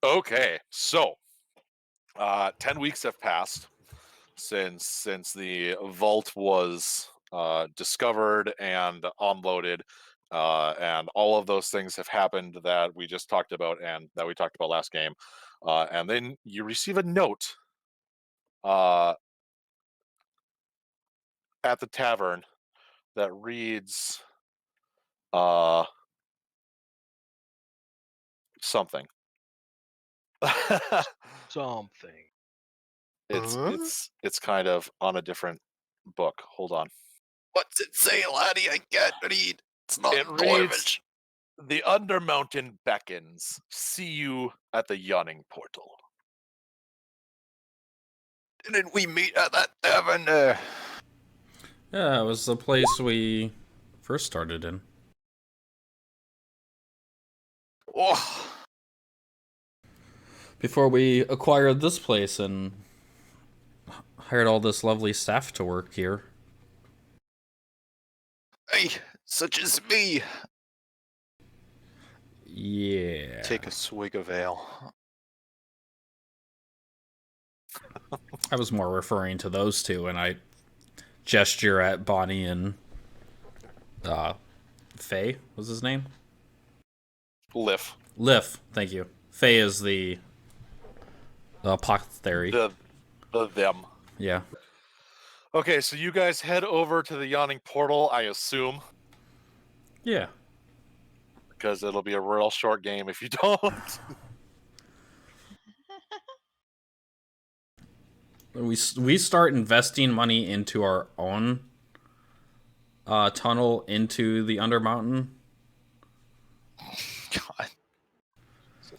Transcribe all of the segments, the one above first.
Okay, so 10 weeks have passed since the vault was discovered and unloaded, and all of those things have happened that we just talked about and that we talked about last game. And then you receive a note uh, at the tavern that reads something. Something. It's kind of on a different book. Hold on. What's it say, laddie? I can't read. It's not It reads, "The Undermountain beckons. See you at the yawning portal." Didn't we meet at that tavern? Yeah, it was the place we first started in. Oh, Before we acquired this place and hired all this lovely staff to work here. hey, such as me. Yeah. Take a swig of ale. I was more referring to those two, and I gesture at Bonnie and Faye was his name? Liff. Liff, thank you. Faye is the apothecary. The them. Yeah. Okay, so you guys head over to the yawning portal, I assume, Yeah. because it'll be a real short game if you don't. We start investing money into our own tunnel into the Undermountain. God.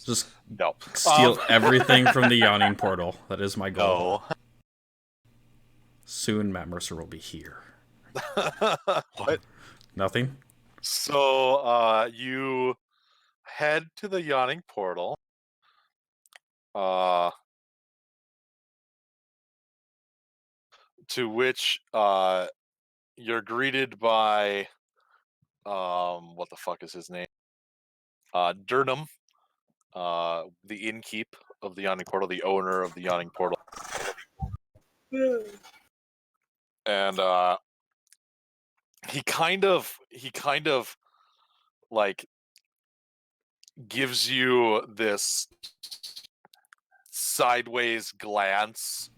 Just No. steal everything from the yawning portal. That is my goal. No. Soon Matt Mercer will be here. What? Nothing? So you head to the yawning portal. To which you're greeted by what the fuck is his name? Durnham, the innkeep of the yawning portal, the owner of the yawning portal. And he kind of like gives you this sideways glance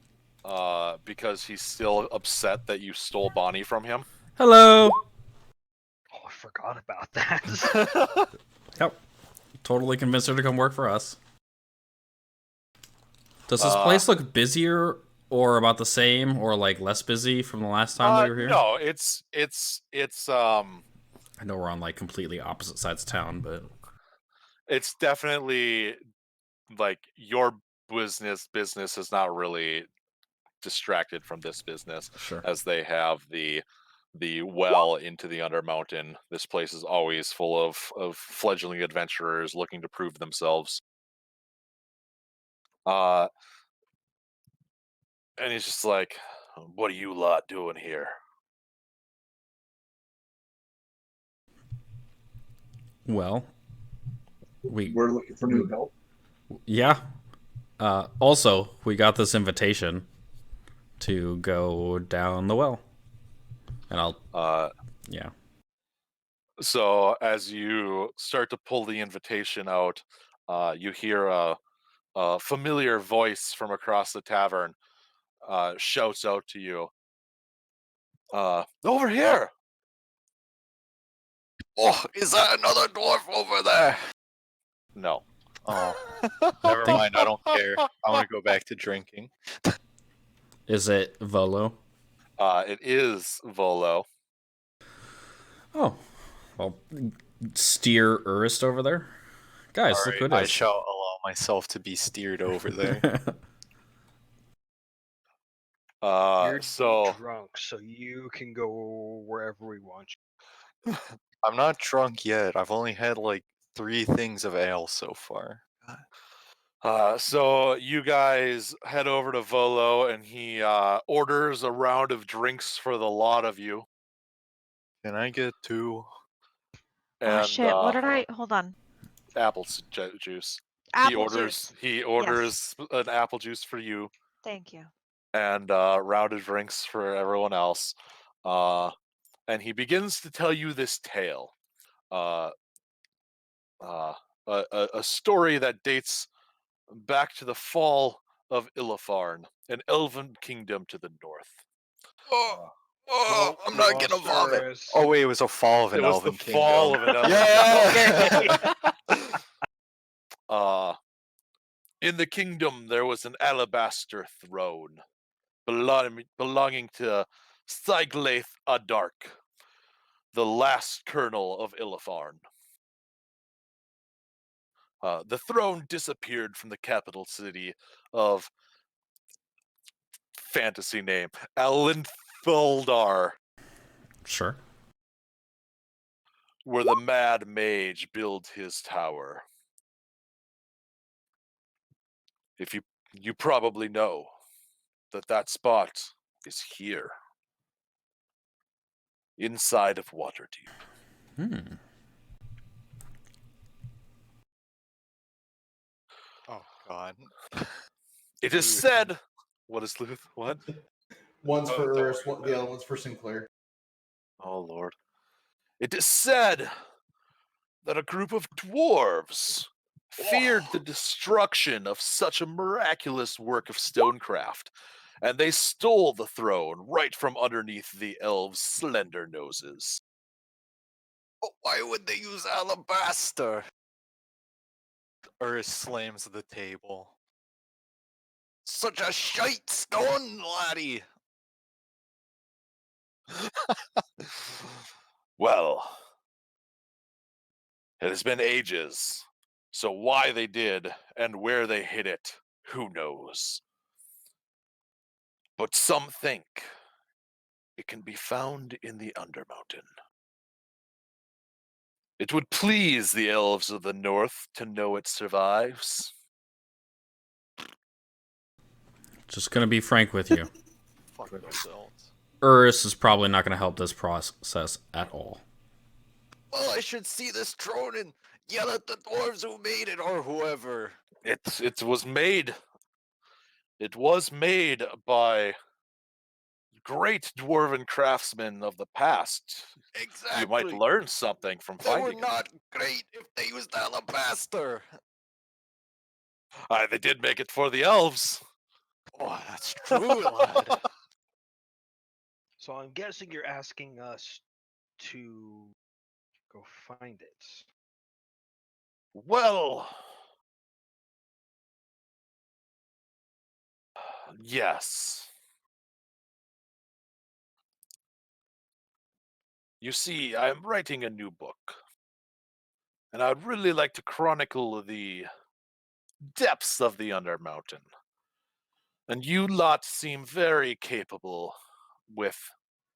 because he's still upset that you stole Bonnie from him. Hello! Oh, I forgot about that. Yep. Totally convinced her to come work for us. Does this place look busier or about the same or like less busy from the last time we were here? No, it's I know we're on like completely opposite sides of town, but it's definitely like your business is not really distracted from this business, sure. as they have the well into the Undermountain. This place is always full of fledgling adventurers looking to prove themselves. And he's just like, "What are you lot doing here?" Well, we're looking for new help. Yeah. Also, we got this invitation to go down the well. And I'll yeah. So as you start to pull the invitation out, you hear a familiar voice from across the tavern shouts out to you. Over here! Oh, is that another dwarf over there? No. Oh, never mind. I don't care. I want to go back to drinking. Is it Volo? It is Volo. Oh. I'll steer Urist over there. Guys, All look right, who it I is. shall allow myself to be steered over there. You're So drunk, so you can go wherever we want you. I'm not drunk yet. I've only had like 3 things of ale so far. so you guys head over to Volo, and he orders a round of drinks for the lot of you. Can I get 2? And Oh shit! What did I? Hold on. apple juice. Apple juice. He orders an apple juice for you Thank you. and rounded drinks for everyone else. And he begins to tell you this tale. A story that dates back to the fall of Illifarn, an elven kingdom to the north. Oh, I'm not gonna vomit. Monstrous. Oh wait, it was a fall of an It was elven the kingdom. fall of an elven Yeah. kingdom. In the kingdom there was an alabaster throne belonging to Siglaith Adark, the last colonel of Illifarn. The throne disappeared from the capital city of fantasy name Alinthaldar, Sure. where the mad mage built his tower. If you probably know that spot is here, inside of Waterdeep. Hmm. Oh god. It is said. What is Luth? What? One's Oh, for don't Urs, worry the other one's for Sinclair. Oh Lord! It is said that a group of dwarves feared the destruction of such a miraculous work of stonecraft, and they stole the throne right from underneath the elves' slender noses. Oh, why would they use alabaster? Urs slams the table. Such a shite stone, laddie! Well, it has been ages, so why they did and where they hid it, who knows? But some think it can be found in the Undermountain. It would please the elves of the north to know it survives. Just gonna be frank with you. Fuck yourselves. Urus is probably not gonna help this process at all. Well, I should see this throne and yell at the dwarves who made it or whoever. It was made. It was made by great dwarven craftsmen of the past. Exactly. You might learn something from They were finding it. not great if they used alabaster. They did make it for the elves. Oh, that's true, lad. So I'm guessing you're asking us to go find it. Well, yes. You see, I'm writing a new book, and I'd really like to chronicle the depths of the Undermountain. And you lot seem very capable with,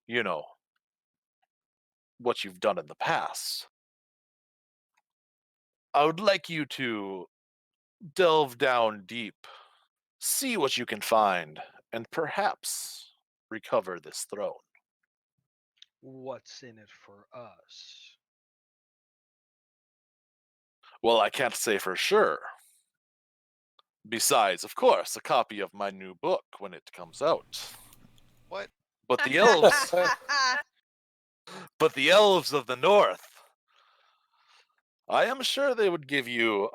you know, what you've done in the past. I would like you to delve down deep, see what you can find, and perhaps recover this throne. What's in it for us? Well, I can't say for sure. Besides, of course, a copy of my new book when it comes out. What? But the elves, but the elves of the north, I am sure they would give you.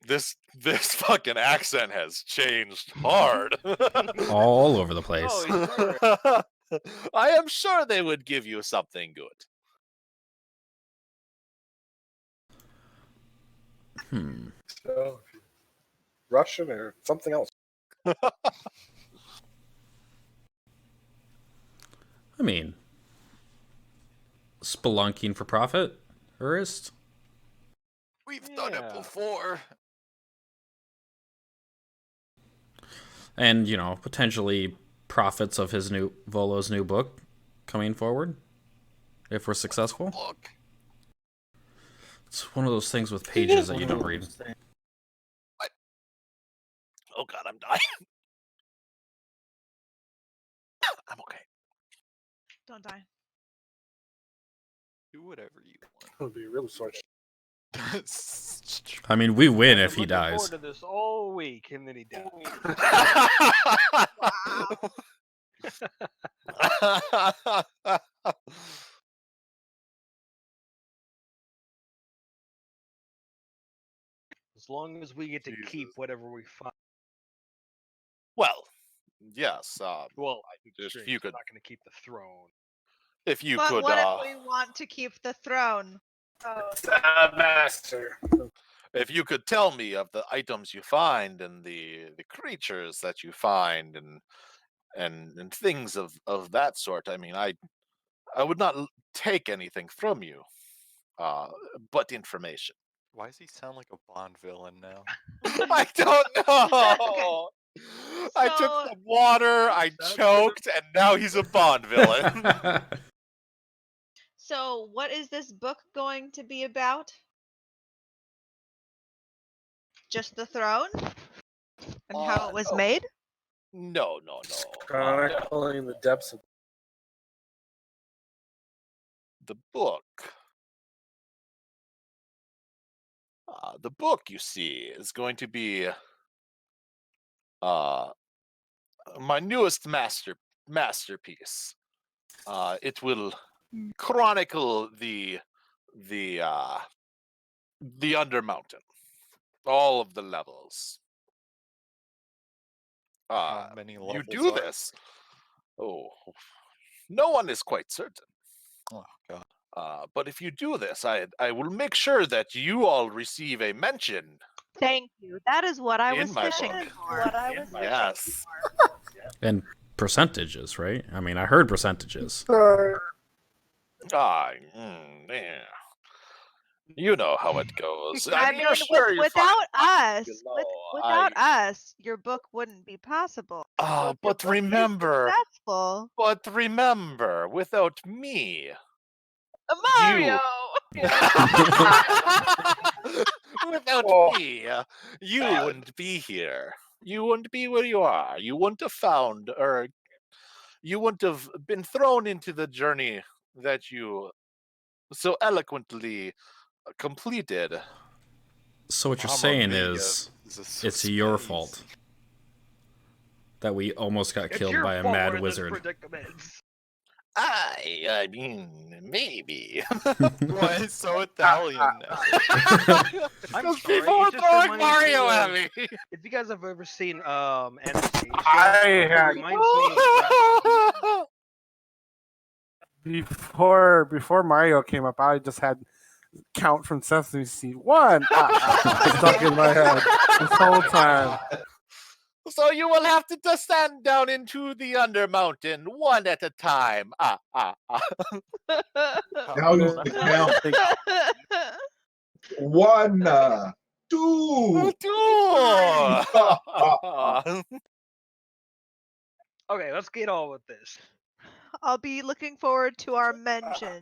This fucking accent has changed hard. All over the place. Oh, I am sure they would give you something good. So, Russian or something else. I mean, spelunking for profit, Urist. We've done it Yeah. before. And, potentially profits of his Volo's new book coming forward, if we're successful. Look. It's one of those things with pages that you don't read. Oh God, I'm dying. I'm okay. Don't die. Do whatever you want. It would be really sort. I mean, we win I've if he been looking dies. forward to this all week, and then he died. As long as we get to keep Jesus. whatever we find. Well, yes. Well, If sure, you he's could, not going to keep the throne. if you But could, what if we want to keep the throne? Master. if you could tell me of the items you find and the creatures that you find and things of that sort, I mean, I would not take anything from you, but information. Why does he sound like a Bond villain now? I don't know. I took So- some water, I choked, and now he's a Bond villain. So, what is this book going to be about? Just the throne? And how it was no. made? No. Chronicling the depths of The book. The book, you see, is going to be my newest masterpiece. It will chronicle the Undermountain, all of the levels. How many You levels do are this. Oh, no one is quite certain. Oh god. But if you do this, I will make sure that you all receive a mention. Thank you. That is what I In was my fishing book. for. Yes. And percentages, right? I mean, I heard percentages. Yeah. You know how it goes. I mean, mean, you're sure you without find us, below. without us, your book wouldn't be possible. Ah, If your but book is remember, successful. without me, Mario. without Oh. me, you wouldn't be here. You wouldn't be where you are. You wouldn't have found, or you wouldn't have been thrown into the journey that you so eloquently completed. So what you're Mamma saying mia, is, this is so it's your space. fault that we almost got It's killed your by a fault mad we're in this wizard. predicament. I mean, maybe. Why is so Italian now? I'm Because sorry, people it are just throwing reminds me Mario of- at me. If you guys have ever seen Anastasia, I it had- reminds me of that. Before Mario came up, I just had count from Sesame Street 1 stuck in my head this whole time. So you will have to descend down into the Undermountain one at a time. Now is the count. 1, 2. Okay, let's get on with this. I'll be looking forward to our mentions.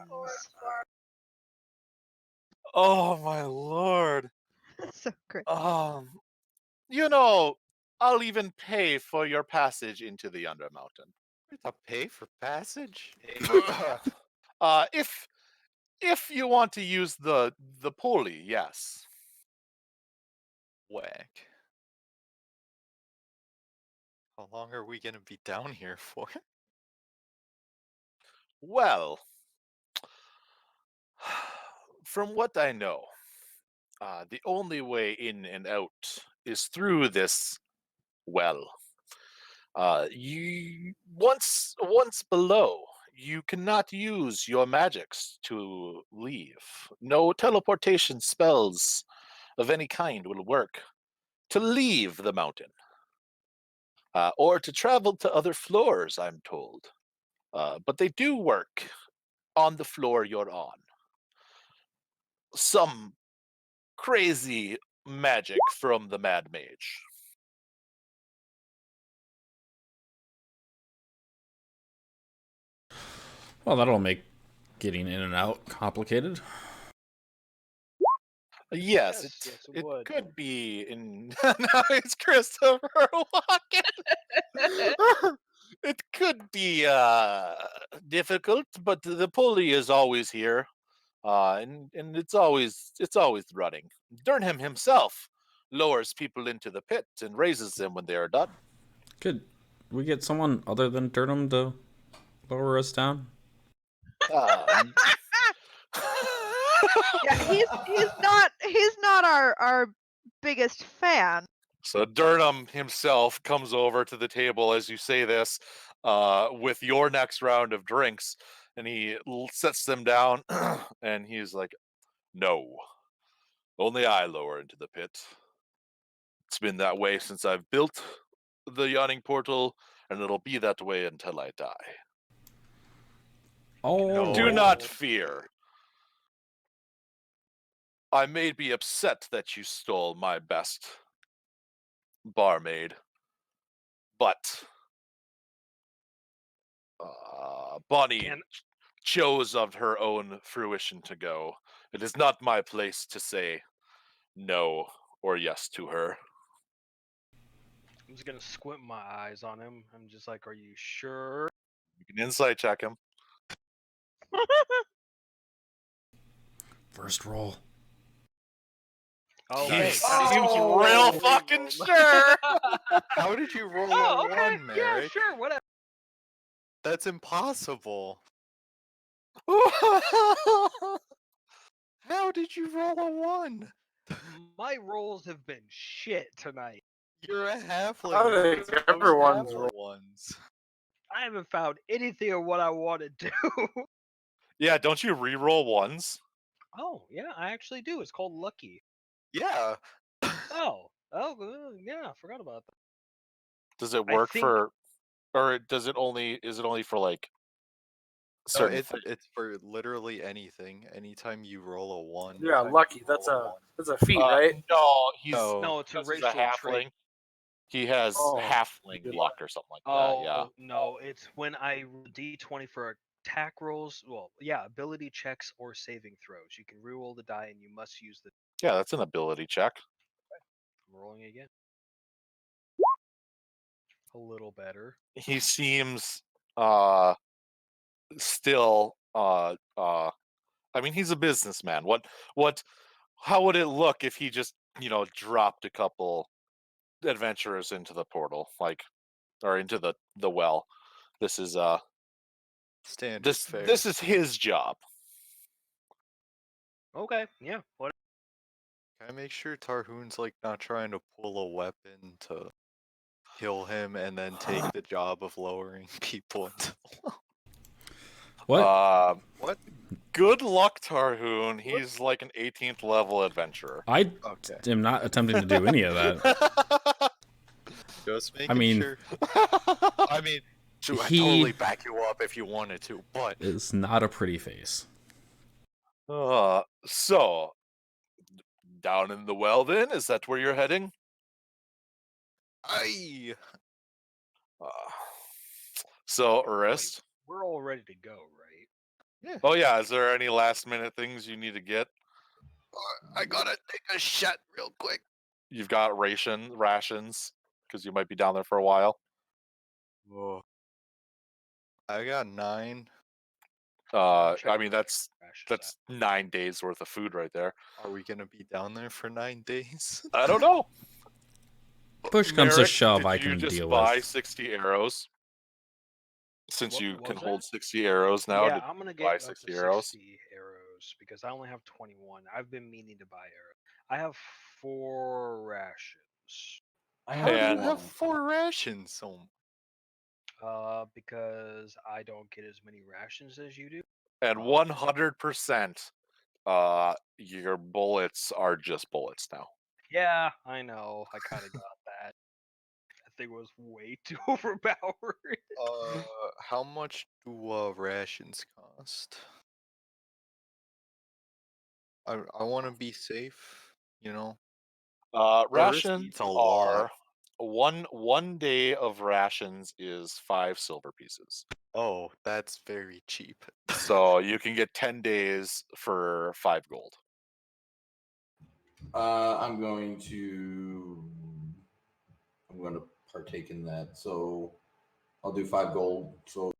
Oh my lord. So great. You know, I'll even pay for your passage into the Undermountain. To pay for passage? If you want to use the pulley, yes. Whack. How long are we gonna be down here for? Well, from what I know, the only way in and out is through this well. You once below, you cannot use your magics to leave. No teleportation spells of any kind will work to leave the mountain, or to travel to other floors, I'm told. But they do work on the floor you're on. Some crazy magic from the Mad Mage. Well, that'll make getting in and out complicated. Yes, Yes, it it would. could be in. Now it's Christopher Walken. It could be difficult, but the pulley is always here. And it's always running. Durnham himself lowers people into the pit and raises them when they are done. Could we get someone other than Durham to lower us down? Yeah, he's not our biggest fan. So Durham himself comes over to the table as you say this, with your next round of drinks, and he sets them down, and he's like, "No, only I lower into the pit. It's been that way since I've built the yawning portal, and it'll be that way until I die. Oh, Do not fear. I may be upset that you stole my best barmaid, but Bonnie Can- chose of her own fruition to go. It is not my place to say no or yes to her." I'm just gonna squint my eyes on him. I'm just like, are you sure? You can insight check him. first roll. Oh, He hey, seems real fucking sure. How did you roll Oh, a okay. 1, Yeah, Merrick? sure, whatever. That's impossible. How did you roll a 1? My rolls have been shit tonight. You're a halfling. I You're think supposed to everyone's have roll- ones. I haven't found anything of what I want to do. Yeah, don't you re-roll ones? Oh, yeah, I actually do. It's called Lucky. Yeah. Oh, yeah, I forgot about that. Does it I work think- for, or does it only? Is it only for like So certain? it's for literally anything. Anytime you roll a 1. Yeah, anytime lucky. you roll That's a a 1. that's a feat, right? No, he's No, it's a because he's racial a halfling. trait. He has Oh, halfling good luck or something like Oh, that. Yeah. no, it's when I roll D20 for attack rolls. Well, yeah, ability checks or saving throws. You can reroll the die and you must use the. Yeah, that's an ability check. I'm rolling again. A little better. He seems still I mean, he's a businessman. How would it look if he just, dropped a couple adventurers into the portal, like, or into the well? This is Standard fare. this is his job. Okay, yeah. What? Can I make sure Tarhoon's like not trying to pull a weapon to kill him and then take the job of lowering people into the well? What? What? Good luck, Tarhoon. He's like an 18th level adventurer. I Okay. am not attempting to do any of that. Just making mean- sure. I mean, shoot, I'd He- totally back you up if you wanted to, but It's not a pretty face. So down in the well, then, is that where you're heading? I Uh, so, Arist. We're all ready to go, right? Oh yeah, is there any last minute things you need to get? I gotta take a shot real quick. You've got rations because you might be down there for a while. Whoa. I got 9. I Check mean my that's rations 9 days worth of food right there. Are we gonna be down there for 9 days? I don't know. Push comes to Merrick, shove, did I you can just deal buy with. 60 arrows? Since What you can was hold that? 60 arrows now, Yeah, did I'm gonna buy get up 60 to arrows? 60 arrows because I only have 21. I've been meaning to buy arrows. I have 4 rations. How do you And- have 4 rations? Because I don't get as many rations as you do. And 100%, your bullets are just bullets now. Yeah, I know. I kind of got that. That thing was way too overpowered. How much do rations cost? I want to be safe, you know. Rations eats a lot. are one day of rations is 5 silver pieces. Oh, that's very cheap. So you can get 10 days for 5 gold. I'm going to partake in that. So I'll do 5 gold. So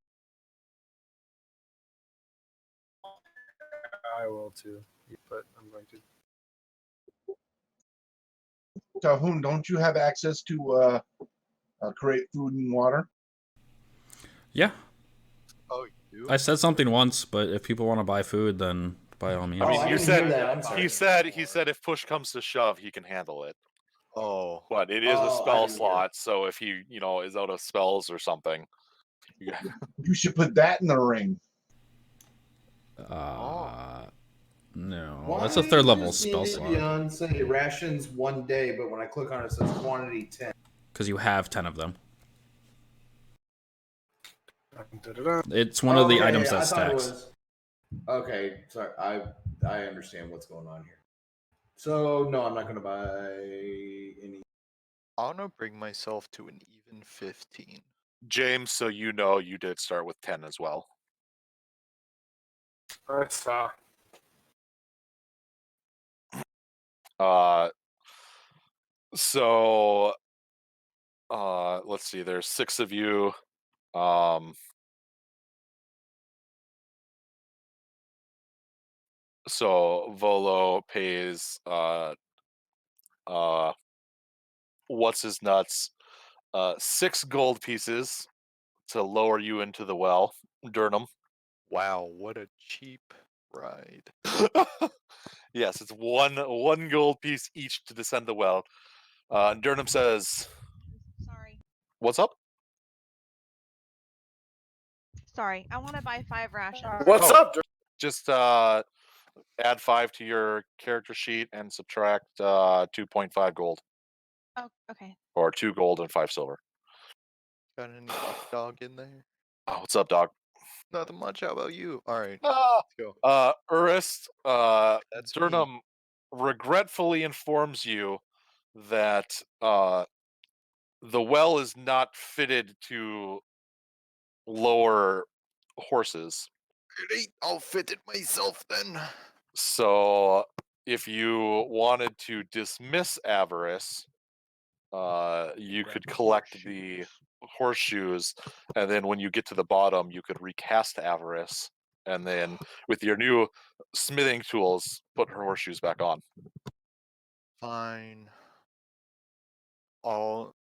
I will too. But I'm going to. Tahun, don't you have access to create food and water? Yeah, Oh, you do? I said something once, but if people want to buy food, then by all means. I mean, I you didn't said hear that. I'm sorry. he said if push comes to shove, he can handle it. Oh, But it is Oh, a I spell didn't hear. slot, so if he, is out of spells or something, yeah. You should put that in the ring. No, Why that's a third level does spell D&D slot. Beyond say rations 1 day, but when I click on it, it says quantity 10? Because you have 10 of them. Da-da-da. It's one of the Okay, items I that thought it stacks. was. Okay, sorry. I understand what's going on here. So no, I'm not going to buy any. I want to bring myself to an even 15. James, so you did start with 10 as well. I saw. So let's see, there's 6 of you. So Volo pays what's his nuts 6 gold pieces to lower you into the well, Durnham. Wow, what a cheap ride. Yes, it's one gold piece each to descend the well. And Durnham says, Sorry. "What's up?" Sorry. I want to buy 5 rations. What's Oh. up? Just add 5 to your character sheet and subtract 2.5 gold, Oh, okay. or 2 gold and 5 silver. Got any dog in there? Oh, what's up, dog? Nothing much. How about you? All right, Ah, let's go. Urist, That's Durnham regretfully informs you that the well is not fitted to lower horses. Great, I'll fit it myself then. So if you wanted to dismiss avarice, you Grab could the collect the horseshoes, and then when you get to the bottom, you could recast avarice, and then with your new smithing tools, put her horseshoes back on. Fine. I'll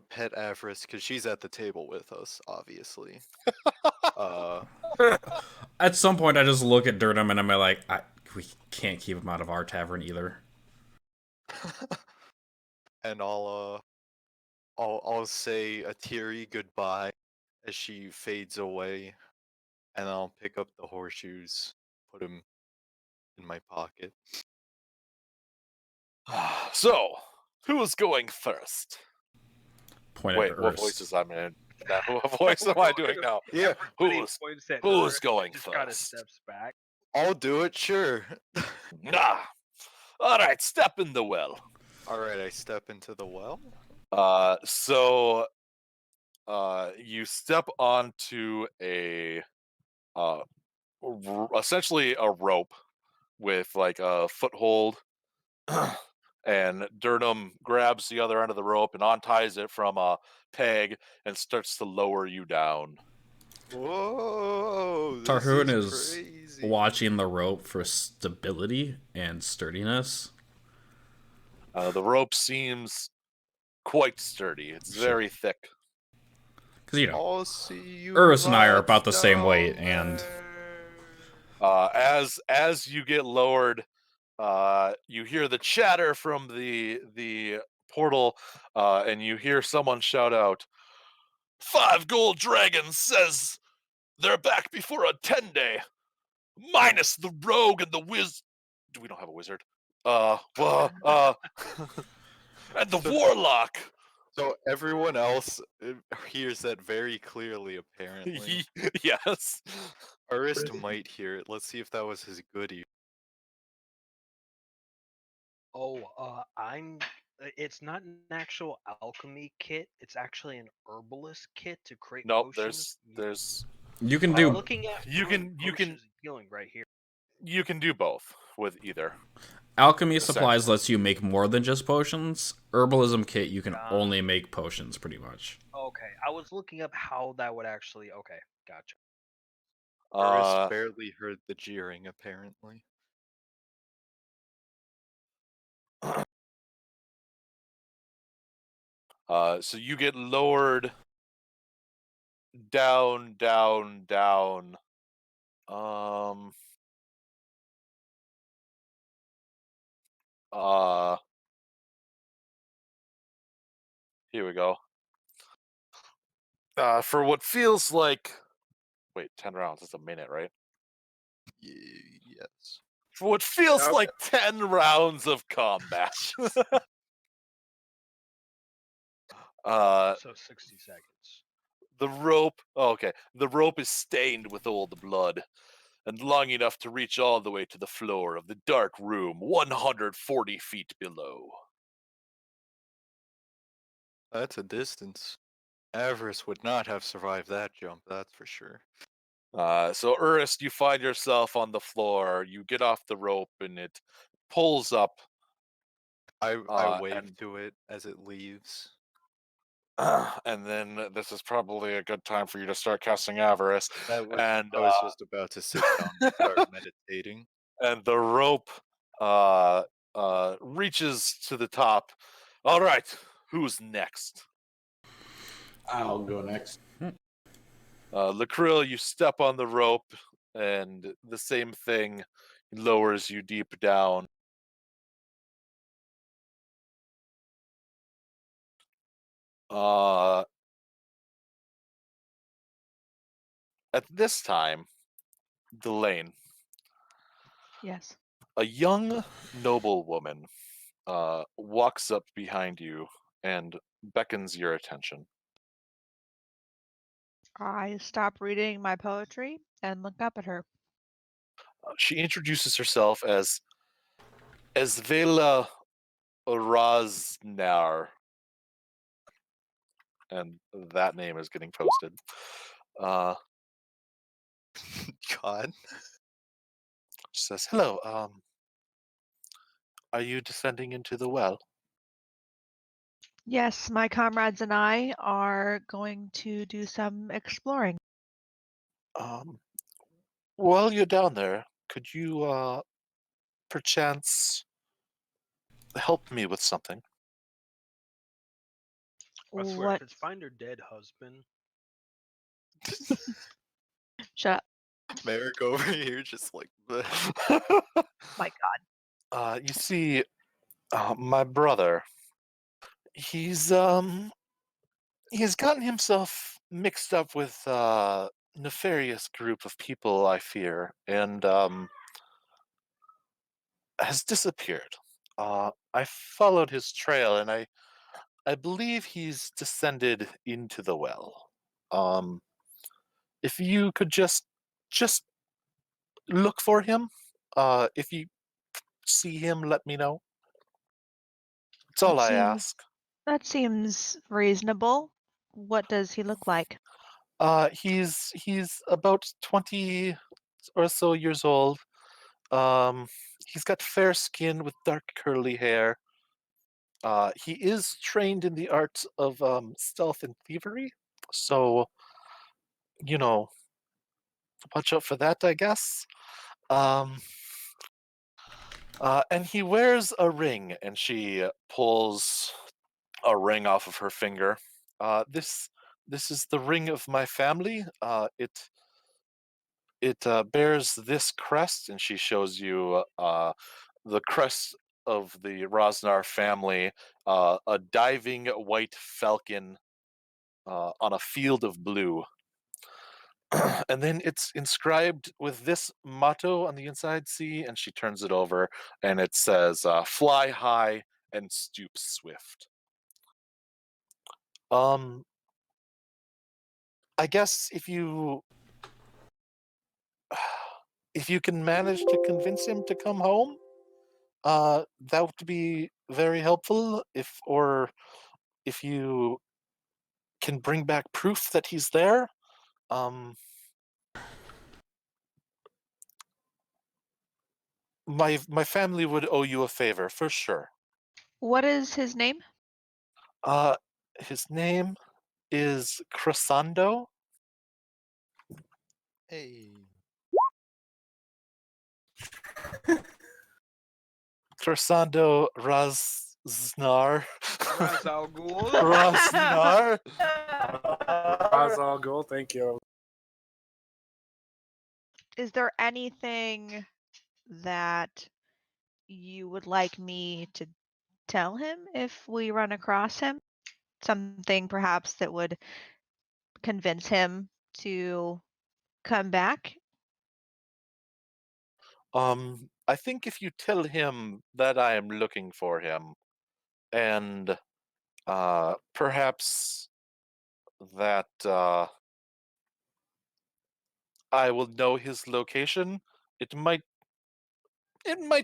pet Avarice because she's at the table with us, obviously. At some point, I just look at Durnham and I'm like, we can't keep him out of our tavern either. And I'll say a teary goodbye as she fades away, and I'll pick up the horseshoes, put them in my pocket. So, who is going first? Point Wait, at what Urs. voices I'm in? Now, what voice am I doing now? Yeah, Who's going just kind of first? steps back. I'll do it, sure. Ah, all right, step in the well. All right, I step into the well. So you step onto essentially a rope with like a foothold, and Durnham grabs the other end of the rope and unties it from a peg and starts to lower you down. Whoa! This Tarhoon is is crazy. watching the rope for stability and sturdiness. The rope seems quite sturdy. It's very thick. Because, I'll see you. Urus and I are lots about the same down weight, and there. As you get lowered, you hear the chatter from the portal, and you hear someone shout out, "5 gold dragons says they're back before a 10-day, minus the rogue and the we don't have a wizard. And the warlock." So everyone else hears that very clearly, apparently. Yes. Arist might hear it. Let's see if that was his goodie. Oh, it's not an actual alchemy kit. It's actually an herbalist kit to create Nope. potions. There's you can I'm do looking at you can potions and healing right here. you can do both with either. alchemy supplies lets you make more than just potions. Herbalism kit, you can only make potions, pretty much. Okay, I was looking up how that would actually. Okay, gotcha. Urus barely heard the jeering, apparently. So you get lowered down, down, down. Here we go. For what feels like, wait, 10 rounds. That's a minute, right? Yes. For what feels Okay. like 10 rounds of combat. So 60 seconds. The rope. Oh, okay. The rope is stained with old blood, and long enough to reach all the way to the floor of the dark room, 140 feet below. That's a distance. Avarice would not have survived that jump, that's for sure. So, Ernest, you find yourself on the floor. You get off the rope, and it pulls up. I wave and- to it as it leaves. And then this is probably a good time for you to start casting Avarice. I was just about to sit down and start meditating. And the rope reaches to the top. All right, who's next? I'll go next. Lacril, you step on the rope, and the same thing lowers you deep down. At this time, Delane, Yes. a young noblewoman walks up behind you and beckons your attention. I stop reading my poetry and look up at her. She introduces herself as Vela Raznar, and that name is getting posted. God. She says, "Hello. Are you descending into the well?" Yes, my comrades and I are going to do some exploring. While you're down there, could you perchance help me with something? I swear, What? if it's find her dead husband, Shut up. Merrick over here just like My God. You see, my brother, he's gotten himself mixed up with a nefarious group of people, I fear, and has disappeared. I followed his trail, and I believe he's descended into the well. If you could just look for him, if you see him, let me know. That's all I ask. That seems reasonable. What does he look like? He's about 20 or so years old. He's got fair skin with dark curly hair. He is trained in the art of stealth and thievery, so watch out for that, I guess. And he wears a ring, and she pulls a ring off of her finger. This is the ring of my family. It bears this crest, and she shows you the crest of the Rosnar family, a diving white falcon on a field of blue. And then it's inscribed with this motto on the inside, see, and she turns it over, and it says, fly high and stoop swift. I guess if you can manage to convince him to come home, that would be very helpful. If you can bring back proof that he's there, my family would owe you a favor for sure. What is his name? His name is Crescendo. Hey. Trasando Raznar. Raz Al Ghul. Raznar. That's all good. Thank you. Is there anything that you would like me to tell him if we run across him? Something perhaps that would convince him to come back? I think if you tell him that I am looking for him, and perhaps that I will know his location, it might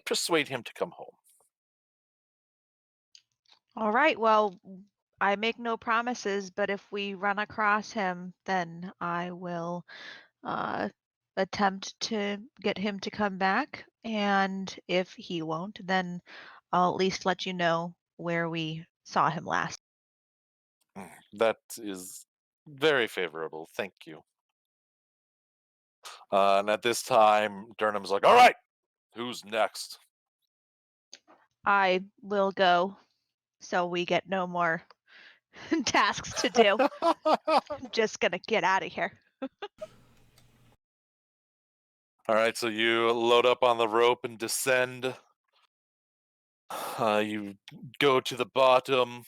persuade him to come home. All right, well, I make no promises, but if we run across him, then I will attempt to get him to come back. And if he won't, then I'll at least let you know where we saw him last. That is very favorable. Thank you. And at this time, Durnham's like, "All right, who's next?" I will go so we get no more tasks to do. I'm just gonna get out of here. All right, so you load up on the rope and descend. You go to the bottom,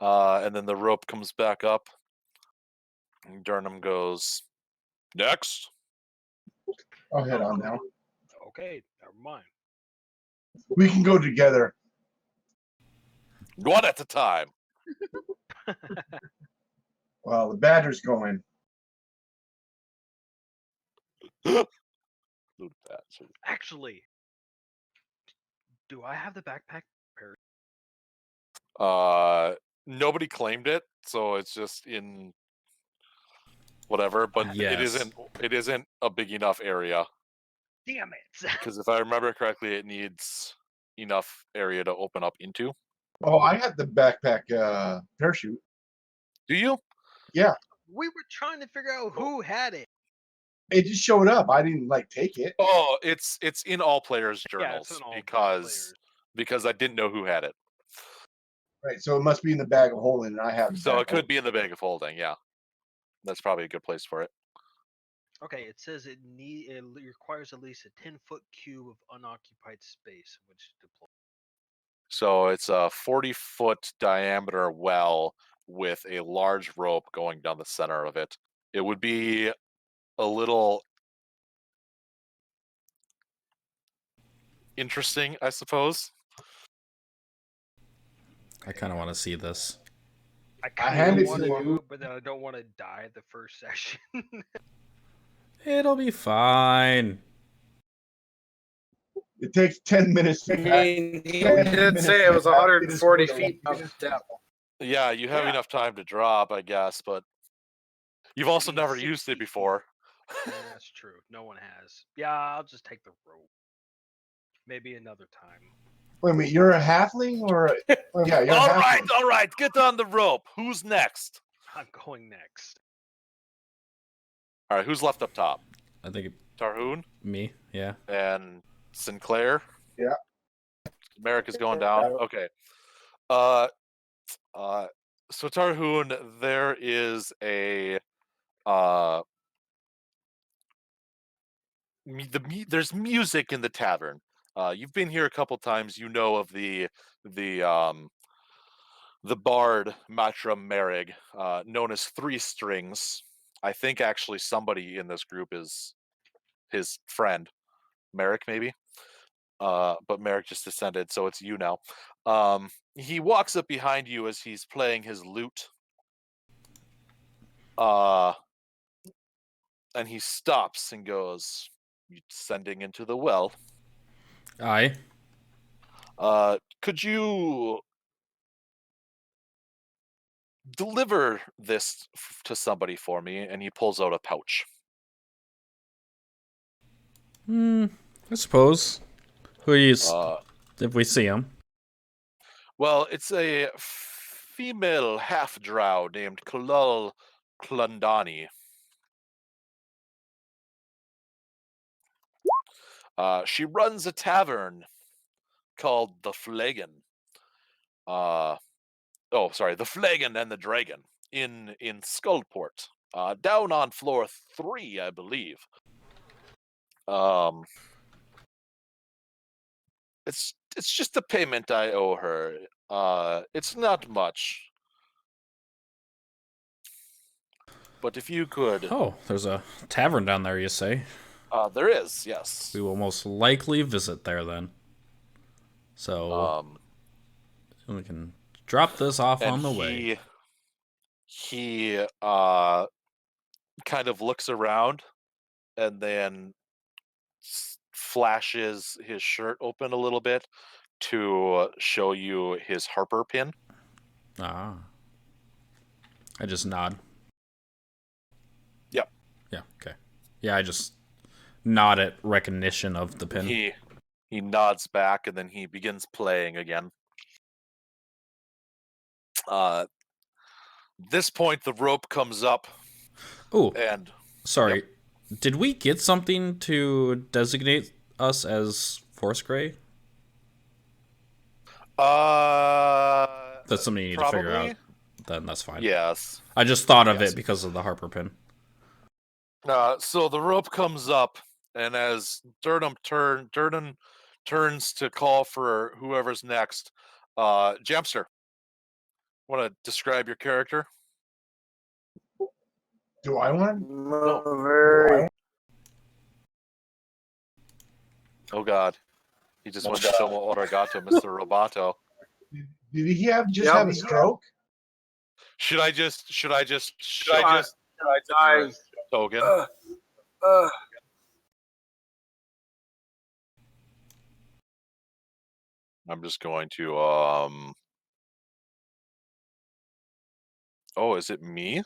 and then the rope comes back up. And Durnham goes, "Next." I'll head on now. Okay, never mind. We can go together. One at a time. Well, the badger's going. Little bastard. Actually, do I have the backpack? Nobody claimed it, so it's just in whatever. But Yes. it isn't a big enough area. Damn it! Because if I remember correctly, it needs enough area to open up into. Oh, I had the backpack parachute. Do you? Yeah, We were trying to figure out who had it. it just showed up. I didn't take it. Oh, it's in all players' Yeah, journals it's in all because I didn't know who had it. Right, so it must be in the bag of holding, and I have. the So bag it could of be in the bag of holding. Yeah, that's probably a good place for it. Okay, it says it requires at least a 10-foot cube of unoccupied space in which to deploy. So it's a 40-foot diameter well with a large rope going down the center of it. It would be a little interesting, I suppose. I kind of want to see this. I I kind hand of it want to to you. do it, but then I don't want to die the first session. It'll be fine. It takes 10 minutes. I To mean, he 10 did minutes say it was to pack. It is 140 for the feet of longest. depth. Yeah, you have Yeah. enough time to drop, I guess, but you've also Maybe never 6 used it feet. before. Yeah, that's true. No one has. Yeah, I'll just take the rope. Maybe another time. Wait a minute, you're a halfling or? Yeah, you're a All halfling. right, get on the rope. Who's next? I'm going next. All right, who's left up top? I think Tarhoon me. Yeah. and Sinclair. Yeah. Merrick is going down. Okay. So Tarhoon, there is a there's music in the tavern. You've been here a couple times. You know of the bard Matra Merrig, known as Three Strings. I think actually somebody in this group is his friend, Merrick, maybe. But Merrick just descended, so it's you now. He walks up behind you as he's playing his lute. And he stops and goes, "You descending into the well? Aye. Could you deliver this to somebody for me?" And he pulls out a pouch. I suppose. Who is Uh, if we see him? well, it's a female half-drow named Kalul Klundani. She runs a tavern called the Flagon. The Flagon and the Dragon in Skullport, down on floor 3, I believe. It's just the payment I owe her. It's not much, but if you could, Oh, there's a tavern down there, you say? there is, yes. We will most likely visit there then. So we can drop this off on the way. He kind of looks around and then flashes his shirt open a little bit to show you his Harper pin. Ah. I just nod. Yep. Yeah, okay. Yeah, I just nod at recognition of the pin. He nods back and then he begins playing again. This point the rope comes up. Oh, and sorry. Yep. Did we get something to designate us as Force Grey? That's something you need to figure out. Then that's fine. Yes. I just thought of it because of the Harper pin. So the rope comes up, and as Durden turns to call for whoever's next, Jamster, want to describe your character? Do I want? No, very. Oh God, he just went to Tomo Origato, Mr. Roboto. Did he have a stroke? Should I just Die. token? I'm just going to Oh, is it me?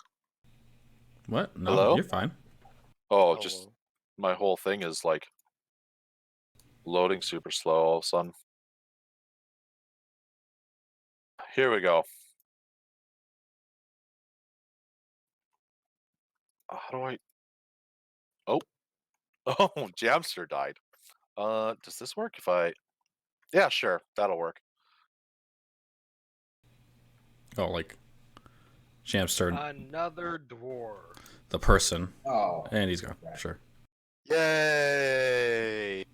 What? No, Hello? you're fine. Oh, just my whole thing is like loading super slow all of a sudden. Here we go. How do I? Oh, Jamster died. Does this work if I? Yeah, sure, that'll work. Oh, like Jamster, Another dwarf. the person. Oh. And he's gone. Sure. Yay!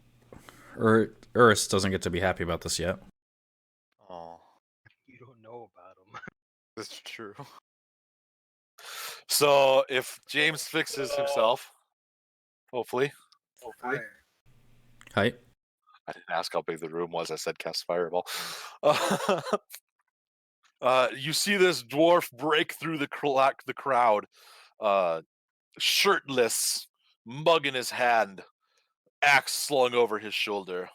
Urus doesn't get to be happy about this yet. Oh, You don't know about him. that's true. So if James fixes himself, hopefully. Hi. Hi. I didn't ask how big the room was. I said cast fireball. You see this dwarf break through the crowd, shirtless, mug in his hand, axe slung over his shoulder.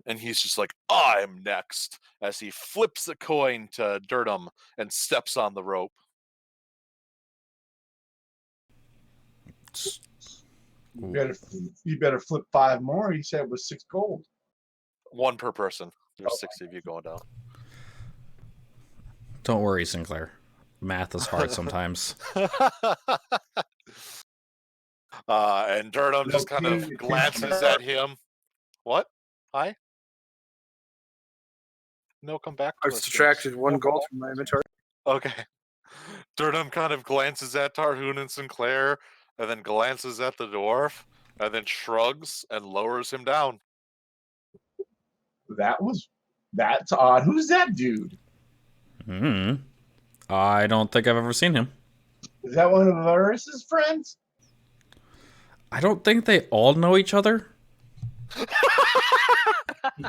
And he's just like, I'm next, as he flips a coin to Dirtum and steps on the rope. You better flip 5 more. He said it was 6 gold. 1 per person. There's 60 of you going down. Don't worry, Sinclair. Math is hard sometimes. And Dirtum just kind of glances at him. What? Hi? No, come back. I subtracted 1 gold from my inventory. Okay. Dirtum kind of glances at Tarhoon and Sinclair, and then glances at the dwarf, and then shrugs and lowers him down. That's odd. Who's that dude? I don't think I've ever seen him. Is that one of Varus's friends? I don't think they all know each other.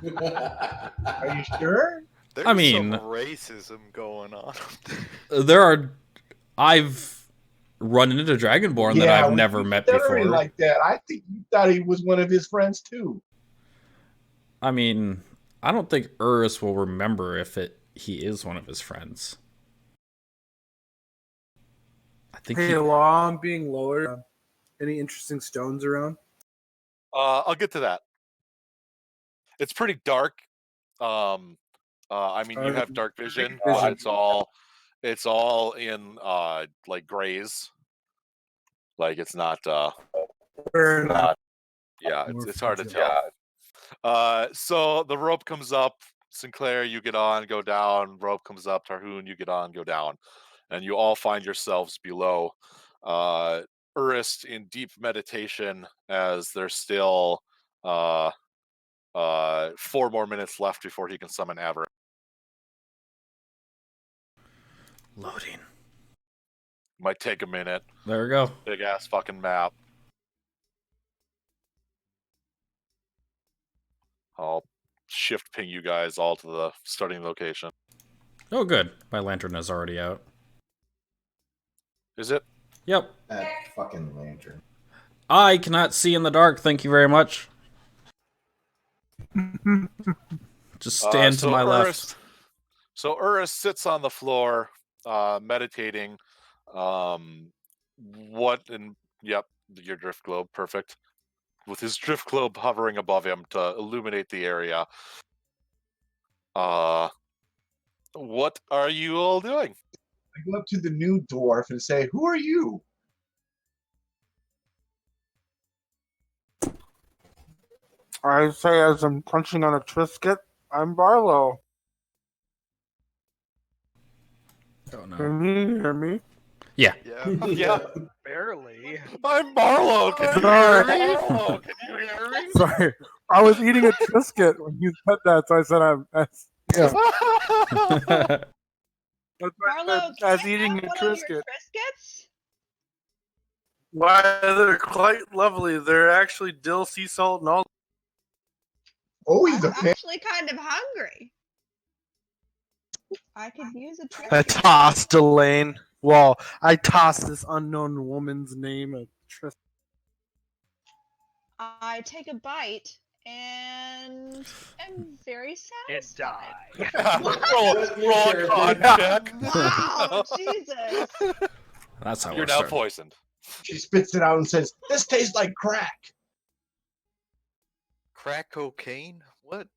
Are you sure? There's I mean, some racism going on. I've run into Dragonborn that I've never met before. Like that, I think you thought he was one of his friends too. I mean, I don't think Urus will remember if he is one of his friends. I think Hey, while I'm being lowered, any interesting stones around? I'll get to that. It's pretty dark. I mean, you have dark vision, but it's all in like grays. Like it's not Fair enough. Yeah, More it's hard to fragile. tell. So the rope comes up. Sinclair, you get on, go down. Rope comes up. Tarhoon, you get on, go down. And you all find yourselves below. Urist in deep meditation as there's still 4 more minutes left before he can summon Aver. Loading. Might take a minute. There we go. Big ass fucking map. I'll shift ping you guys all to the starting location. Oh, good. My lantern is already out. Is it? Yep. That fucking lantern. I cannot see in the dark. Thank you very much. Just stand to my left. So Urus sits on the floor, meditating. Yep, your drift globe, perfect. With his drift globe hovering above him to illuminate the area. What are you all doing? I go up to the new dwarf and say, "Who are you?" I say as I'm crunching on a Triscuit, I'm Barlow. Oh no. Can you hear me? Yeah. Yeah. Yeah. Barely. I'm Barlow. Can you hear me? Barlow, can you hear me? Sorry, I was eating a Triscuit when you said that, so I said yeah. That's why I Barlow, said, as can I eating have a one of your Triscuit. Triscuits? Why, they're quite lovely. They're actually dill, sea salt, and all. Oh, he's a I'm fan. actually kind of hungry. I could use a I Triscuit. tossed Elaine. Well, I tossed this unknown woman's name a Triscuit. I take a bite and am very And satisfied. die. roll a con check. Wow, Jesus. That's how You're we're now starting. poisoned. She spits it out and says, "This tastes like crack." Crack cocaine? What?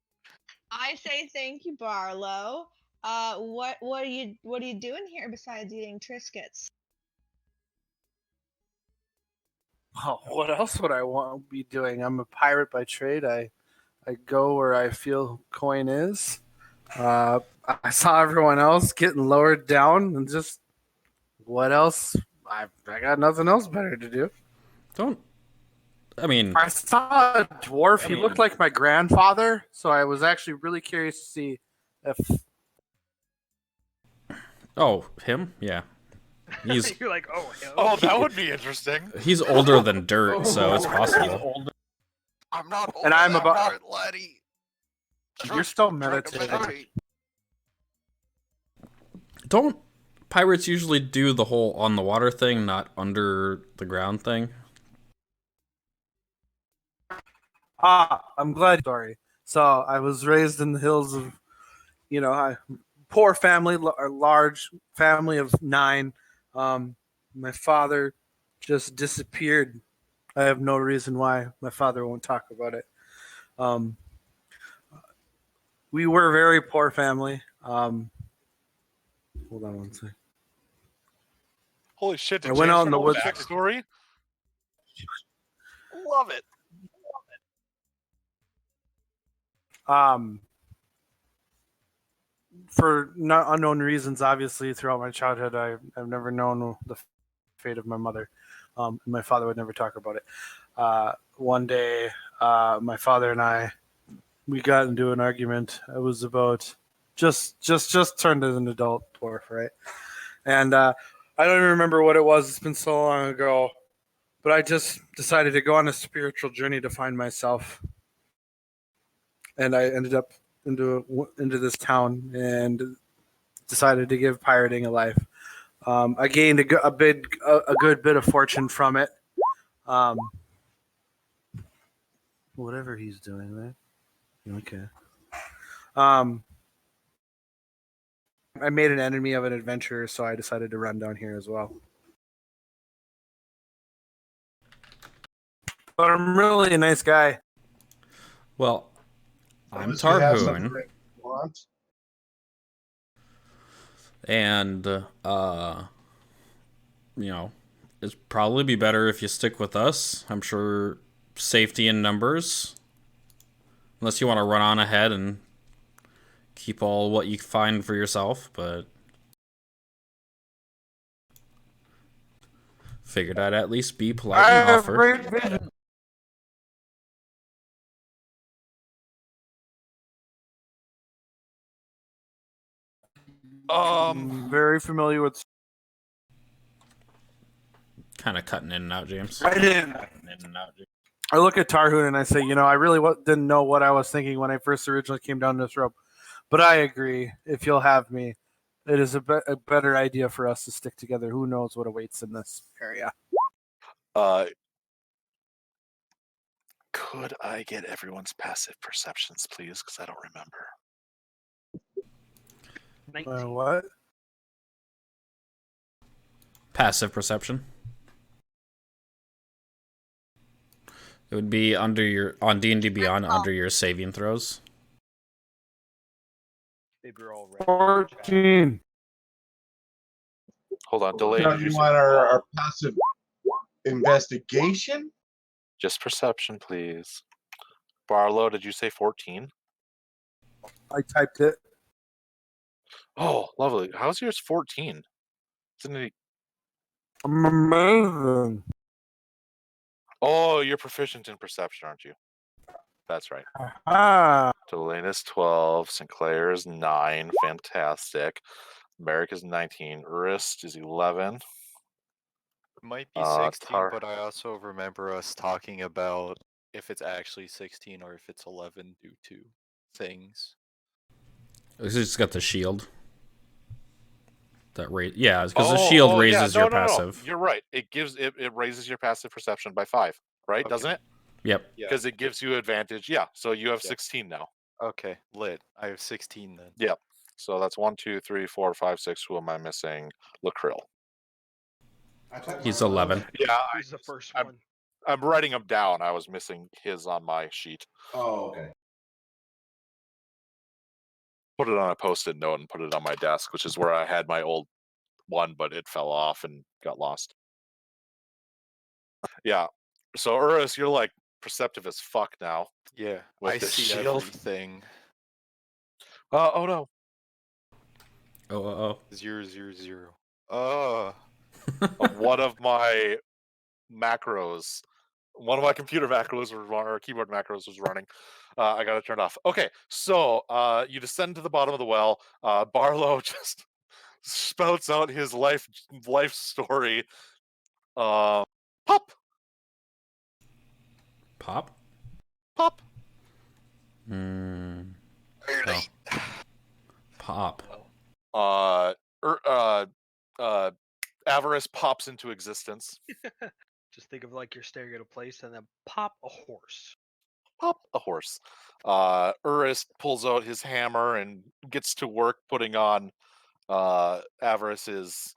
I say thank you, Barlow. What are you doing here besides eating Triscuits? Oh, what else would I want to be doing? I'm a pirate by trade. I go where I feel coin is. I saw everyone else getting lowered down, and just what else? I got nothing else better to do. I mean, I saw a dwarf. He looked like my grandfather, so I was actually really curious to see if. oh, him? Yeah. He's You're like, oh, hell. Oh, that would be interesting. he's older than dirt, so it's possible. I'm not old. And I'm about- not, laddie. You're still Trying to meditating. meditate. Don't pirates usually do the whole on the water thing, not under the ground thing? I'm glad. Sorry. So I was raised in the hills of, poor family, a large family of 9. My father just disappeared. I have no reason why. My father won't talk about it. We were a very poor family. Hold on one second. Holy shit! Did I went James out in the know woods. that story? Love it. For not unknown reasons, obviously, throughout my childhood, I've never known the fate of my mother. My father would never talk about it. One day, my father and we got into an argument. It was about just turned as an adult dwarf, right? And I don't even remember what it was. It's been so long ago. But I just decided to go on a spiritual journey to find myself. And I ended up into this town and decided to give pirating a life. I gained a good bit of fortune from it. Whatever he's doing, right? Okay. I made an enemy of an adventurer, so I decided to run down here as well. But I'm really a nice guy. Well, I'm Unless you have something Tarhoon, that you want. and it'd probably be better if you stick with us. I'm sure safety in numbers. Unless you want to run on ahead and keep all what you find for yourself, but figured I'd at least be polite and have offer. great vision. Very familiar with. Kind of cutting in and out, James. I didn't. I look at Tarhoon and I say, I really didn't know what I was thinking when I first originally came down this rope. But I agree. If you'll have me, it is a better idea for us to stick together. Who knows what awaits in this area? Could I get everyone's passive perceptions, please? Because I don't remember. 19. What? Passive perception. It would be under your on D&D Beyond under your saving throws. Maybe we're all ready. 14. Hold on, delay. Now you want our passive investigation? Just perception, please. Barlow, did you say 14? I typed it. Oh, lovely. How's yours 14? Isn't it? I'm amazing. Oh, you're proficient in perception, aren't you? That's right. Ah. Delane is 12. Sinclair is 9. Fantastic. Merrick is 19. Urist is 11. It might be 16, but I also remember us talking about if it's actually 16 or if it's 11 due to things. It's just got the shield. That yeah, because the shield raises your passive. No. You're right. It raises your passive perception by 5, right? Okay. Doesn't it? Yep. Because it gives you advantage. Yeah. So you have 16 now. Okay, lit. I have 16 then. Yep. So that's 1, 2, 3, 4, 5, 6. Who am I missing? Lakrill. He's 11. Yeah. Who's the first one? I'm writing him down. I was missing his on my sheet. Oh, okay. Put it on a post-it note and put it on my desk, which is where I had my old one, but it fell off and got lost. Yeah. So Urus, you're like perceptive as fuck now. Yeah, With I the see shield. everything. Oh no. Oh. 0, 0, 0. Oh. One of my macros, one of my computer macros or keyboard macros was running. I got it turned off. Okay, so you descend to the bottom of the well. Barlow just spouts out his life story. Pop. Oh. Pop. Avarice pops into existence. Just think of like you're staring at a place and then pop a horse. Pop a horse. Urist pulls out his hammer and gets to work putting on Avarice's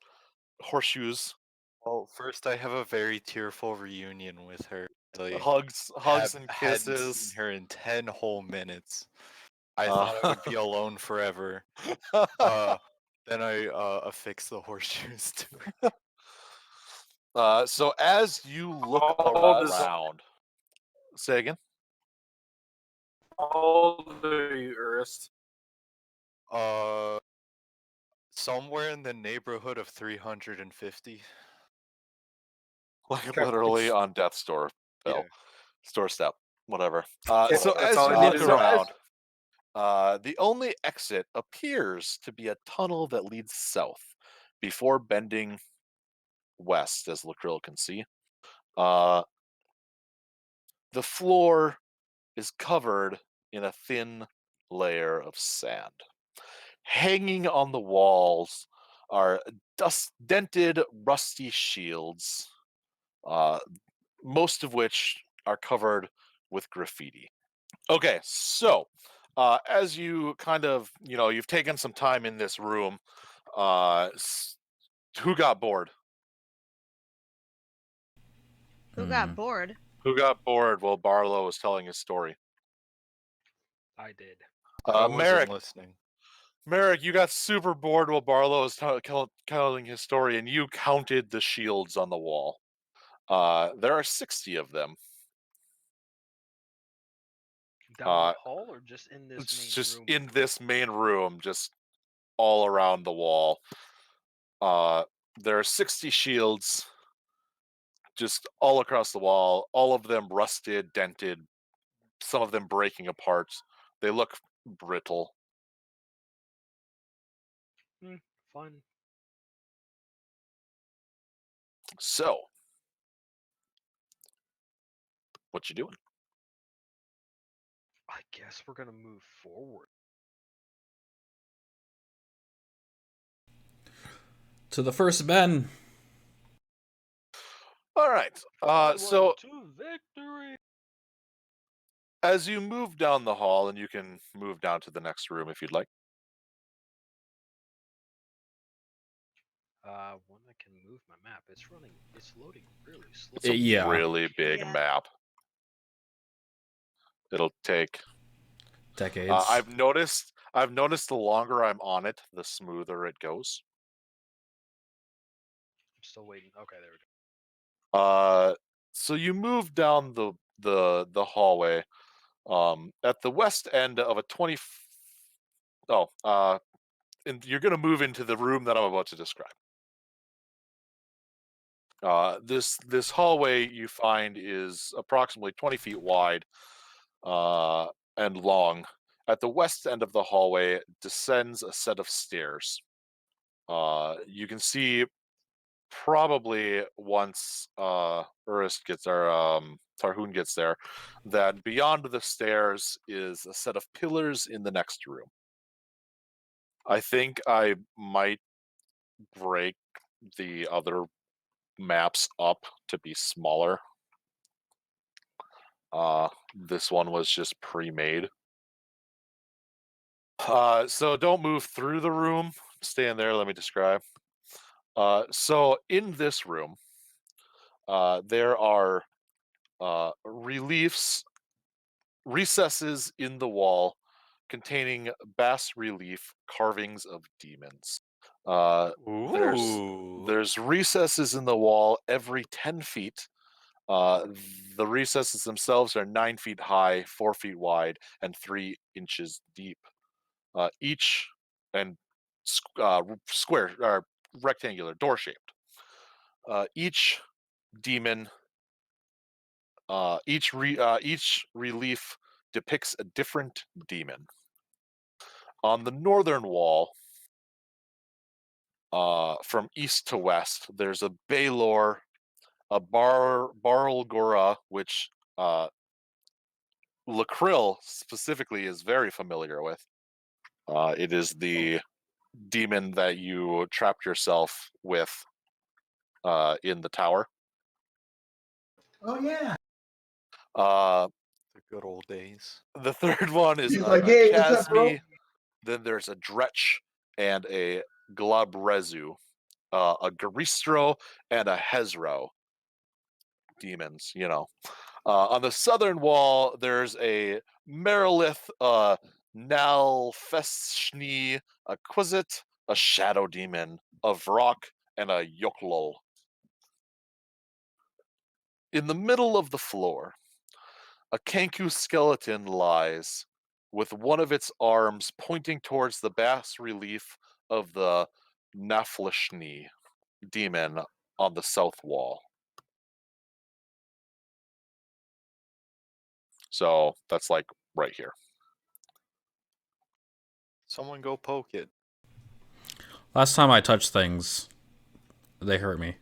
horseshoes. Well, first I have a very tearful reunion with her. Hugs and kisses. Hadn't seen her in 10 whole minutes. I thought I would be alone forever. Then I affix the horseshoes to her. So as you look around, say again. How old are you, Urist? Somewhere in the neighborhood of 350. Like literally on death's door, Bill. Yeah. Store step, whatever. Yeah, so that's as all you I look needed. around, the only exit appears to be a tunnel that leads south before bending west, as Lakrill can see. The floor is covered in a thin layer of sand. Hanging on the walls are dented, rusty shields, most of which are covered with graffiti. Okay, so as you kind of, you've taken some time in this room, who got bored? Who got bored? Who got bored while Barlow was telling his story? I did. I wasn't listening. Merrick, you got super bored while Barlow was telling his story, and you counted the shields on the wall. There are 60 of them. Down the hall or just in this It's main just room? in this main room, just all around the wall. There are 60 shields just all across the wall, all of them rusted, dented, some of them breaking apart. They look brittle. Fun. So, what you doing? I guess we're gonna move forward. To the first men. All right. So to victory. as you move down the hall, and you can move down to the next room if you'd like. When I can move my map, it's loading really slow. It's a Yeah. really big Yeah. map. It'll take Decades. I've noticed the longer I'm on it, the smoother it goes. I'm still waiting. Okay, there we go. So you move down the hallway. At the west end of a 20. And you're gonna move into the room that I'm about to describe. This hallway you find is approximately 20 feet wide and long. At the west end of the hallway descends a set of stairs. You can see probably once Tarhoon gets there, that beyond the stairs is a set of pillars in the next room. I think I might break the other maps up to be smaller. This one was just pre-made. So don't move through the room. Stay in there. Let me describe. So in this room, there are recesses in the wall containing bas relief carvings of demons. There's recesses in the wall every 10 feet. The recesses themselves are 9 feet high, 4 feet wide, and 3 inches deep. Each and square or rectangular, door shaped. Each demon, each relief depicts a different demon. On the northern wall, from east to west, there's a Baylor, a Barlgora, which Lacrill specifically is very familiar with. It is the demon that you trapped yourself with in the tower. Oh yeah. The good old days. The third one is He's a like, "Hey, what's up, bro?" Chasmi. Then there's a Dretch and a Glabrezu, a Garistro and a Hezro. Demons, you know. On the southern wall, there's a Merilith, Nalfeshni, a Quizit, a Shadow Demon, a Vrock, and a Yoklol. In the middle of the floor, a Kenku skeleton lies, with one of its arms pointing towards the bas relief of the Naflishni demon on the south wall. So that's like right here. Someone go poke it. Last time I touched things, they hurt me.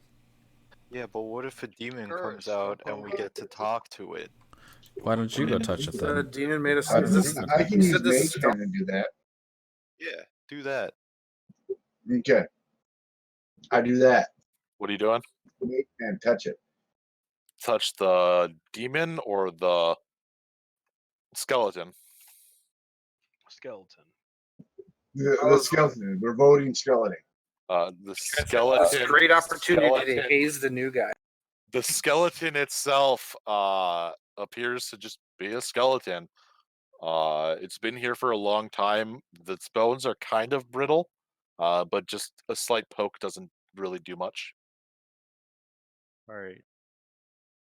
Yeah, but what if a demon comes Curse, out don't and we poke get to talk to it? Why don't you go touch it The then? demon made us. I Is this, I can you use said this Mage Hand and do that. Yeah, do that. Okay. I do that. What are you doing? Mage Hand, touch it. Touch the demon or the skeleton? Skeleton. The skeleton. We're voting skeleton. The skeleton. great opportunity to skeleton- haze the new guy. The skeleton itself appears to just be a skeleton. It's been here for a long time. Its bones are kind of brittle, but just a slight poke doesn't really do much. All right.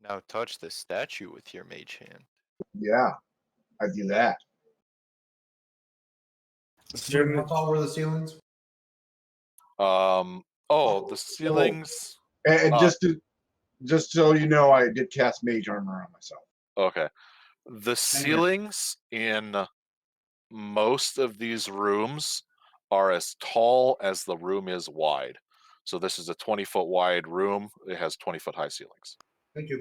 Now touch the statue with your mage hand. Yeah. I'd do that. How tall were the ceilings? Oh, the ceilings. And just so you know, I did cast Mage Armor on myself. Okay. The ceilings in most of these rooms are as tall as the room is wide. So this is a 20-foot wide room. It has 20-foot high ceilings. Thank you.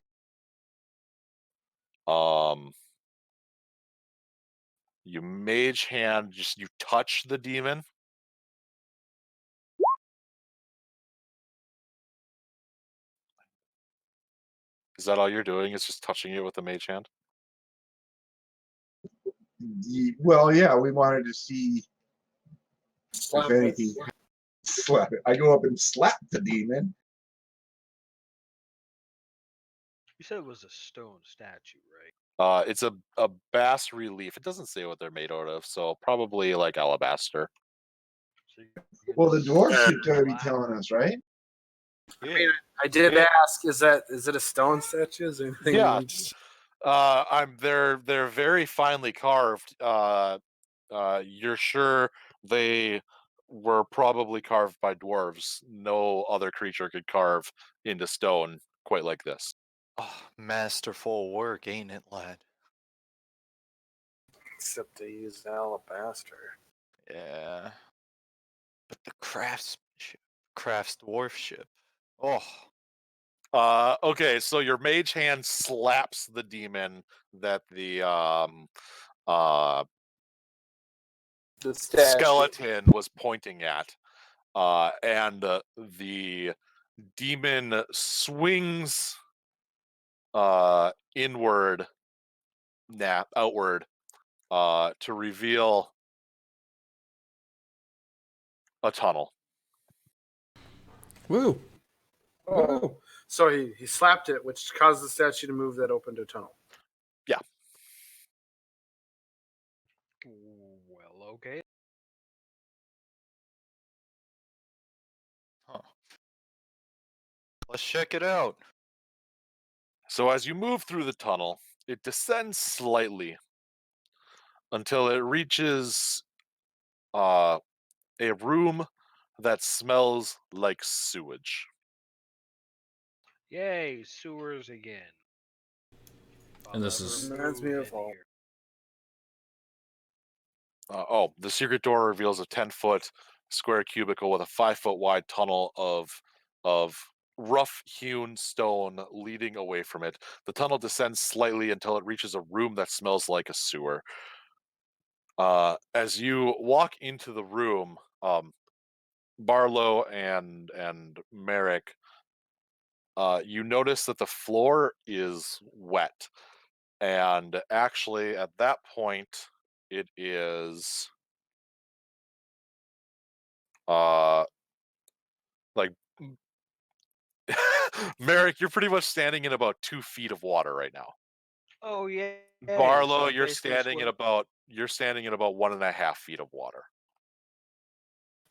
You mage hand, you touch the demon. Is that all you're doing? Is just touching it with the mage hand? Well, yeah, we wanted to see if anything. Slap it. I go up and slap the demon. You said it was a stone statue, right? It's a bas relief. It doesn't say what they're made out of, so probably like alabaster. So Well, the dwarf should be telling us, right? I mean, I did ask, is it a stone statue? Is there anything? Yeah. They're very finely carved. You're sure they were probably carved by dwarves. No other creature could carve into stone quite like this. Oh, masterful work, ain't it, lad? Except they use alabaster. Yeah. But the crafts dwarfship. Oh. Okay, so your mage hand slaps the demon that the skeleton was pointing at, and the demon swings outward to reveal a tunnel. Woo! Oh, so he slapped it, which caused the statue to move. That opened a tunnel. Yeah. Well, okay. Huh. Let's check it out. So as you move through the tunnel, it descends slightly until it reaches a room that smells like sewage. Yay, sewers again. And this is reminds me of all. The secret door reveals a 10-foot square cubicle with a 5-foot wide tunnel of rough-hewn stone leading away from it. The tunnel descends slightly until it reaches a room that smells like a sewer. As you walk into the room, Barlow and Merrick, you notice that the floor is wet. And actually, at that point, it is like Merrick, you're pretty much standing in about 2 feet of water right now. Oh yeah. Barlow, So you're basically standing at about 1.5 feet of water.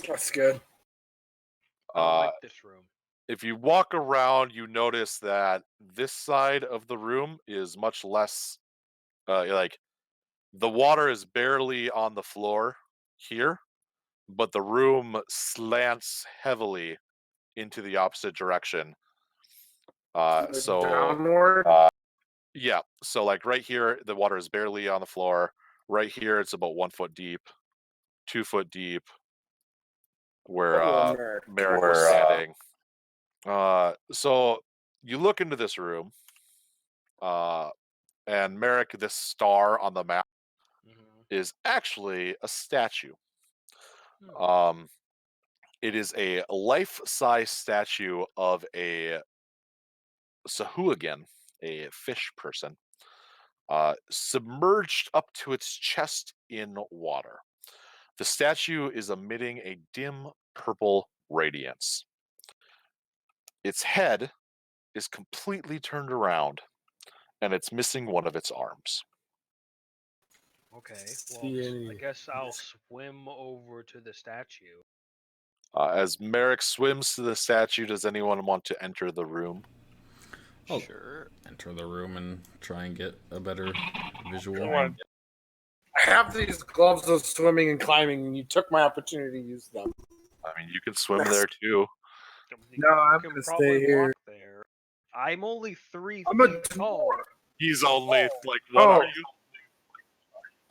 That's good. I like this room. If you walk around, you notice that this side of the room is much less like the water is barely on the floor here, but the room slants heavily into the opposite direction. So downward. Yeah, so like right here, the water is barely on the floor. Right here, it's about 1 foot deep, 2 foot deep, where Merrick was standing. So you look into this room, and Merrick, this star on the map is actually a statue. It is a life-size statue of a Sahuagin, a fish person, submerged up to its chest in water. The statue is emitting a dim purple radiance. Its head is completely turned around, and it's missing one of its arms. Okay, well, I guess I'll swim over to the statue. As Merrick swims to the statue, does anyone want to enter the room? I'll Sure. enter the room and try and get a better visual. have these gloves of swimming and climbing, and you took my opportunity to use them. I mean, you can swim there too. No, I'm can gonna probably stay here. walk there. I'm only 3 I'm a feet tall. He's only like, what are you?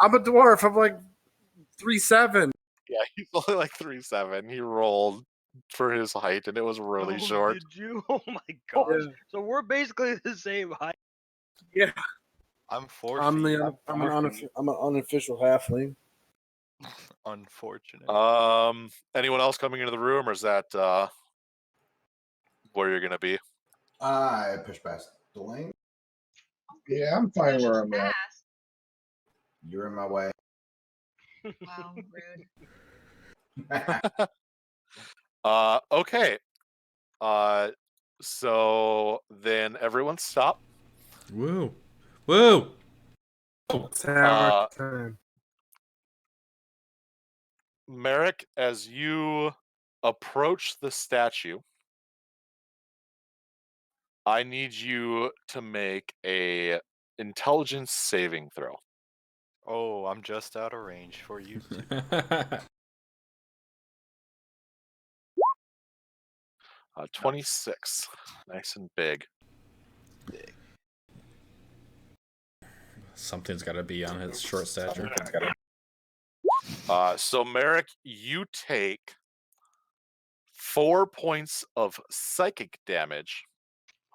I'm a dwarf. I'm like 3'7". Yeah, he's only like 3'7". He rolled for his height, and it was really Oh, short. Did you? Oh my gosh! Yeah. So we're basically the same height. Yeah, I'm 4 I'm feet. I'm an unofficial halfling. Unfortunate. Anyone else coming into the room, or is that where you're gonna be? I push past Delane. Yeah, I'm fine where I'm at. You're in my way. Wow, rude. Okay. So then everyone stop. Woo. Woo. It's hammer Uh, time. Merrick, as you approach the statue, I need you to make a intelligence saving throw. Oh, I'm just out of range for you two. 26. Nice and big. Something's got to be on his short stature. So Merrick, you take 4 points of psychic damage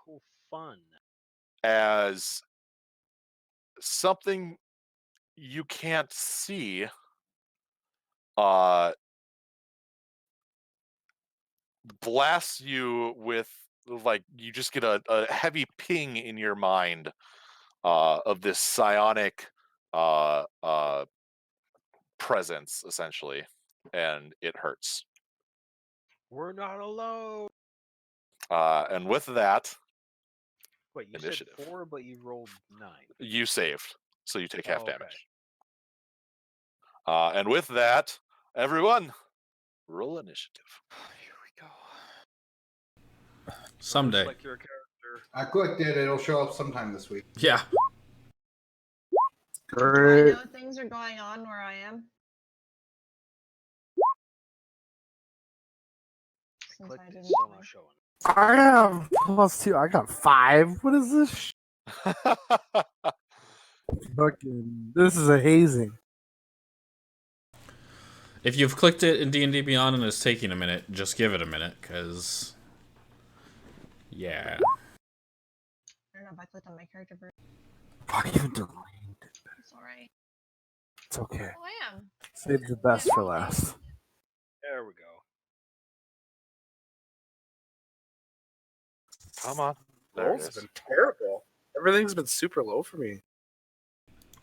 Cool, fun. as something you can't see blasts you with, like, you just get a heavy ping in your mind of this psionic presence, essentially, and it hurts. We're not alone. And with that, Wait, you initiative. said 4, but you rolled 9. You saved, so you take half Oh, okay. damage. And with that, everyone, roll initiative. Here we go. Someday. Looks like your character. I clicked it. It'll show up sometime this week. Yeah. Do I Great. know things are going on where I am? Since Clicked I it, didn't still join. not showing. I have +2. I got 5. What is this? Fucking. This is a hazing. If you've clicked it in D&D Beyond and it's taking a minute, just give it a minute, because... Yeah. I don't know if I clicked on my character version. Fuck, even delayed. It's alright. It's okay. Oh, I am. Save the best for last. There we go. Come on. There it Rolls is. have been terrible. Everything's been super low for me.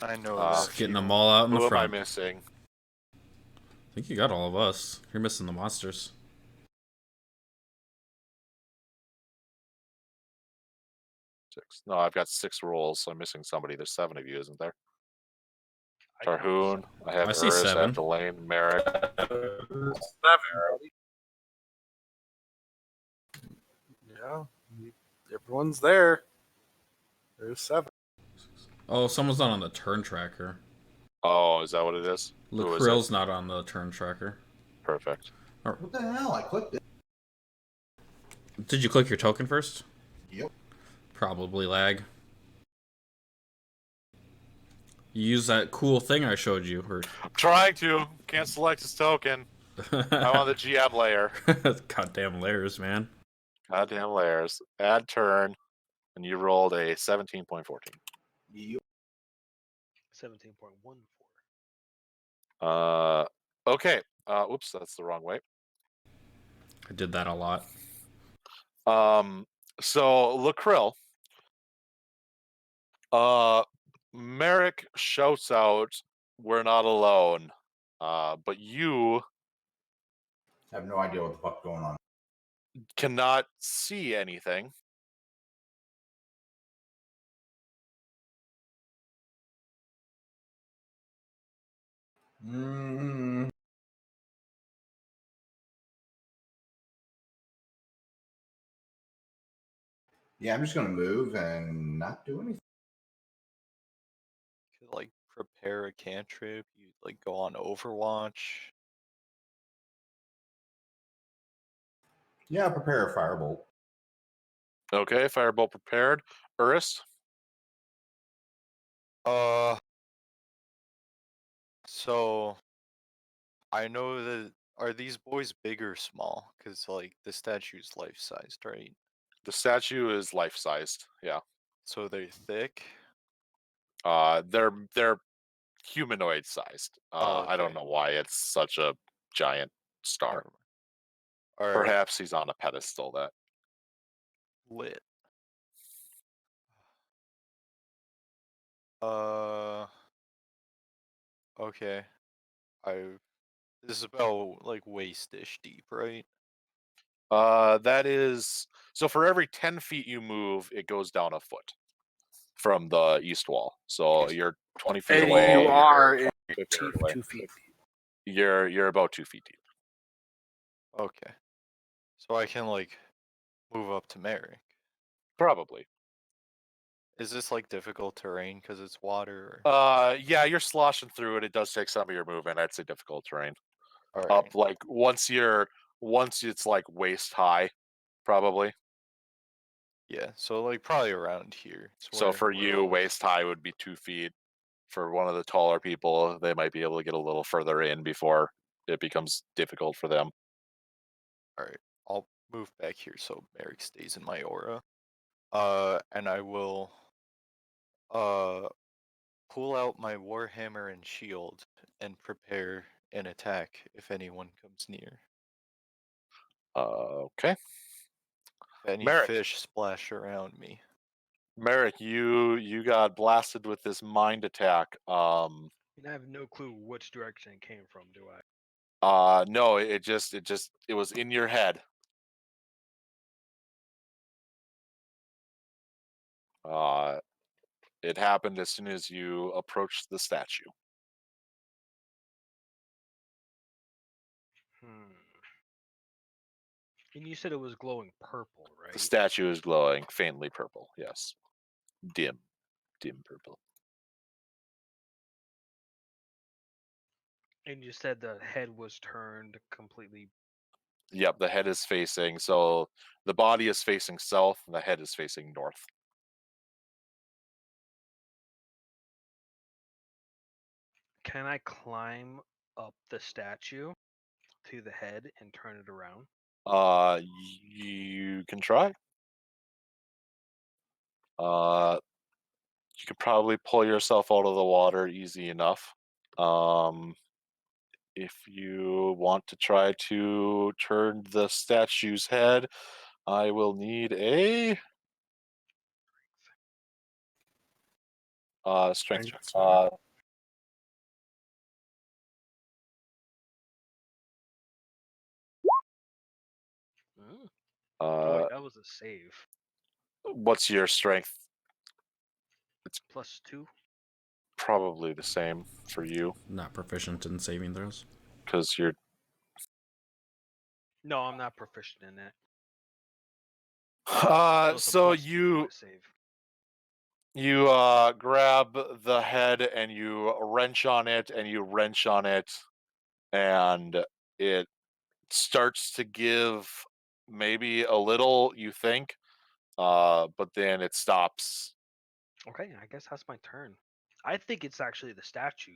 I know. Just getting them all out in Who the am I front. missing? I think you got all of us. You're missing the monsters. Six. No, I've got 6 rolls, so I'm missing somebody. There's 7 of you, isn't there? I got Tarhoon, I have I see Urus, I 7. have Delane, Merrick. 7. Yeah. Everyone's there. There's 7. Oh, someone's not on the turn tracker. Oh, is that what it is? Who is it? Lakrill's not on the turn tracker. Perfect. What the hell? I clicked it. Did you click your token first? Yep. Probably lag. You use that cool thing I showed you. Or... I'm trying to. Can't select his token. I'm on the GM layer. Goddamn layers, man. Goddamn layers. Add turn, and you rolled a 17.14. Yep. 17.14. Okay. Oops, that's the wrong way. I did that a lot. So Lakrill, Merrick shouts out, "We're not alone," but you I have no idea what the fuck's going on. cannot see anything. Yeah, I'm just gonna move and not do anything. Like prepare a cantrip? You like go on Overwatch? Yeah, prepare a firebolt. Okay, firebolt prepared. Urus? So I know that are these boys big or small? Because like the statue's life-sized, right? The statue is life-sized. Yeah. So they're thick. They're humanoid-sized. Oh, I don't okay. know why it's such a giant star. Never mind. All right. Perhaps he's on a pedestal. That Lit. Okay. This is about like waist-ish deep, right? that is so. For every 10 feet you move, it goes down a foot from the east wall. So you're 20 feet And away. you are you're in 50 feet away. 2 feet. You're about 2 feet deep. Okay. So I can like move up to Merrick. Probably. Is this like difficult terrain because it's water? Yeah, you're sloshing through it. It does take some of your movement. I'd say difficult terrain. All right. Up like once it's like waist high, probably. Yeah. So like probably around here. It's So where- for where you, all this- waist high would be 2 feet. For one of the taller people, they might be able to get a little further in before it becomes difficult for them. All right. I'll move back here so Merrick stays in my aura. And I will pull out my warhammer and shield and prepare an attack if anyone comes near. Okay. If any Merrick. fish splash around me. Merrick, you got blasted with this mind attack. And I have no clue which direction it came from, do I? No, it was in your head. It happened as soon as you approached the statue. And you said it was glowing purple, right? The statue is glowing faintly purple. Yes, dim purple. And you said the head was turned completely. Yep, the head is facing. So the body is facing south, and the head is facing north. Can I climb up the statue to the head and turn it around? You can try. You could probably pull yourself out of the water easy enough. If you want to try to turn the statue's head, I will need a strength check. Oh, wait, that was a save. What's your strength? It's +2. probably the same for you Not proficient in saving throws. because you're. No, I'm not proficient in it. It's a So +2 to my save. you grab the head and you wrench on it and it starts to give maybe a little, you think, but then it stops. Okay, I guess that's my turn. I think it's actually the statue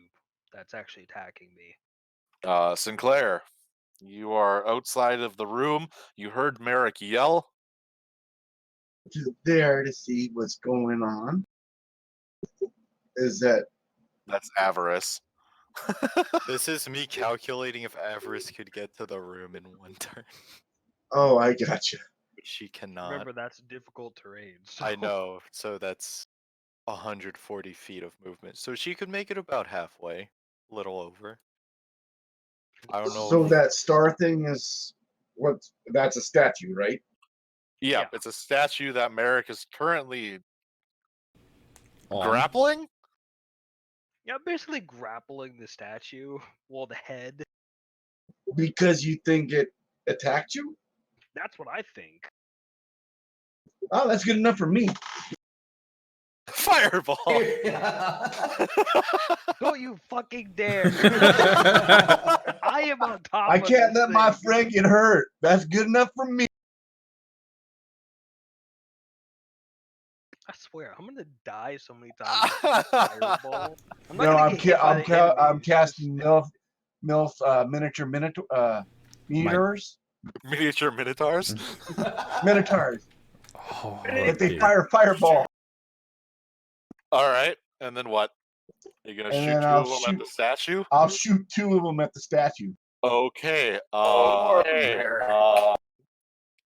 that's actually attacking me. Sinclair, you are outside of the room. You heard Merrick yell. Just there to see what's going on. Is that That's Avarice. This is me calculating if Avarice could get to the room in one turn. oh, I gotcha. Which she cannot. Remember, that's difficult terrain. So. I know, so that's 140 feet of movement. So she could make it about halfway, a little over. I don't know. So that star thing is that's a statue, right? Yeah, Yeah. it's a statue that Merrick is currently On. grappling. Yeah, basically grappling the statue. Well, the head. Because you think it attacked you? That's what I think. Oh, that's good enough for me. fireball. Don't you fucking dare! I am on top. I of can't this let my thing. friend get hurt. That's good enough for me. I swear, I'm gonna die so many times. with this fireball. I'm not No, gonna I'm get hit by the I'm enemies, just- casting miniature minotaurs. Miniature minotaurs. Minotaurs. Oh, If they dude. fire fireball, All right, and then what? You're gonna And shoot then 2 I'll of them at shoot- the statue? I'll shoot 2 of them at the statue. Okay.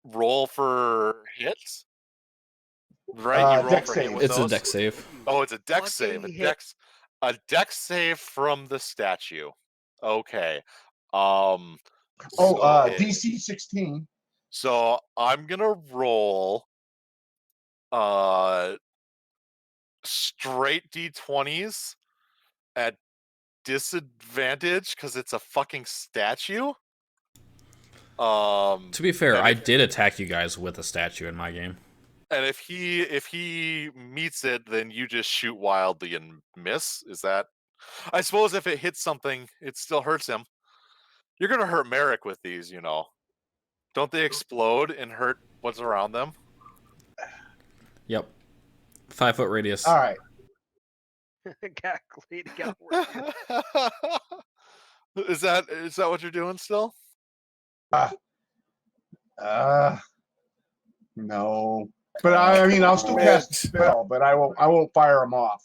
Roll for hits. Right, you roll Dex for hit save. with It's a those? deck save. Oh, it's a dex save. Fucking hit. A dex save from the statue. Okay. So, DC 16. so I'm gonna roll straight d20s at disadvantage because it's a fucking statue. To be fair, and I if- did attack you guys with a statue in my game. And if he meets it, then you just shoot wildly and miss. Is that? I suppose if it hits something, it still hurts him. You're gonna hurt Merrick with these, you know. Don't they explode and hurt what's around them? Yep. 5-foot radius. All right. Exactly. It got worse. Is that what you're doing still? No. But I mean, I'll still cast a spell, but I won't fire them off.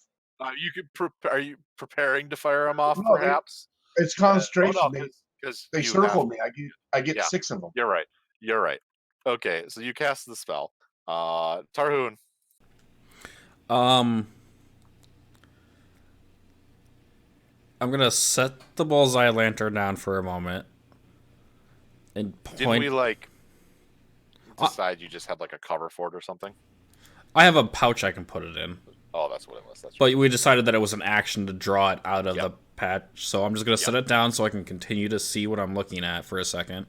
You could. Are you preparing to fire them off? No, Perhaps. It's concentration. Because they circle me. I get Yeah. 6 of them. You're right. Okay, so you cast the spell. Tarhoon. I'm gonna set the bullseye lantern down for a moment and Didn't point. we decide you just had like a cover for it or something? I have a pouch I can put it in, Oh, that's what it was. That's but we decided that it was an action to draw it out of Yep. the patch, so I'm just gonna set it down so I can continue to see what I'm looking at for a second.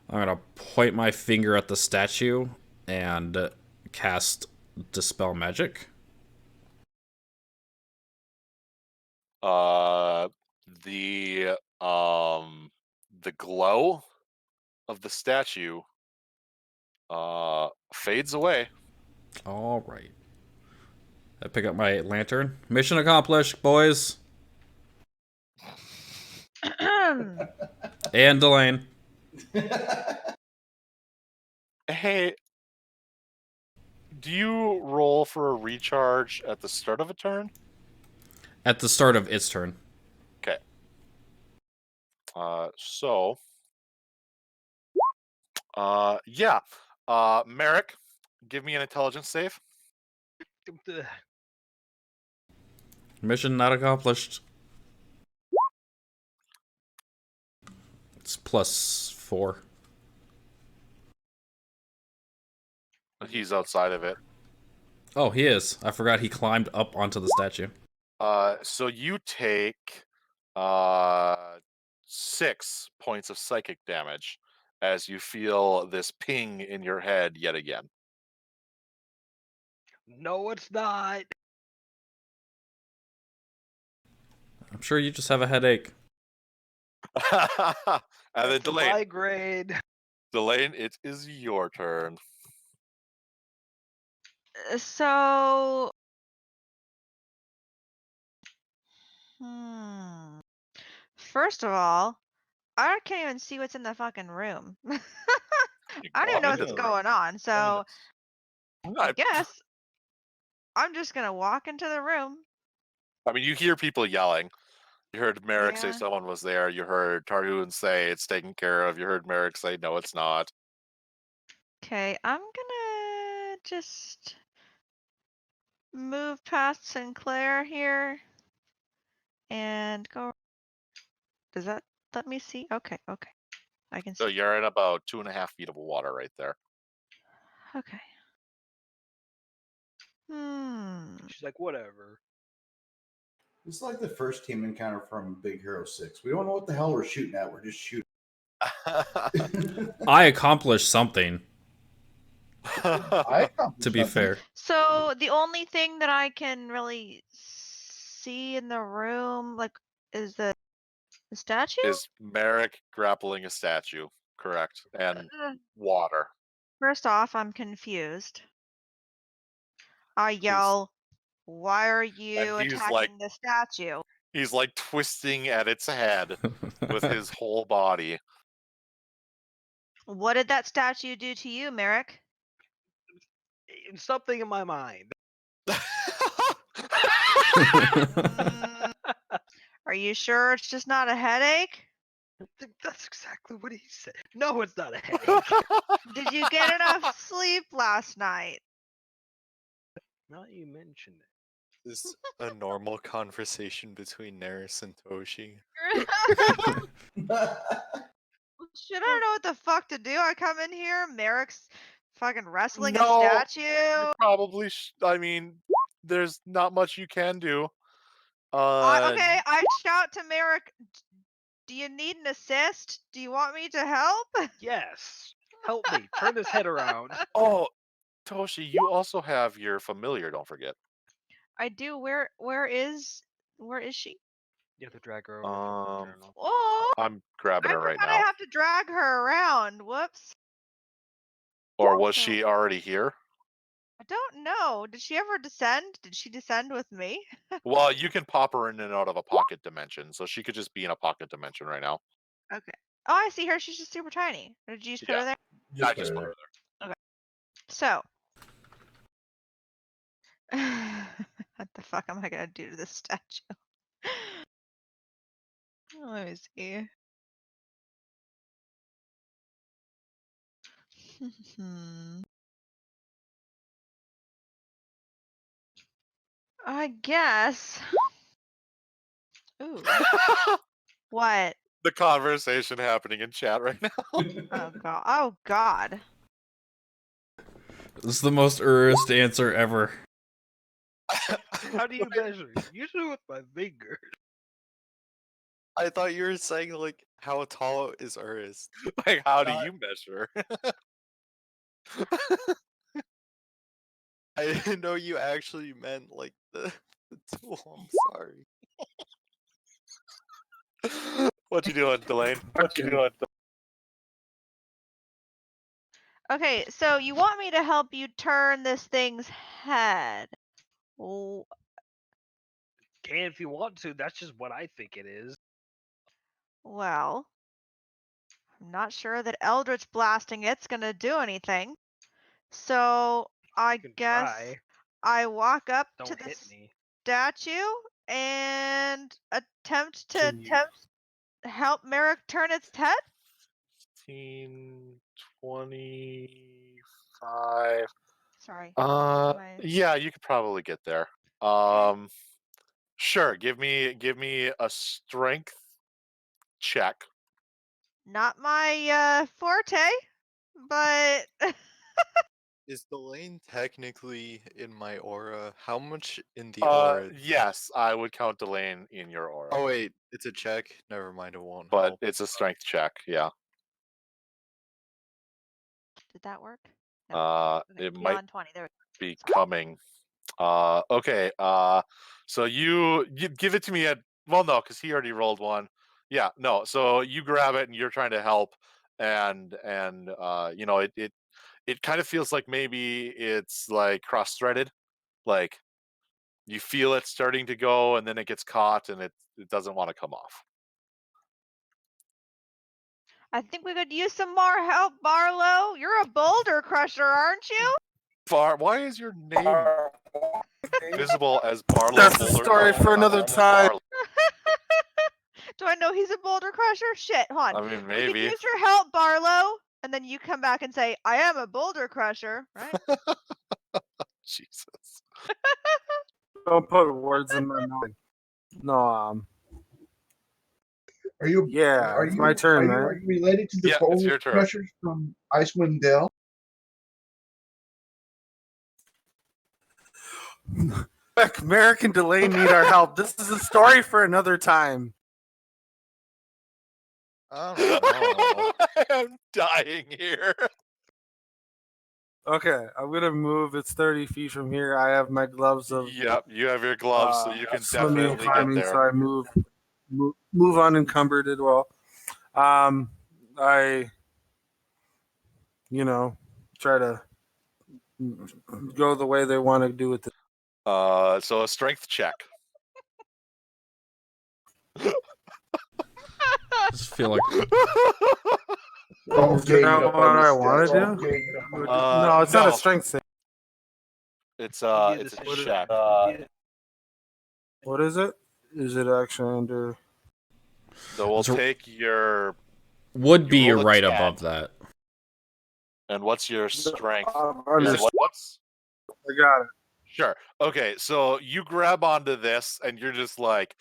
I'm gonna point my finger at the statue and cast Dispel Magic. The glow of the statue fades away. All right. I pick up my lantern. Mission accomplished, boys. And Delane. Hey, do you roll for a recharge at the start of a turn? At the start of its turn. Okay. Yeah. Merrick, give me an intelligence save. Mission not accomplished. It's +4. He's outside of it. Oh, he is. I forgot he climbed up onto the statue. So you take 6 points of psychic damage as you feel this ping in your head yet again. No, it's not. I'm sure you just have a headache. And then It's a Delane, migraine. it is your turn. So, first of all, I can't even see what's in the fucking room. You I don't even walk know into what's the room. going on. So, I I guess I'm just gonna walk into the room. I mean, you hear people yelling. You heard Merrick say Yeah. someone was there. You heard Tarhoon say it's taken care of. You heard Merrick say no, it's not. Okay, I'm gonna just move past Sinclair here and go. Does that let me see? Okay, okay. I can So see. you're in about 2.5 feet of water right there. Okay. She's like, whatever. It's like the first team encounter from Big Hero 6. We don't know what the hell we're shooting at. We're just shooting. I accomplished something. I accomplished To be something. fair. So the only thing that I can really see in the room, like, is the statue? Is Merrick grappling a statue, correct? And Uh, water. First off, I'm confused. I yell, "Why are you he's attacking like- the statue?" He's like twisting at its head with his whole body. What did that statue do to you, Merrick? Something in my mind. Mm, are you sure it's just not a headache? That's exactly what he said. No, it's not a headache. Did you get enough sleep last night? Now that you mention it. This is a normal conversation between Neris and Toshi. Should I know what the fuck to do? I come in here, Merrick's fucking wrestling No, a statue. Probably. I mean, there's not much you can do. Okay, I shout to Merrick, "Do you need an assist? Do you want me to help?" Yes. Help me. Turn this head around. Oh, Toshi, you also have your familiar. Don't forget. I do. Where is she? You have to drag her over from the journal. Oh, I'm grabbing I her right forgot now. I have to drag her around. Whoops. Or was she already here? I don't know. Did she ever descend? Did she descend with me? Well, you can pop her in and out of a pocket dimension, so she could just be in a pocket dimension right now. Okay. Oh, I see her. She's just super tiny. Or did you just put her there? I just put her there. So. What the fuck am I gonna do to this statue? Let me see. I guess. Ooh. What? The conversation happening in chat right now. Oh god. Oh god. This is the most Urist answer ever. How do you measure? Usually with my finger. I thought you were saying like how tall is Urist. Like, how do Not- you measure? I didn't know you actually meant like the tool. I'm sorry. What you doing, Delane? What you doing? Okay, so you want me to help you turn this thing's head. Oh, Can if you want to. That's just what I think it is. well. I'm not sure that Eldritch blasting it's gonna do anything. So I can guess try. I walk up to Don't the hit me. statue and attempt to Can you- help Merrick turn its head. 15, 25. Sorry. Yeah, you could probably get there. Sure. Give me a strength check. Not my forte, but Is the lane technically in my aura? How much in the aura? Yes, I would count Delane in your aura. Oh wait, it's a check. Never mind, it won't. But help. it's a strength check. Yeah. did that work? It might Beyond 20. There we be coming. Okay. So you give it to me at, well, no, because he already rolled one. Yeah, no. So you grab it and you're trying to help, and you know, it kind of feels like maybe it's like cross-threaded, like you feel it starting to go and then it gets caught and it doesn't want to come off. I think we could use some more help, Barlow. You're a boulder crusher, aren't you? Why is your name visible as Barlow? That's a Boulder- story for another time. Barlow. Do I know he's a boulder crusher? Shit, hold on. I mean, We could maybe. use your help, Barlow, and then you come back and say, "I am a boulder crusher," right? Jesus. Don't put words in my mouth. No, Are you? yeah, Are it's you? my turn, Are man. you related to the Yeah, it's Boulder your turn. Crushers from Icewind Dale? Heck, Merrick and Delane need our help. This is a story for another time. I don't know. I am dying here. Okay, I'm gonna move. It's 30 feet from here. I have my gloves of Yep, you have your gloves, so you can swimming and definitely get climbing, there. so I move unencumbered as well. I try to go the way they want to do it. So a strength check. I just feel like Don't Is gang that it up what on I this want desk. to Don't do? gang it up on No, it's not a No. strength save. It's You a do the check. What is it? Is it actually under? So we'll It's a- take your would be roll a right 10. above that. And what's your strength? Under. Is it what's? I got it. Sure. Okay, so you grab onto this and you're just like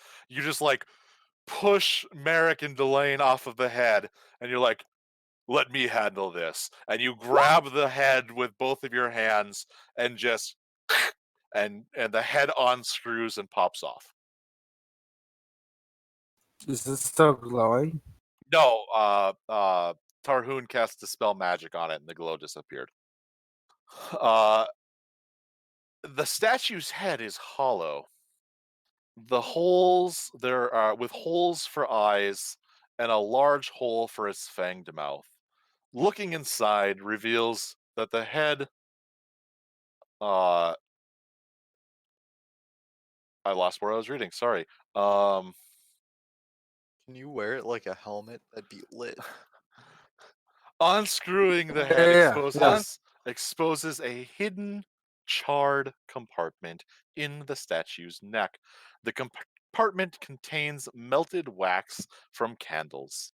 push Merrick and Delane off of the head and you're like, let me handle this. And you grab the head with both of your hands and just and the head unscrews and pops off. Is this still glowing? No, Tarhoon cast Dispel Magic on it and the glow disappeared. The statue's head is hollow. The holes there are with holes for eyes and a large hole for its fanged mouth. Looking inside reveals that the head I lost where I was reading, sorry. Can you wear it like a helmet? That'd be lit. Unscrewing the head Yeah. exposes a hidden charred compartment in the statue's neck. The compartment contains melted wax from candles.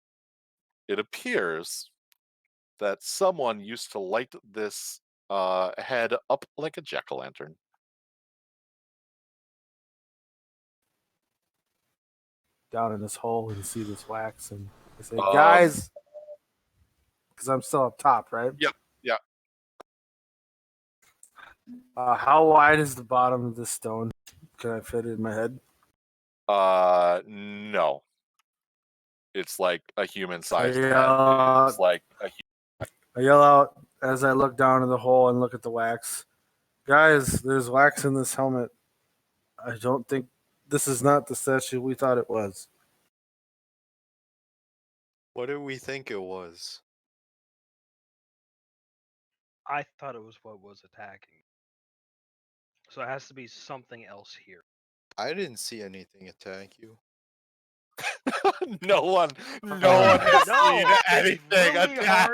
It appears that someone used to light this head up like a jack-o'-lantern. Down in this hole and see this wax, and I say, Um, guys, because I'm still up top, right? Yep. How wide is the bottom of this stone? Can I fit it in my head? No. It's like a human-sized head. Yeah. It's like a I yell out as I look down in the hole and look at the wax. Guys, there's wax in this helmet. I don't think this is not the statue we thought it was. What do we think it was? I thought it was what was attacking. So it has to be something else here. I didn't see anything attack you. no one has seen anything attack.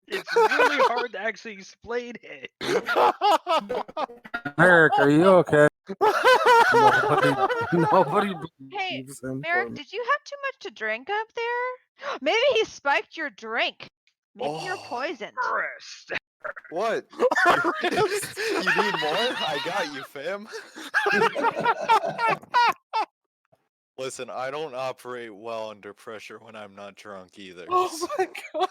It's really hard to actually explain it. Merrick, are you okay? Nobody Hey, believes him. Merrick, did you have too much to drink up there? Maybe he spiked your drink. Maybe you're Oh. poisoned. Christ. What? You need more? I got you, fam. Listen, I don't operate well under pressure when I'm not drunk either. Oh my god.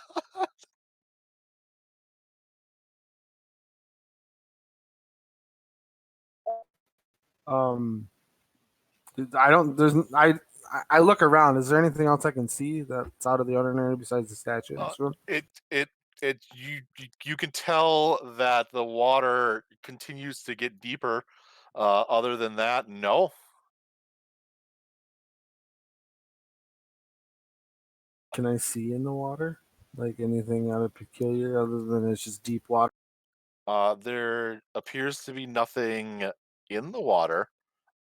I don't. There's. I look around. Is there anything else I can see that's out of the ordinary besides the statue in this room? You can tell that the water continues to get deeper. Other than that, no. Can I see in the water? Like anything out of peculiar other than it's just deep water? There appears to be nothing in the water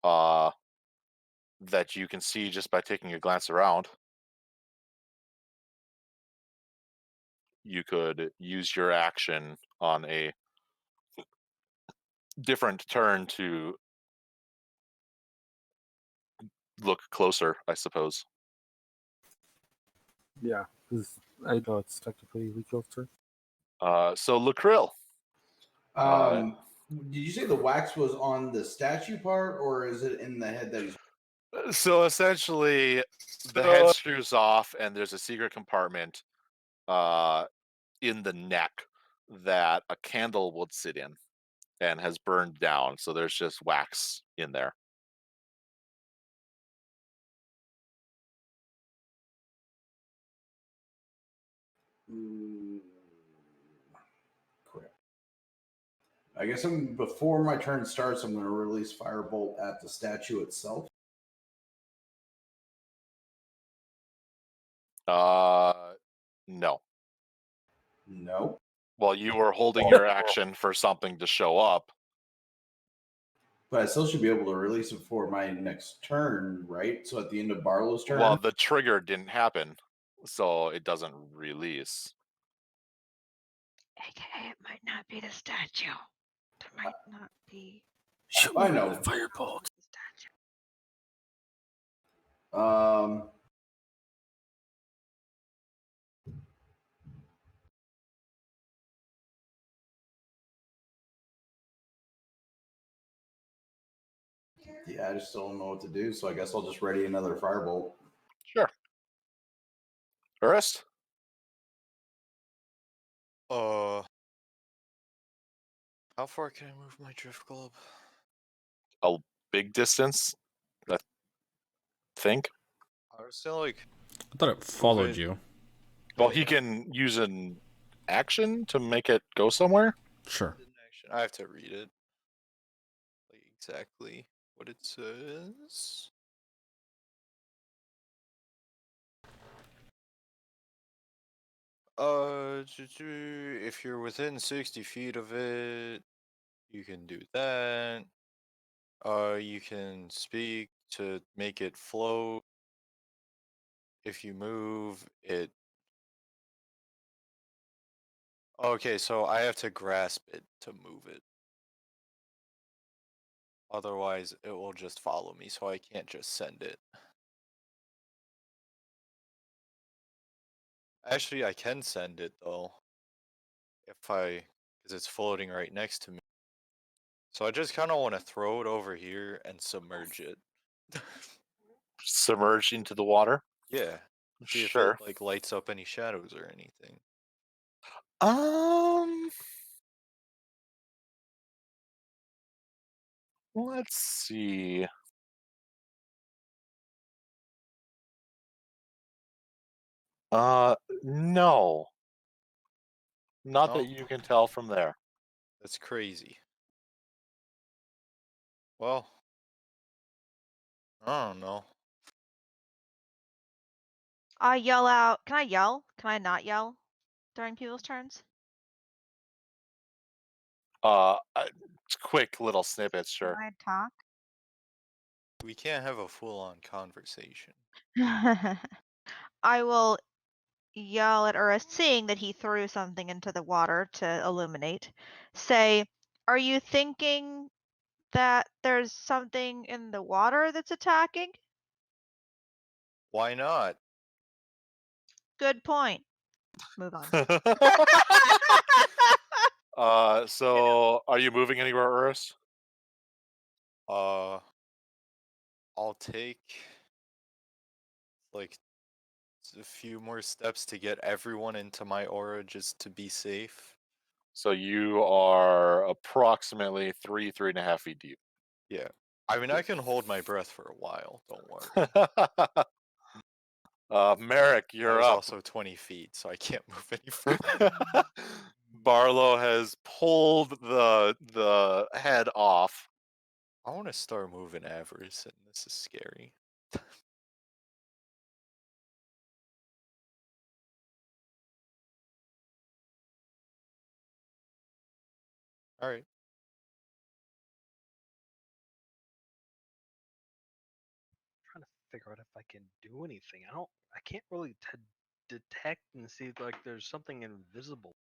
that you can see just by taking a glance around. You could use your action on a different turn to look closer, I suppose. Yeah, because I know it's technically illegal to. So Lacril. Did you say the wax was on the statue part, or is it in the head that he's? So essentially, the head screws off, and there's a secret compartment in the neck that a candle would sit in, and has burned down. So there's just wax in there. Ooh, crap. I guess before my turn starts, I'm going to release Firebolt at the statue itself. No. No. Well, you were holding your action for something to show up. But I still should be able to release it for my next turn, right? So at the end of Barlow's turn. Well, the trigger didn't happen, so it doesn't release. AKA, it might not be the statue. It might not be I know. Firebolt. the statue. Yeah, I just don't know what to do, so I guess I'll just ready another Firebolt. Sure. Urist? How far can I move my drift globe? A big distance, I think. I was still like. I thought it followed it. you. Well, he can use an action to make it go somewhere. Sure. I have to read it. Like exactly what it says. If you're within 60 feet of it, you can do that. You can speak to make it float. If you move it. Okay, so I have to grasp it to move it. Otherwise, it will just follow me, so I can't just send it. Actually, I can send it, though. Because it's floating right next to me. So I just kind of want to throw it over here and submerge it. Submerge into the water. Yeah. See Sure. if it, like, lights up any shadows or anything. Let's see. No. Not that you can tell from there. That's crazy. Well, I don't know. I yell out. Can I yell? Can I not yell during people's turns? Quick little snippets, sure. Can I talk? We can't have a full-on conversation. I will yell at Urist, seeing that he threw something into the water to illuminate. Say, are you thinking that there's something in the water that's attacking? Why not? Good point. Move on. So are you moving anywhere, Urus? I'll take like a few more steps to get everyone into my aura just to be safe. So you are approximately 3.5 feet deep. Yeah. I mean, I can hold my breath for a while. Don't worry. Merrick, you're up. Also 20 feet, so I can't move any further. Barlow has pulled the head off. I want to start moving Avarice, and this is scary. All right. Trying to figure out if I can do anything. I can't really detect and see like there's something invisible.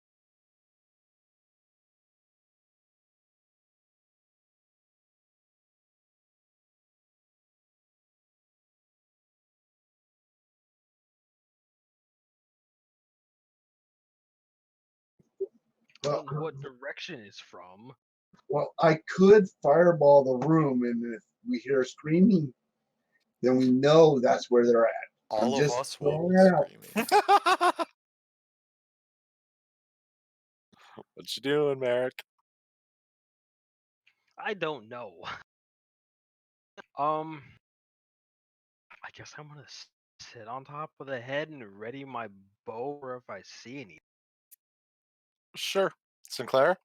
I don't know what direction it's from. Well, I could fireball the room, and if we hear screaming, then we know that's where they're at. All of just us will throwing be it out. screaming. What you doing, Merrick? I don't know. I guess I'm gonna sit on top of the head and ready my bow, or if I see anything. Sure. Sinclair?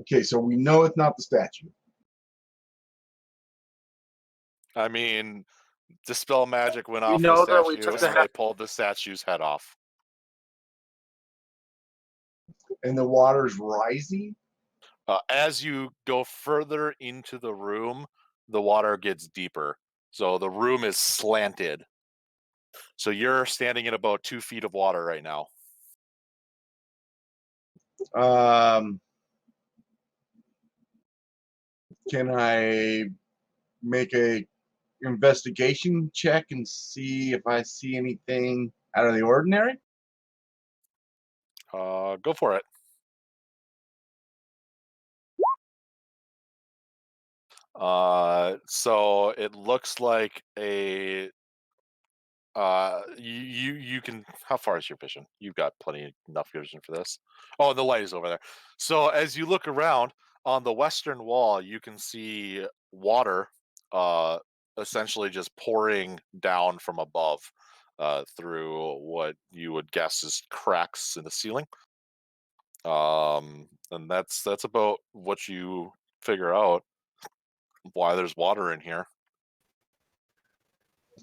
Okay, so we know it's not the statue. I mean, Dispel Magic went We off know the that we statue took the and they pulled the statue's head off. And the water's rising. As you go further into the room, the water gets deeper. So the room is slanted. So you're standing in about 2 feet of water right now. Can I make a investigation check and see if I see anything out of the ordinary? Go for it. So it looks like a you can, how far is your vision? You've got enough vision for this. Oh, the light is over there. So as you look around on the western wall, you can see water essentially just pouring down from above through what you would guess is cracks in the ceiling. And that's about what you figure out why there's water in here.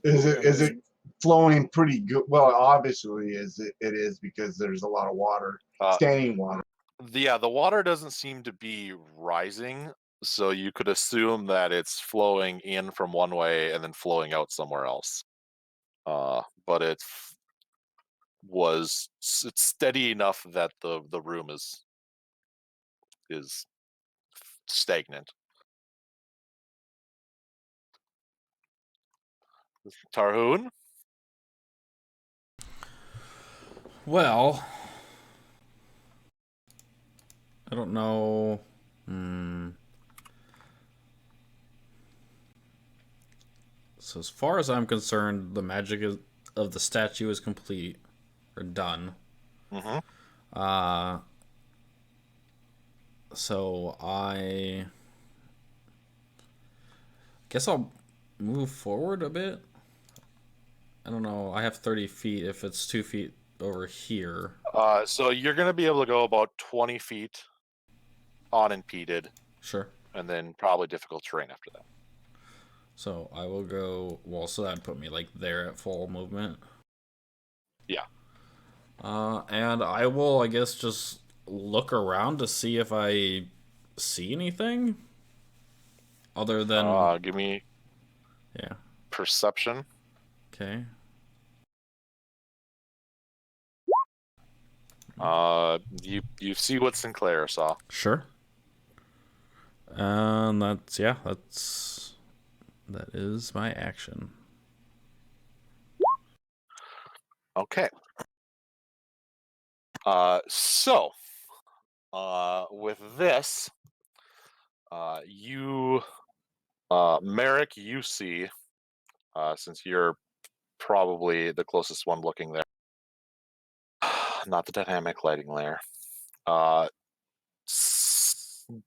Is it flowing pretty good? Well, obviously it is because there's a lot of water, standing water. Yeah, the water doesn't seem to be rising, so you could assume that it's flowing in from one way and then flowing out somewhere else. But it's steady enough that the room is stagnant. Tarhoon? Well, I don't know. So as far as I'm concerned, the magic of the statue is complete or done. Mm-hmm. So I guess I'll move forward a bit. I don't know. I have 30 feet if it's 2 feet over here. So you're going to be able to go about 20 feet unimpeded. Sure. And then probably difficult terrain after that. So I will go, well, so that'd put me like there at full movement. Yeah. And I will, I guess, just look around to see if I see anything other than... give me yeah, perception. okay. You see what Sinclair saw. Sure. And that is my action. Okay. So with this, you, Merrick, you see, since you're probably the closest one looking there, not the dynamic lighting layer,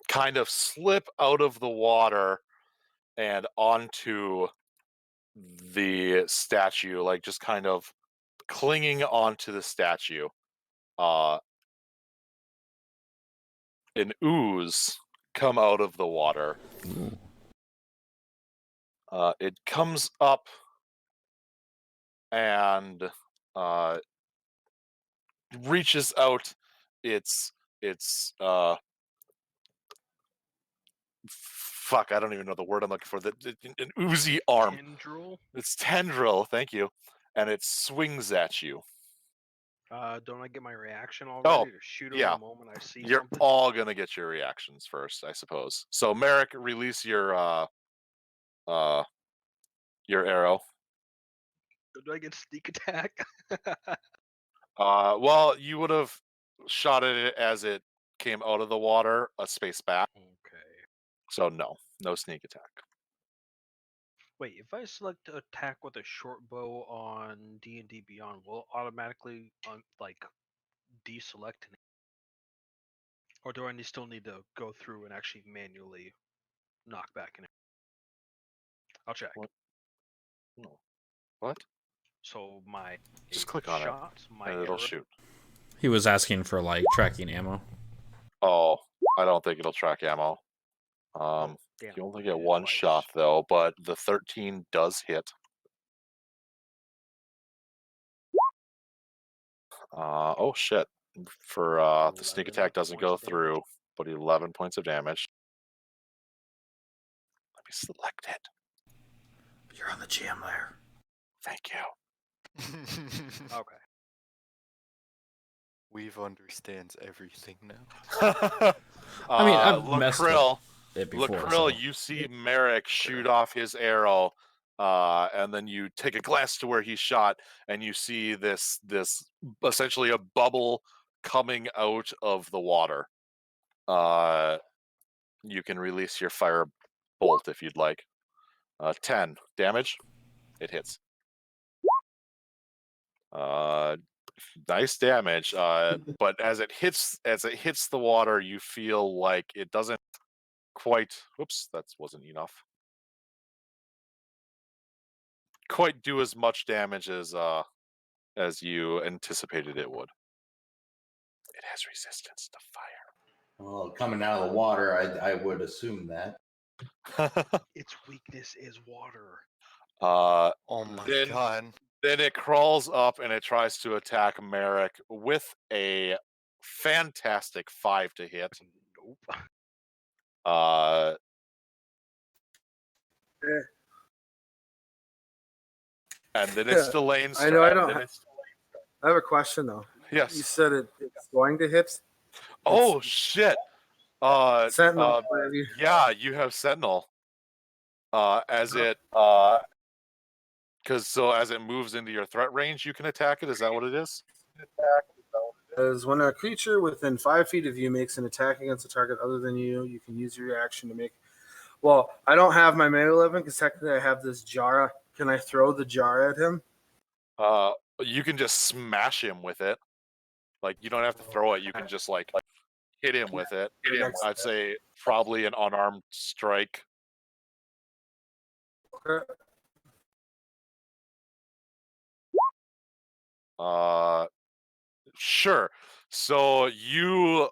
kind of slip out of the water and onto the statue, like just kind of clinging onto the statue. An ooze come out of the water. It comes up and reaches out its fuck, I don't even know the word I'm looking for. An oozy arm. Tendril? It's tendril, thank you. And it swings at you. Don't I get my reaction already to shoot him yeah. the moment I see You're something? all gonna get your reactions first, I suppose. So Merrick, release your arrow. Do I get sneak attack? Well, you would have shot at it as it came out of the water a space back. Okay. So no sneak attack. Wait, if I select attack with a short bow on D&D Beyond, will it automatically deselect it? Or do I still need to go through and actually manually knock back in it? I'll check. What? No. What? So my Just click on shots, it, my and it'll arrow. shoot. He was asking for like tracking ammo. Oh, I don't think it'll track ammo. Damn, You only I get did it one twice. shot though, but the 13 does hit. Oh shit. For the sneak 11 attack doesn't go points of damage. through, but 11 points of damage. Let me select it. You're on the GM layer. Thank you. Okay. Weave understands everything now. I mean, I've messed with Lakril, it before. Lakril, So. you see Merrick shoot off his arrow, and then you take a glance to where he shot, and you see this essentially a bubble coming out of the water. You can release your fire bolt if you'd like. 10 damage. It hits. Nice damage. But as it hits the water, you feel like it doesn't quite. Whoops, that wasn't enough. Quite do as much damage as you anticipated it would. It has resistance to fire. Well, coming out of the water, I would assume that. Its weakness is water. Oh my Then- god. Then it crawls up and it tries to attack Merrick with a fantastic 5 to hit. Nope. And then it's Delane's I know, I turn. don't Then ha- it's- I have a question though. You Yes. said it's going to hit. Oh shit. Sentinel. Yeah, you have Sentinel. As it because as it moves into your threat range, you can attack it. Is that what it is? As when a creature within 5 feet of you makes an attack against a target other than you, you can use your reaction to make. Well, I don't have my melee 11 because technically I have this jar. Can I throw the jar at him? You can just smash him with it. Like you don't have to throw it. You can just like hit him with it. I'd say probably an unarmed strike. Okay. Sure. So you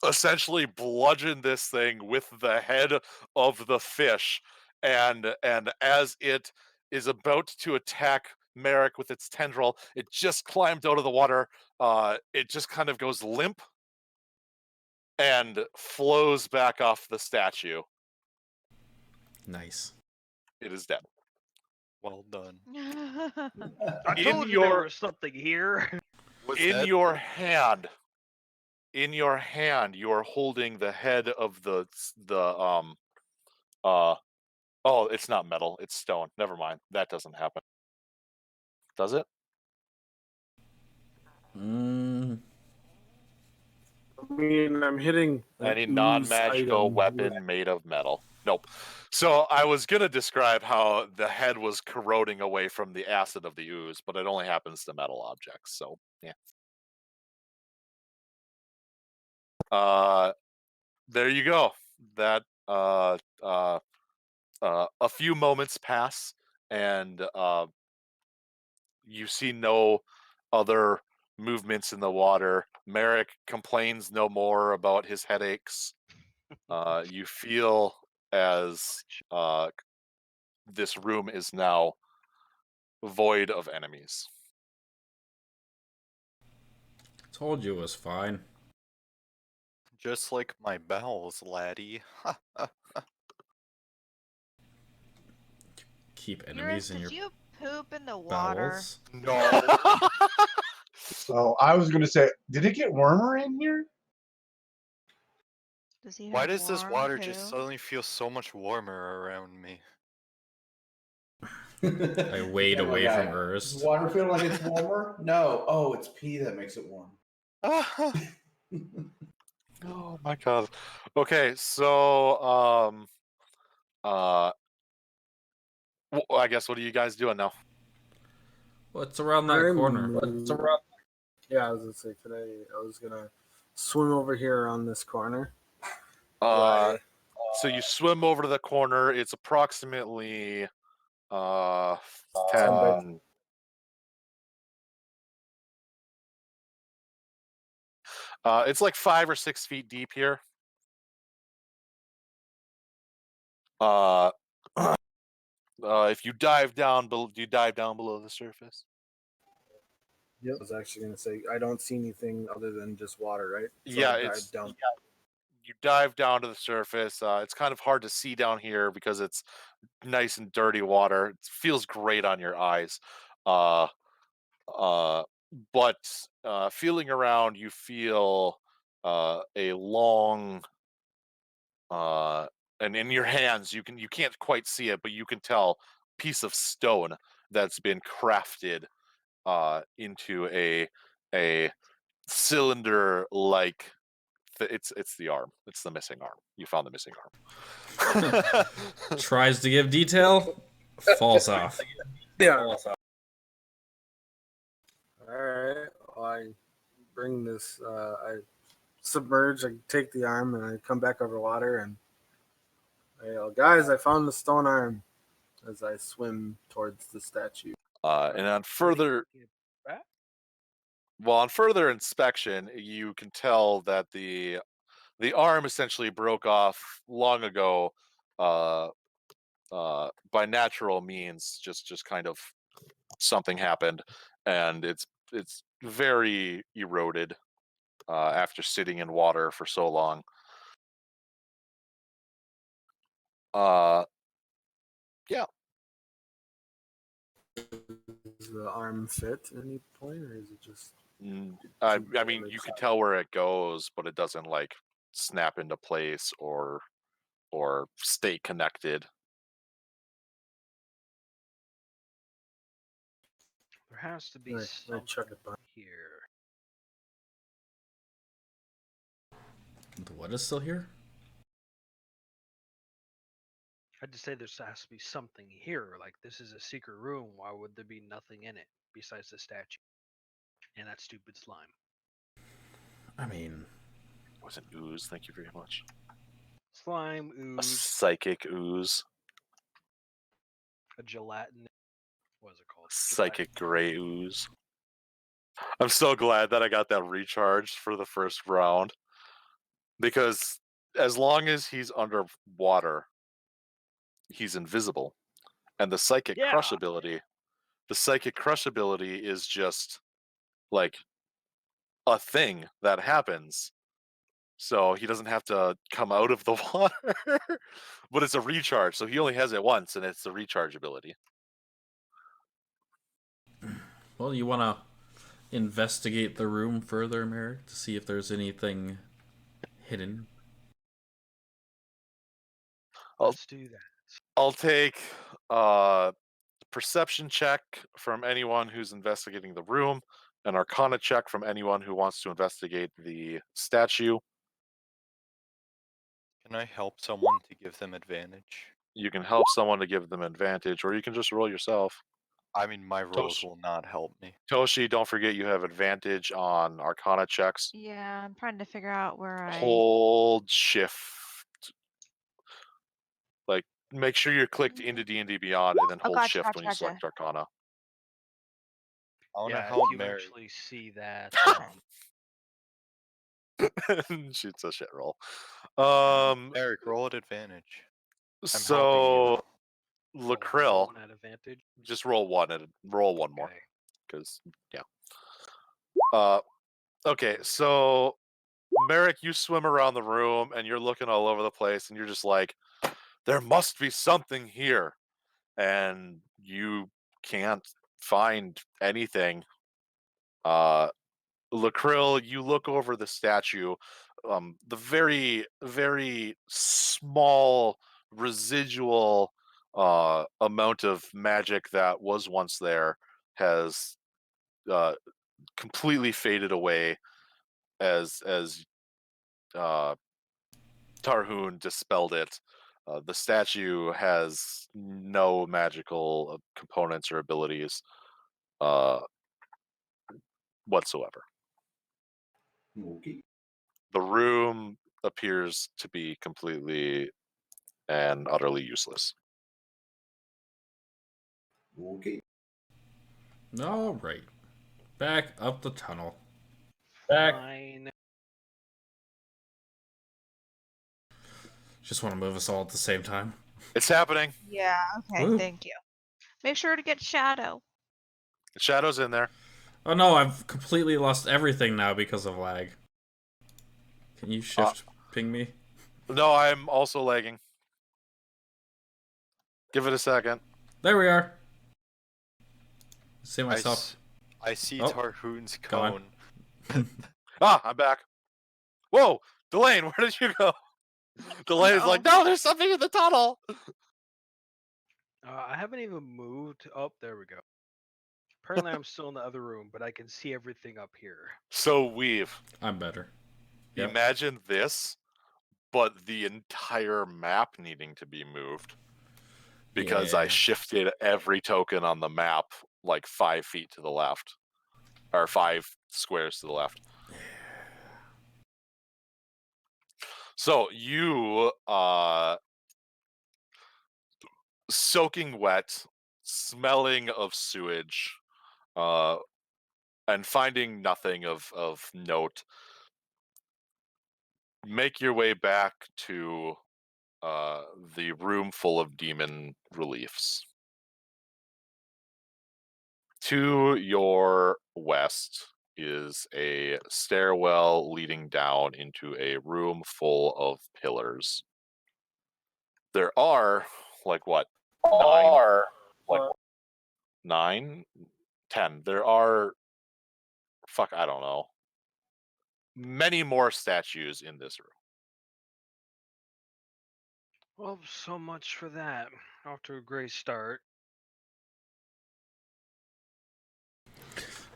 essentially bludgeon this thing with the head of the fish, and as it is about to attack Merrick with its tendril, it just climbed out of the water. It just kind of goes limp and flows back off the statue. Nice. It is dead. Well done. I In told you there your- was something here. In your hand, you are holding the head of the oh, it's not metal, it's stone. Never mind. That doesn't happen. Does it? I mean, I'm hitting Any ooze non-magical item weapon made of metal? Nope. So I was gonna describe how the head was corroding away from the acid of the ooze, but it only happens to metal objects. So yeah. There you go. That a few moments pass, and you see no other movements in the water. Merrick complains no more about his headaches. You feel as this room is now void of enemies. Told you it was fine. Just like my bowels, laddie. Keep Yours, enemies in did your you poop in the water? bowels. No. So I was gonna say, did it get warmer in here? Does he have Why does this warm water poo? just suddenly feel so much warmer around me? I wade Yeah, away my from guy. Urs. Does water feel like it's warmer? No. Oh, it's pee that makes it warm. Oh my god. Okay, so I guess what are you guys doing now? What's around that corner? Yeah, I was gonna say today I was gonna swim over here on this corner. So you swim over to the corner. It's approximately 10. It's like 5 or 6 feet deep here. Uh, if you dive down, do you dive down below the surface? Yep. I was actually going to say, I don't see anything other than just water, right? So Yeah, I dive it's down. you dive down to the surface. It's kind of hard to see down here because it's nice and dirty water. It feels great on your eyes. Uh, but feeling around, you feel a long and in your hands you can't quite see it, but you can tell piece of stone that's been crafted into a cylinder like it's the arm. It's the missing arm. You found the missing arm. Tries to give detail, falls off. Yeah. All right. Well, I bring this. I submerge. I take the arm and I come back over water and I yell, "Guys, I found the stone arm!" As I swim towards the statue. And on further inspection, you can tell that the arm essentially broke off long ago by natural means. Just kind of something happened, and it's very eroded after sitting in water for so long. Yeah. Does the arm fit at any point, or is it just? I mean, you can tell where it goes, but it doesn't like snap into place or stay connected. There has to be Right, something chuck it back. here. The what is still here? I'd just say there has to be something here. Like, this is a secret room. Why would there be nothing in it besides the statue and that stupid slime? I mean, It was an ooze. Thank you very much. Slime, A ooze, psychic ooze. a gelatin. What is it called? Psychic gray ooze. I'm so glad that I got that recharged for the first round, because as long as he's underwater, he's invisible, and the psychic crush ability is just like a thing that happens, so he doesn't have to come out of the water. But it's a recharge, so he only has it once, and it's the recharge ability. well, you want to investigate the room further, Merrick, to see if there's anything hidden. Let's do that. I'll take perception check from anyone who's investigating the room, an arcana check from anyone who wants to investigate the statue. Can I help someone to give them advantage? You can help someone to give them advantage, or you can just roll yourself. I mean, my rolls will not help me. Toshi, don't forget you have advantage on arcana checks. Yeah, I'm trying to figure out where Hold shift. Like, make sure you're clicked into D&D Beyond, and then hold gotcha, shift gotcha, when you select arcana. I want to Yeah, help you Mary. actually see that. Shoots a shit roll. Eric, roll at advantage. So Lakrill, One at advantage. just roll one more, Okay. because okay, so Merrick, you swim around the room and you're looking all over the place, and you're just like, there must be something here, and you can't find anything. Lakrill, you look over the statue. The very, very small residual amount of magic that was once there has completely faded away as Tarhoon dispelled it. The statue has no magical components or abilities whatsoever. Okay. The room appears to be completely and utterly useless. Okay. All right. Back up the tunnel. Fine. Just want to move us all at the same time. It's happening. Yeah, okay, Woo. thank you. Make sure to get Shadow. Shadow's in there. Oh no, I've completely lost everything now because of lag. Can you shift ping me? No, I'm also lagging. Give it a second. There we are. See I, myself. I see Oh, Tarhoon's gone. cone. I'm back. Whoa, Delane, where did you go? Delane's like, no, there's something in the tunnel. I haven't even moved. Oh, there we go. Apparently, I'm still in the other room, but I can see everything up here. So Weave, I'm better. Yep. imagine this, but the entire map needing to be moved. Because I Yeah. shifted every token on the map like 5 feet to the left. Or 5 squares to the left. So you soaking wet, smelling of sewage, and finding nothing of note, make your way back to the room full of demon reliefs. To your west is a stairwell leading down into a room full of pillars. There are, like what, 9, 10. There are, I don't know, many more statues in this room. Well, so much for that. Off to a great start.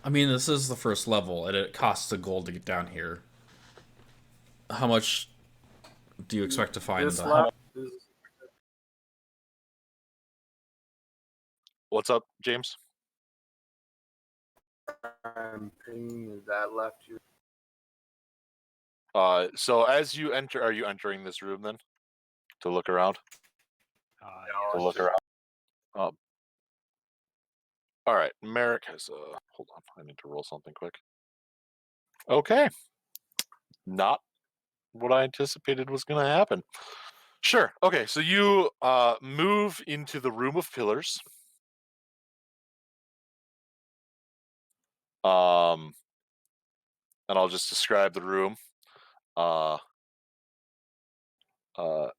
I mean, this is the first level, and it costs a gold to get down here. How much do you expect to find? This level is What's up, James? ping. Is that left you? So as you enter, are you entering this room then? To look around? Yes. All right, Merrick has hold on, I need to roll something quick. Okay. Not what I anticipated was going to happen. Sure. Okay, so you move into the room of pillars. And I'll just describe the room.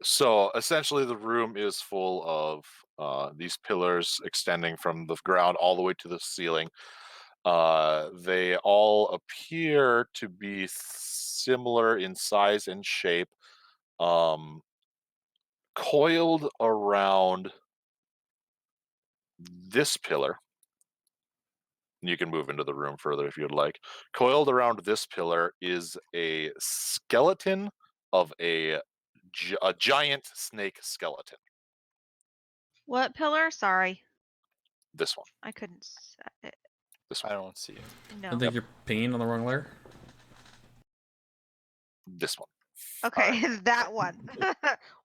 So essentially the room is full of these pillars extending from the ground all the way to the ceiling. They all appear to be similar in size and shape, coiled around this pillar. You can move into the room further if you'd like. Coiled around this pillar is a skeleton of a giant snake skeleton. What pillar? Sorry, This one. I couldn't set it. This I one. don't see it. No. I think you're pinging on the wrong layer. This one. Okay, that one.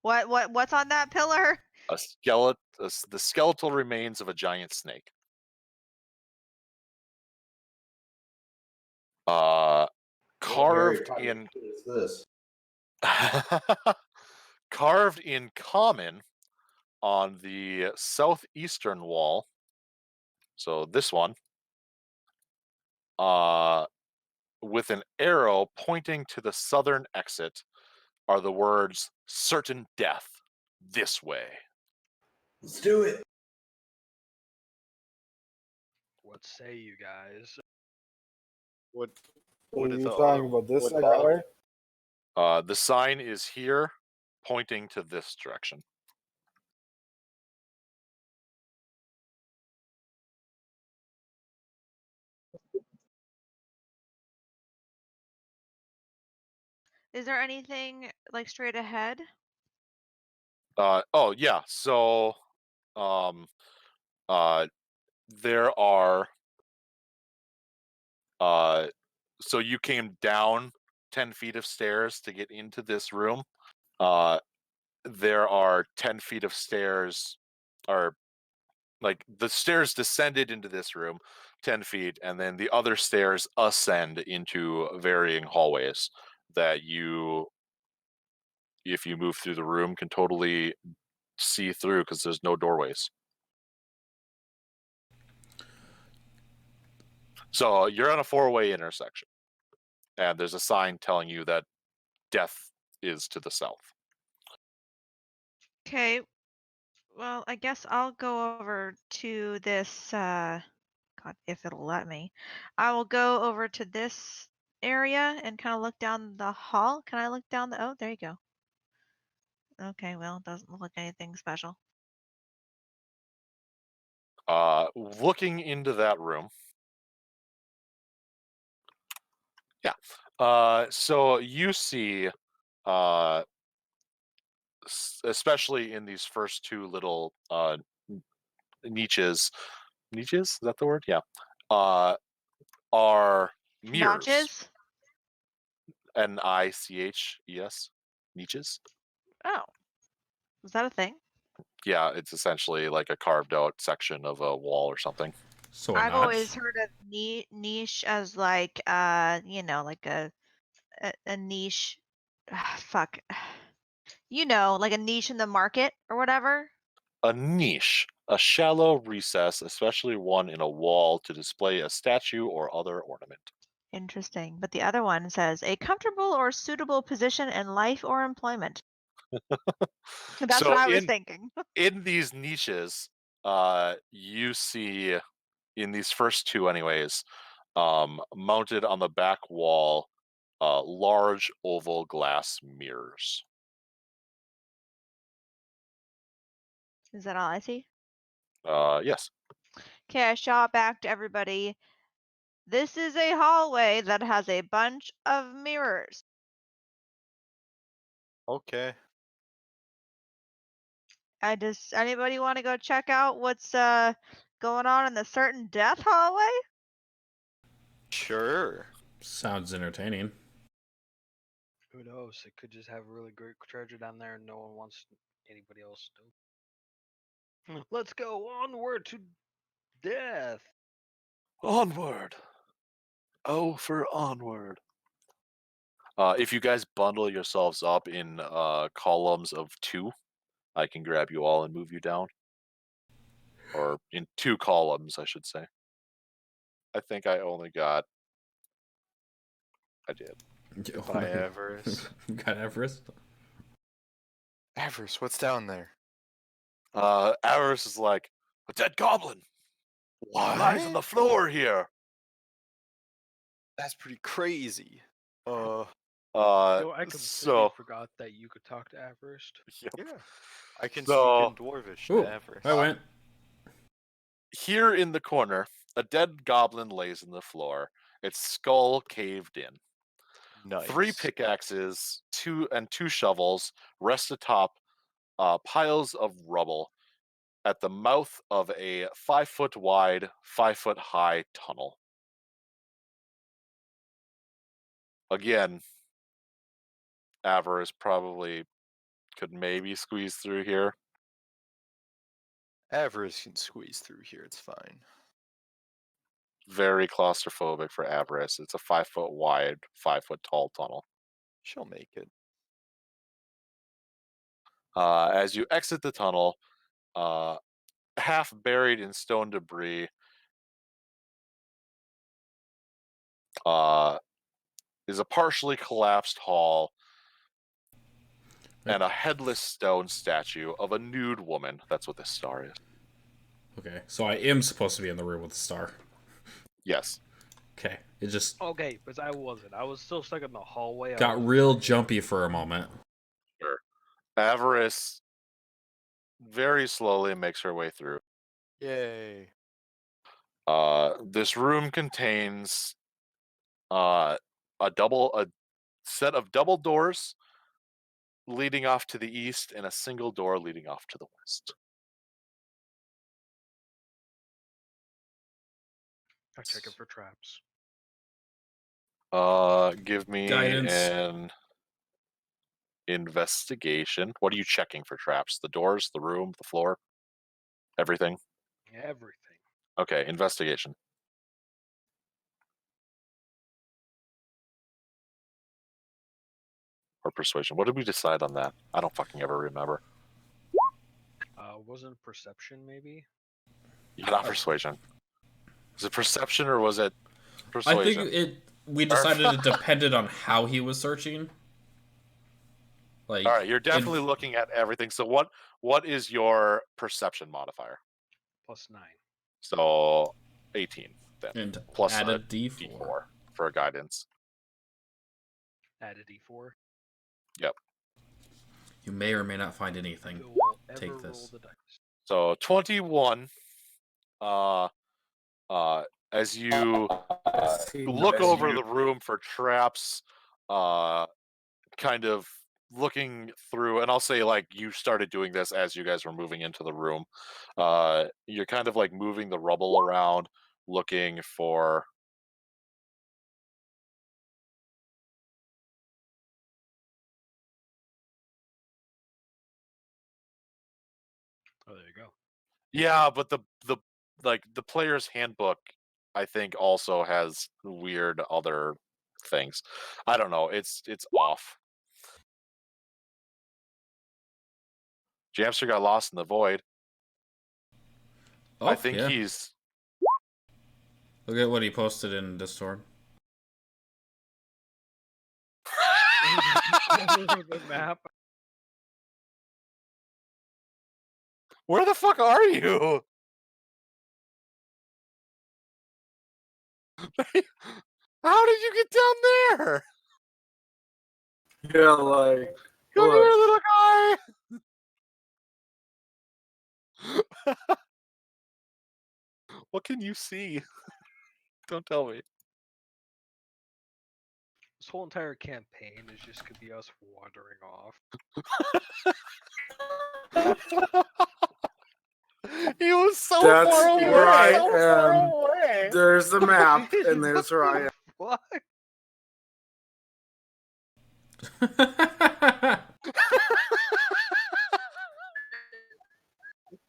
What's on that pillar? A skeleton. The skeletal remains of a giant snake. Carved in. What is this? Carved in common on the southeastern wall. So this one. With an arrow pointing to the southern exit are the words "certain death this way." Let's do it. What say you guys? What What are is you the talking about? This what side that way? The sign is here, pointing to this direction. Is there anything like straight ahead? Oh yeah. So, there are. So you came down 10 feet of stairs to get into this room. There are 10 feet of stairs, or like the stairs descended into this room 10 feet, and then the other stairs ascend into varying hallways that you, if you move through the room, can totally see through because there's no doorways. So you're on a 4-way intersection, and there's a sign telling you that death is to the south. Okay. Well, I guess I'll go over to this. God, if it'll let me, I will go over to this area and kind of look down the hall. Can I look down the? Oh, there you go. Okay, well, it doesn't look like anything special. Looking into that room. Yeah. So you see, especially in these first two little niches. Niches? Is that the word? Yeah. Are mirrors. Notches? Niches. Niches. Oh, is that a thing? Yeah, it's essentially like a carved out section of a wall or something. So I've notch? always heard of niche as like like a niche. Fuck. Like a niche in the market or whatever. A niche, a shallow recess, especially one in a wall to display a statue or other ornament. Interesting. But the other one says a comfortable or suitable position in life or employment. That's So what I was thinking. in these niches, you see in these first two anyways, mounted on the back wall, large oval glass mirrors. Is that all I see? Yes. Okay, I shout back to everybody. This is a hallway that has a bunch of mirrors. Okay. Anybody want to go check out what's going on in the certain death hallway? Sure. Sounds entertaining. Who knows? It could just have a really great treasure down there and no one wants anybody else to know. Let's go onward to death. Onward. Oh, for onward. If you guys bundle yourselves up in columns of 2, I can grab you all and move you down. Or in 2 columns, I should say. I think I only got... I did. Goodbye, Avarice. Got Everest? Avarice, what's down there? Avarice is like, a dead goblin lies on the floor here. That's pretty crazy. Yo, I completely So forgot that you could talk to Avarice. yep. Yeah. I can So- speak in Dwarvish Ooh, to Avarice. I went. Here in the corner, a dead goblin lays in the floor, its skull caved in. Nice. 3 pickaxes, 2 shovels rest atop piles of rubble at the mouth of a 5-foot wide, 5-foot high tunnel. Again, Avarice probably could maybe squeeze through here. Avarice can squeeze through here, it's fine. Very claustrophobic for Avarice. It's a 5-foot wide, 5-foot tall tunnel. She'll make it. As you exit the tunnel, half buried in stone debris, is a partially collapsed hall and a headless stone statue of a nude woman. That's what this star is. Okay, so I am supposed to be in the room with the star. Yes. Okay, it just Okay, but I wasn't. I was still stuck in the hallway. got real jumpy for a moment. Sure. Avarice very slowly makes her way through. Yay. This room contains a set of double doors leading off to the east and a single door leading off to the west. I'm checking for traps. Give me Guidance. an investigation. What are you checking for traps? The doors, the room, the floor, everything? Everything. Okay, investigation. Or persuasion. What did we decide on that? I don't fucking ever remember. Wasn't perception maybe? Yeah, not persuasion. Was it perception or was it I persuasion? think we decided it depended on how he was searching. Like, All right, you're definitely looking at everything. So what is your perception modifier? +9. So 18 then. and Plus add a a D4. D4 for guidance. Add a D4. Yep. You may or may not find anything. Who will ever Take roll this. the dice? So 21. As you look over the room for traps, kind of looking through, and I'll say like you started doing this as you guys were moving into the room. You're kind of like moving the rubble around, looking for. Oh, there you go. Yeah, but the player's handbook, I think, also has weird other things. I don't know. It's off. Jamster got lost in the void. Oh, I think yeah. he's. Look at what he posted in Discord. The map. Where the fuck are you? How did you get down there? Yeah, like Come look. here, little guy. What can you see? Don't tell me. This whole entire campaign is just gonna be us wandering off. He was so That's far away. where I so far am. away. There's the map, and there's where I am. What?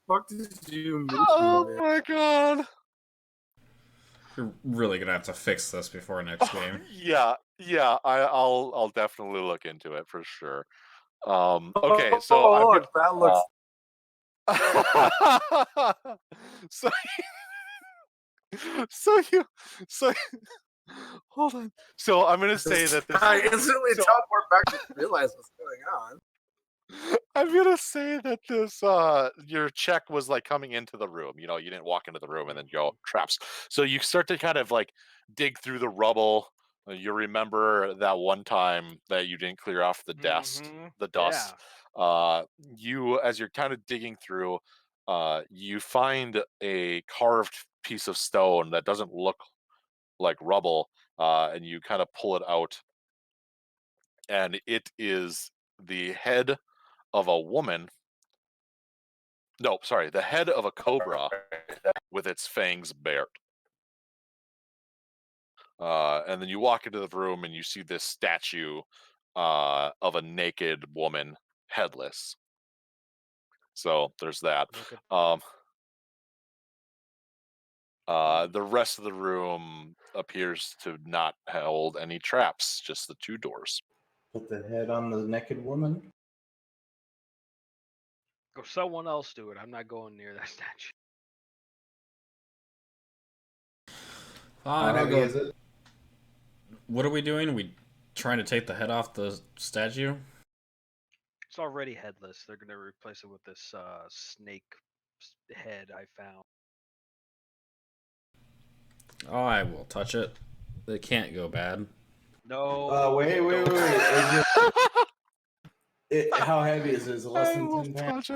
Fuck did you move? Oh my god. You're really gonna have to fix this before next game. Yeah. I'll definitely look into it for sure. Okay, so I'm look, that looks. so you hold on. So I'm gonna say that this. I instantly teleport back to realize what's going on. I'm gonna say that this your check was like coming into the room. You know, you didn't walk into the room and then go traps. So you start to kind of like dig through the rubble. You remember that one time that you didn't clear off the dust, the dust. You, as you're kind of digging through, you find a carved piece of stone that doesn't look like rubble, and you kind of pull it out, and it is the head of a woman. No, sorry, the head of a cobra with its fangs bared. And then you walk into the room and you see this statue of a naked woman, headless. So there's that. The rest of the room appears to not hold any traps, just the two doors. Put the head on the naked woman. Go someone else do it. I'm not going near that statue. Fine, How I'll heavy go. is it? What are we doing? We trying to take the head off the statue? It's already headless. They're gonna replace it with this snake head I found. Oh, I will touch it. It can't go bad. No. Wait. How heavy is it? Is it less than 10 pounds?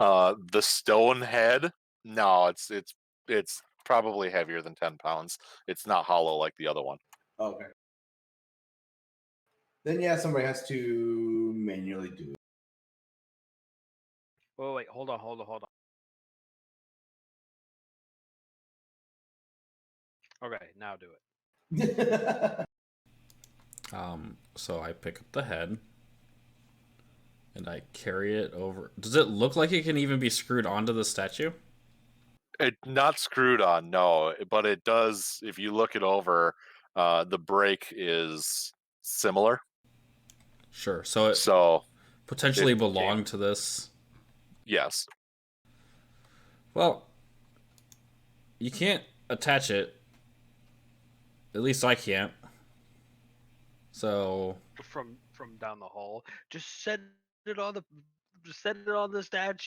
The stone head? No, it's probably heavier than 10 pounds. It's not hollow like the other one. Okay. Then yeah, somebody has to manually do it. Wait, hold on. Okay, now do it. So I pick up the head and I carry it over. Does it look like it can even be screwed onto the statue? It's not screwed on, no, but it does. If you look it over, the break is similar. Sure. So it potentially belonged to this Yes. Well, you can't attach it. At least I can't. So From down the hall, just set it on the statue.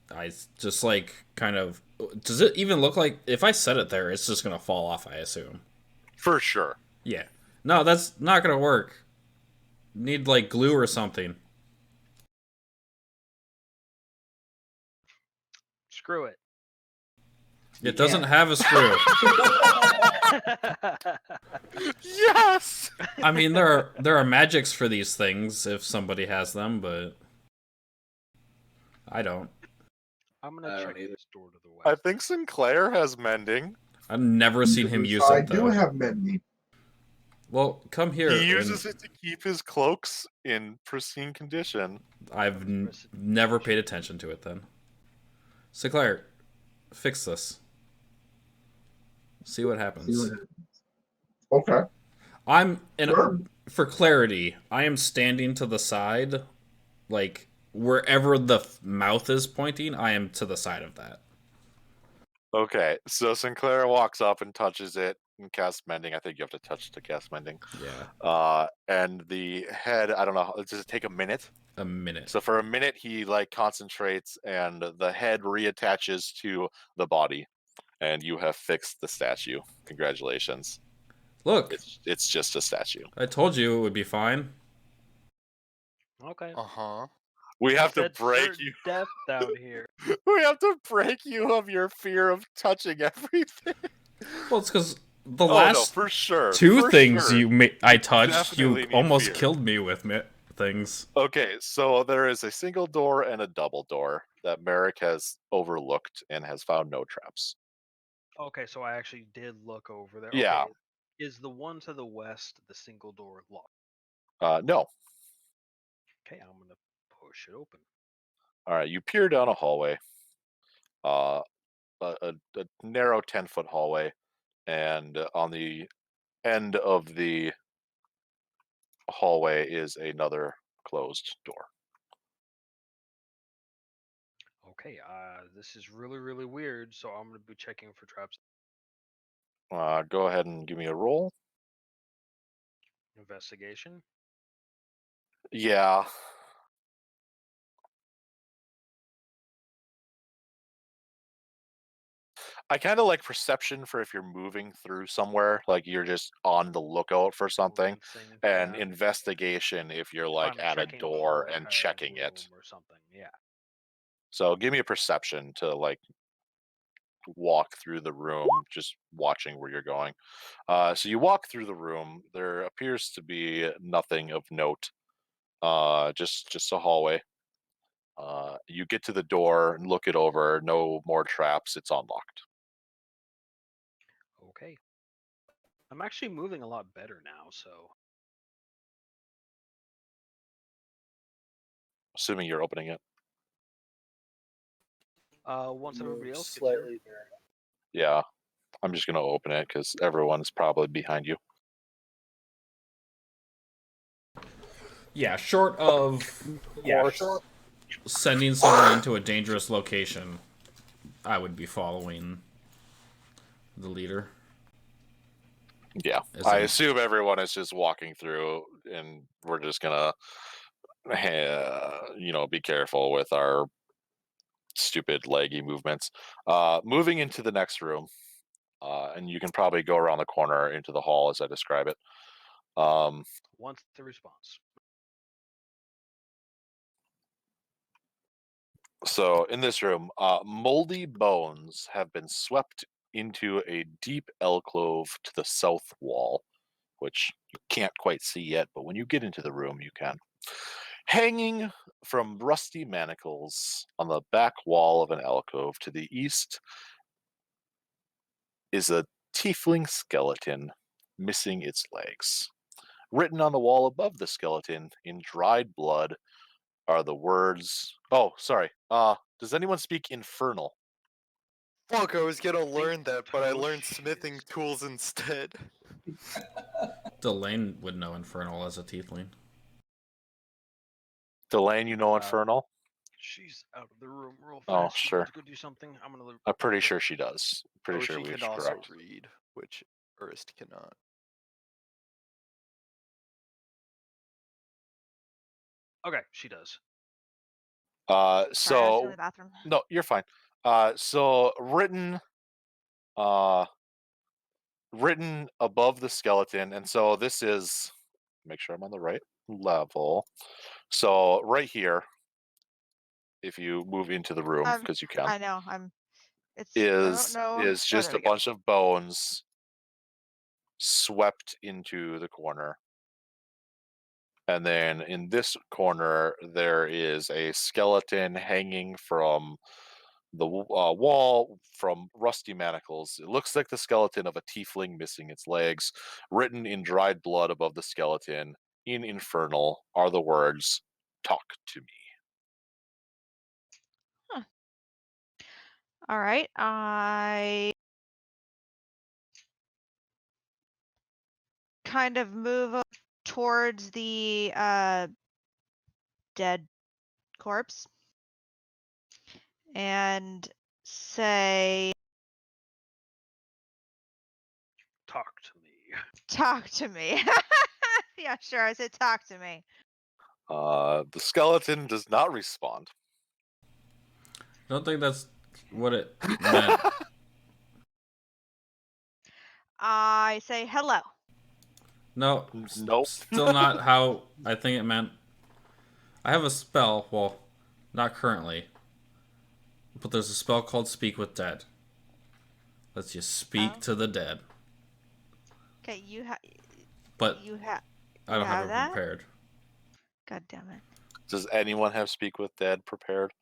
I just like kind of. Does it even look like if I set it there, it's just gonna fall off? I assume. For sure. Yeah. No, that's not gonna work. Need like glue or something. Screw it. It doesn't have a screw. Yes! I mean, there are magics for these things if somebody has them, but I don't. I'm gonna I check don't either. this door to the west. I think Sinclair has mending. I've never seen him use I it do though. have mending. Well, come here. He uses and it to keep his cloaks in pristine condition. I've never paid attention to it then. Sinclair, fix this. See what happens. Okay. Sure. For clarity, I am standing to the side, like wherever the mouth is pointing. I am to the side of that. Okay, so Sinclair walks up and touches it and casts mending. I think you have to touch to cast mending. Yeah. And the head, I don't know, does it take a minute? A minute. So for a minute, he like concentrates, and the head reattaches to the body, and you have fixed the statue. Congratulations. Look, It's just a statue. I told you it would be fine. Okay. Uh-huh. We have to That's break certain you. death down here. We have to break you of your fear of touching everything. Well, it's because the Oh, no, last for sure. two for things sure. I touched, Definitely you need almost fear. killed me with things. Okay, so there is a single door and a double door that Merrick has overlooked and has found no traps. Okay, so I actually did look over there. Yeah. Okay. Is the one to the west the single door locked? No. Okay, I'm gonna push it open. All right, you peer down a hallway, a narrow 10-foot hallway, and on the end of the hallway is another closed door. Okay, this is really, really weird, so I'm gonna be checking for traps. Go ahead and give me a roll. Investigation. Yeah. I kind of like perception for if you're moving through somewhere, like you're just on the lookout for something, Glancing, and yeah. investigation if you're If like I'm at a checking door for and a checking it. room or something. Yeah. So give me a perception to like walk through the room, just watching where you're going. So you walk through the room. There appears to be nothing of note. Just a hallway. You get to the door and look it over. No more traps. It's unlocked. Okay. I'm actually moving a lot better now, so Assuming you're opening it. once everybody else gets slightly here. Yeah. I'm just gonna open it because everyone's probably behind you. Yeah, short of sending someone into a dangerous location, I would be following the leader. Yeah. I assume everyone is just walking through, and we're just gonna, be careful with our stupid leggy movements. Moving into the next room, and you can probably go around the corner into the hall as I describe it. Once the response. So in this room, moldy bones have been swept into a deep alcove to the south wall, which you can't quite see yet, but when you get into the room, you can. Hanging from rusty manacles on the back wall of an alcove to the east is a tiefling skeleton missing its legs. Written on the wall above the skeleton in dried blood are the words. Oh, sorry. Does anyone speak Infernal? Fuck, I was gonna learn that, but I Tosh learned smithing tools instead. Delane would know Infernal as a tiefling. Delane, you know Infernal? She's out of the room real fast. Oh, She sure. went to go do something. I'm gonna. I'm pretty sure she does. Pretty sure she we can should also correct. read, which Urst cannot. Okay, she does. Sorry, I was going to So the bathroom. no, you're fine. So written above the skeleton, and so this is, make sure I'm on the right level. So right here, if you move into the room, because you can, I know. It's is no. just there a we go. bunch of bones swept into the corner. And then in this corner, there is a skeleton hanging from the wall from rusty manacles. It looks like the skeleton of a tiefling missing its legs. Written in dried blood above the skeleton in Infernal are the words, "Talk to me." All right. I kind of move up towards the dead corpse and say, Talk to me. talk to me. Yeah, sure. I said, talk to me. The skeleton does not respond. I don't think that's what it meant. I say, hello. No, Nope. still not how I think it meant. I have a spell, well, not currently, but there's a spell called Speak with Dead. Lets you speak Oh. to the dead. Okay, But you have I don't have it that? prepared. God damn it. Does anyone have Speak with Dead prepared?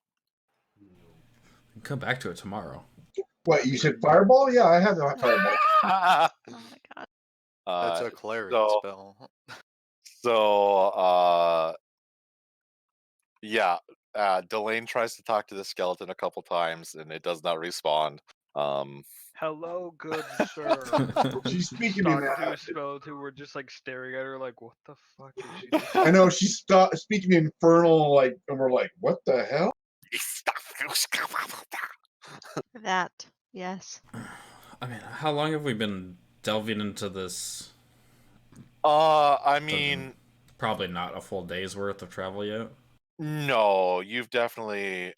Come back to it tomorrow. What, you said fireball? Yeah, I have the fireball. Oh my god. That's a cleric so- spell. So, yeah, Delane tries to talk to the skeleton a couple times, and it does not respond. Hello, good sir. She's speaking in Talking to a that. skeleton, we're just like staring at her, like, what the fuck is she doing? I know she's speaking infernal, like, and we're like, what the hell? That, yes. I mean, how long have we been delving into this? I mean, Probably not a full day's worth of travel yet. no, you've definitely.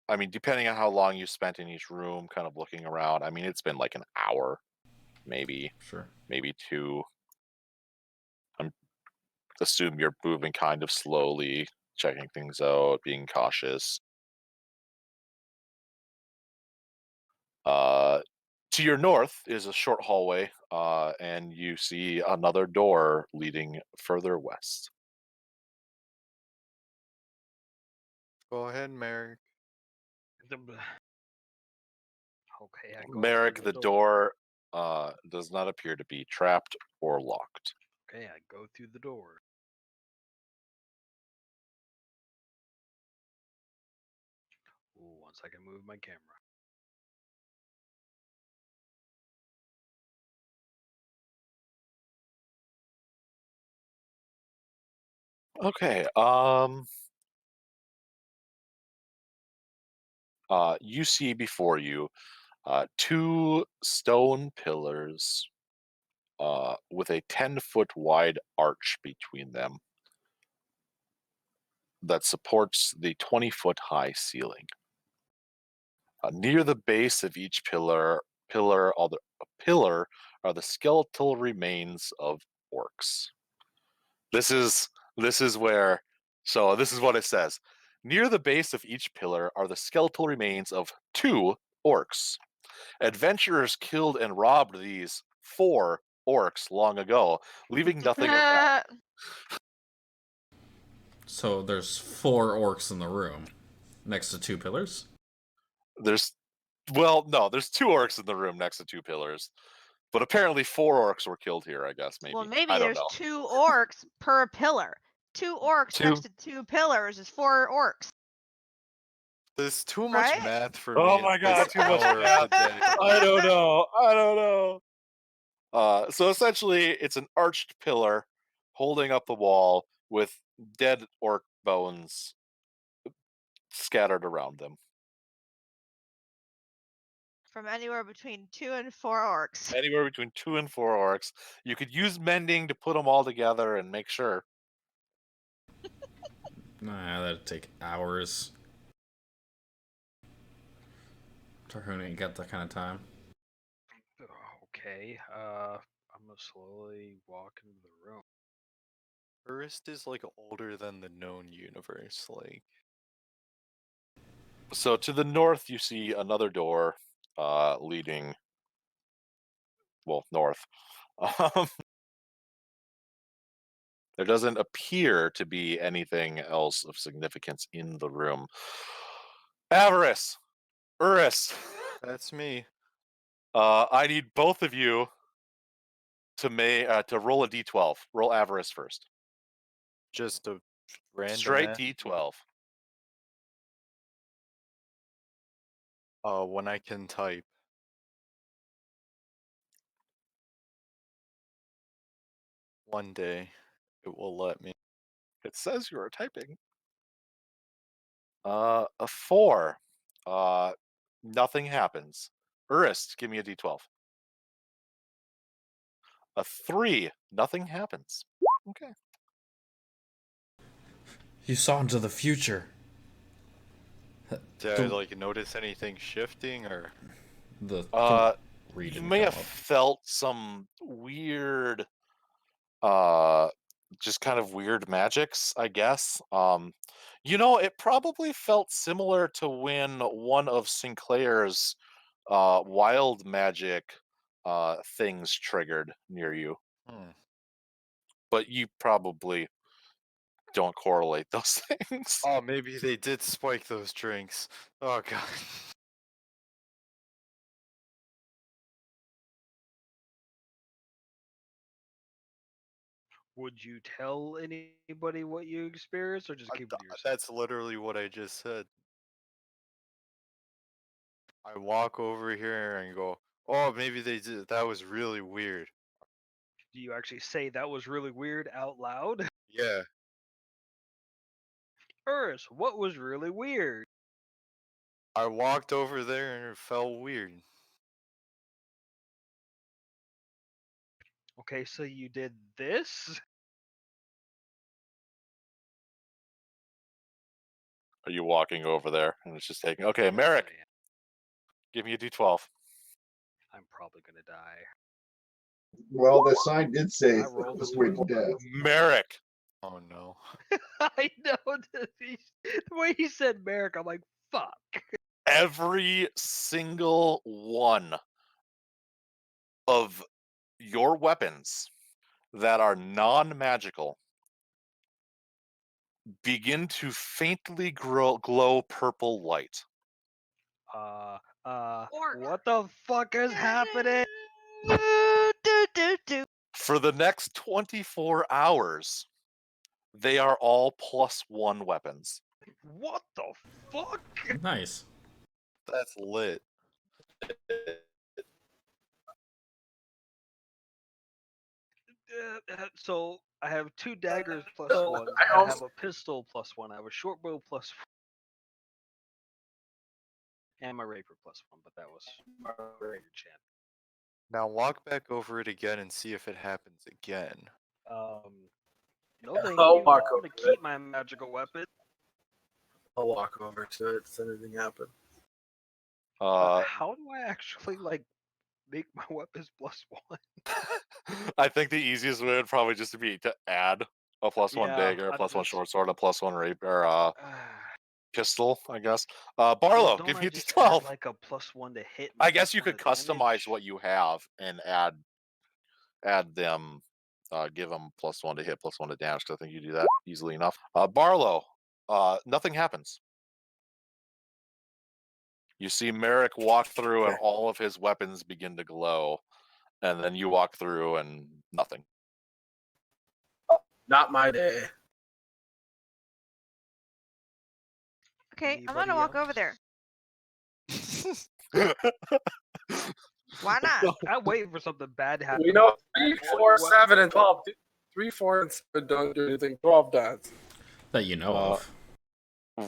I mean, depending on how long you spent in each room, kind of looking around. I mean, it's been like an hour, maybe Sure. 2. I'm assume you're moving kind of slowly, checking things out, being cautious. To your north is a short hallway, and you see another door leading further west. Go ahead, Merrick. Okay, I go Merrick, through the door does not appear to be trapped or locked. Okay, I go through the door. Ooh, once I can move my camera. Okay. You see before you 2 stone pillars with a 10-foot wide arch between them that supports the 20-foot high ceiling. Near the base of each pillar are the skeletal remains of orcs. This is where. So this is what it says. Near the base of each pillar are the skeletal remains of 2 orcs. Adventurers killed and robbed these 4 orcs long ago, leaving nothing of value. So there's 4 orcs in the room, next to 2 pillars. There's 2 orcs in the room next to 2 pillars, but apparently 4 orcs were killed here. I guess maybe. Well, maybe I don't there's know. 2 orcs per pillar. 2 orcs next to 2 pillars is 4 orcs. There's too much Right? math for Oh me. my at God, this too much hour of math. the day. I don't know. So essentially, it's an arched pillar holding up the wall with dead orc bones scattered around them. From anywhere between 2 and 4 orcs. Anywhere between 2 and 4 orcs. You could use mending to put them all together and make sure. Nah, that'd take hours. Tarhoon ain't got that kind of time. Okay, I'm gonna slowly walk into the room. First is like older than the known universe, like. So to the north, you see another door leading, well, north. There doesn't appear to be anything else of significance in the room. Avarice, Urus, That's me. I need both of you to roll a d12. Roll Avarice first. Just a random. Straight d12. When I can type. One day, it will let me. It says you are typing. A 4. Nothing happens. Urus, give me a d12. A 3. Nothing happens. Okay. You saw into the future. Did I like notice anything shifting or? You may have felt some weird, just kind of weird magics, I guess. It probably felt similar to when one of Sinclair's wild magic things triggered near you. But you probably don't correlate those things. Oh, maybe they did spike those drinks. Oh god. Would you tell anybody what you experienced, or just keep it to yourself? That's literally what I just said. I walk over here and go, oh, maybe they did. That was really weird. Do you actually say that was really weird out loud? Yeah. Urus, what was really weird? I walked over there and it felt weird. Okay, so you did this? Are you walking over there and it's just taking? Okay, Merrick, Yes, I am. give me a d12. I'm probably gonna die. Well, the sign did say I rolled this a way 20. to death. Merrick, Oh no. I know the way he said Merrick, I'm like, fuck. every single one of your weapons that are non-magical begin to faintly glow purple light. What the fuck is happening? For the next 24 hours, they are all +1 weapons. What the fuck? Nice. That's lit. So I have 2 daggers +1. I I also- have a pistol +1. I have a short bow +1. And my rapier +1, but that was my rapier champ. Now walk back over it again and see if it happens again. No thank I'll you. walk I'm over gonna keep my magical weapon. I'll walk over to it. Does anything happen? How do I actually make my weapons +1? I think the easiest way would probably just be to add a +1 Yeah, dagger, a +1 short sword, a +1 rapier, pistol, I guess. Well, Barlow, don't give I me a just d12. add, like a +1 to hit? I and guess you +1 could to customize damage? what you have and add them, give them +1 to hit, +1 to damage. Because I think you do that easily enough. Barlow, nothing happens. You see Merrick walk through, and all of his weapons begin to glow, and then you walk through, and nothing. Not my day. Okay, I'm Anybody gonna walk else? over there. Why not? I'm waiting for something bad to happen. We know 3, 4, 7, and 12. 3, 4, and 7 don't do anything. 12 does. that you know of.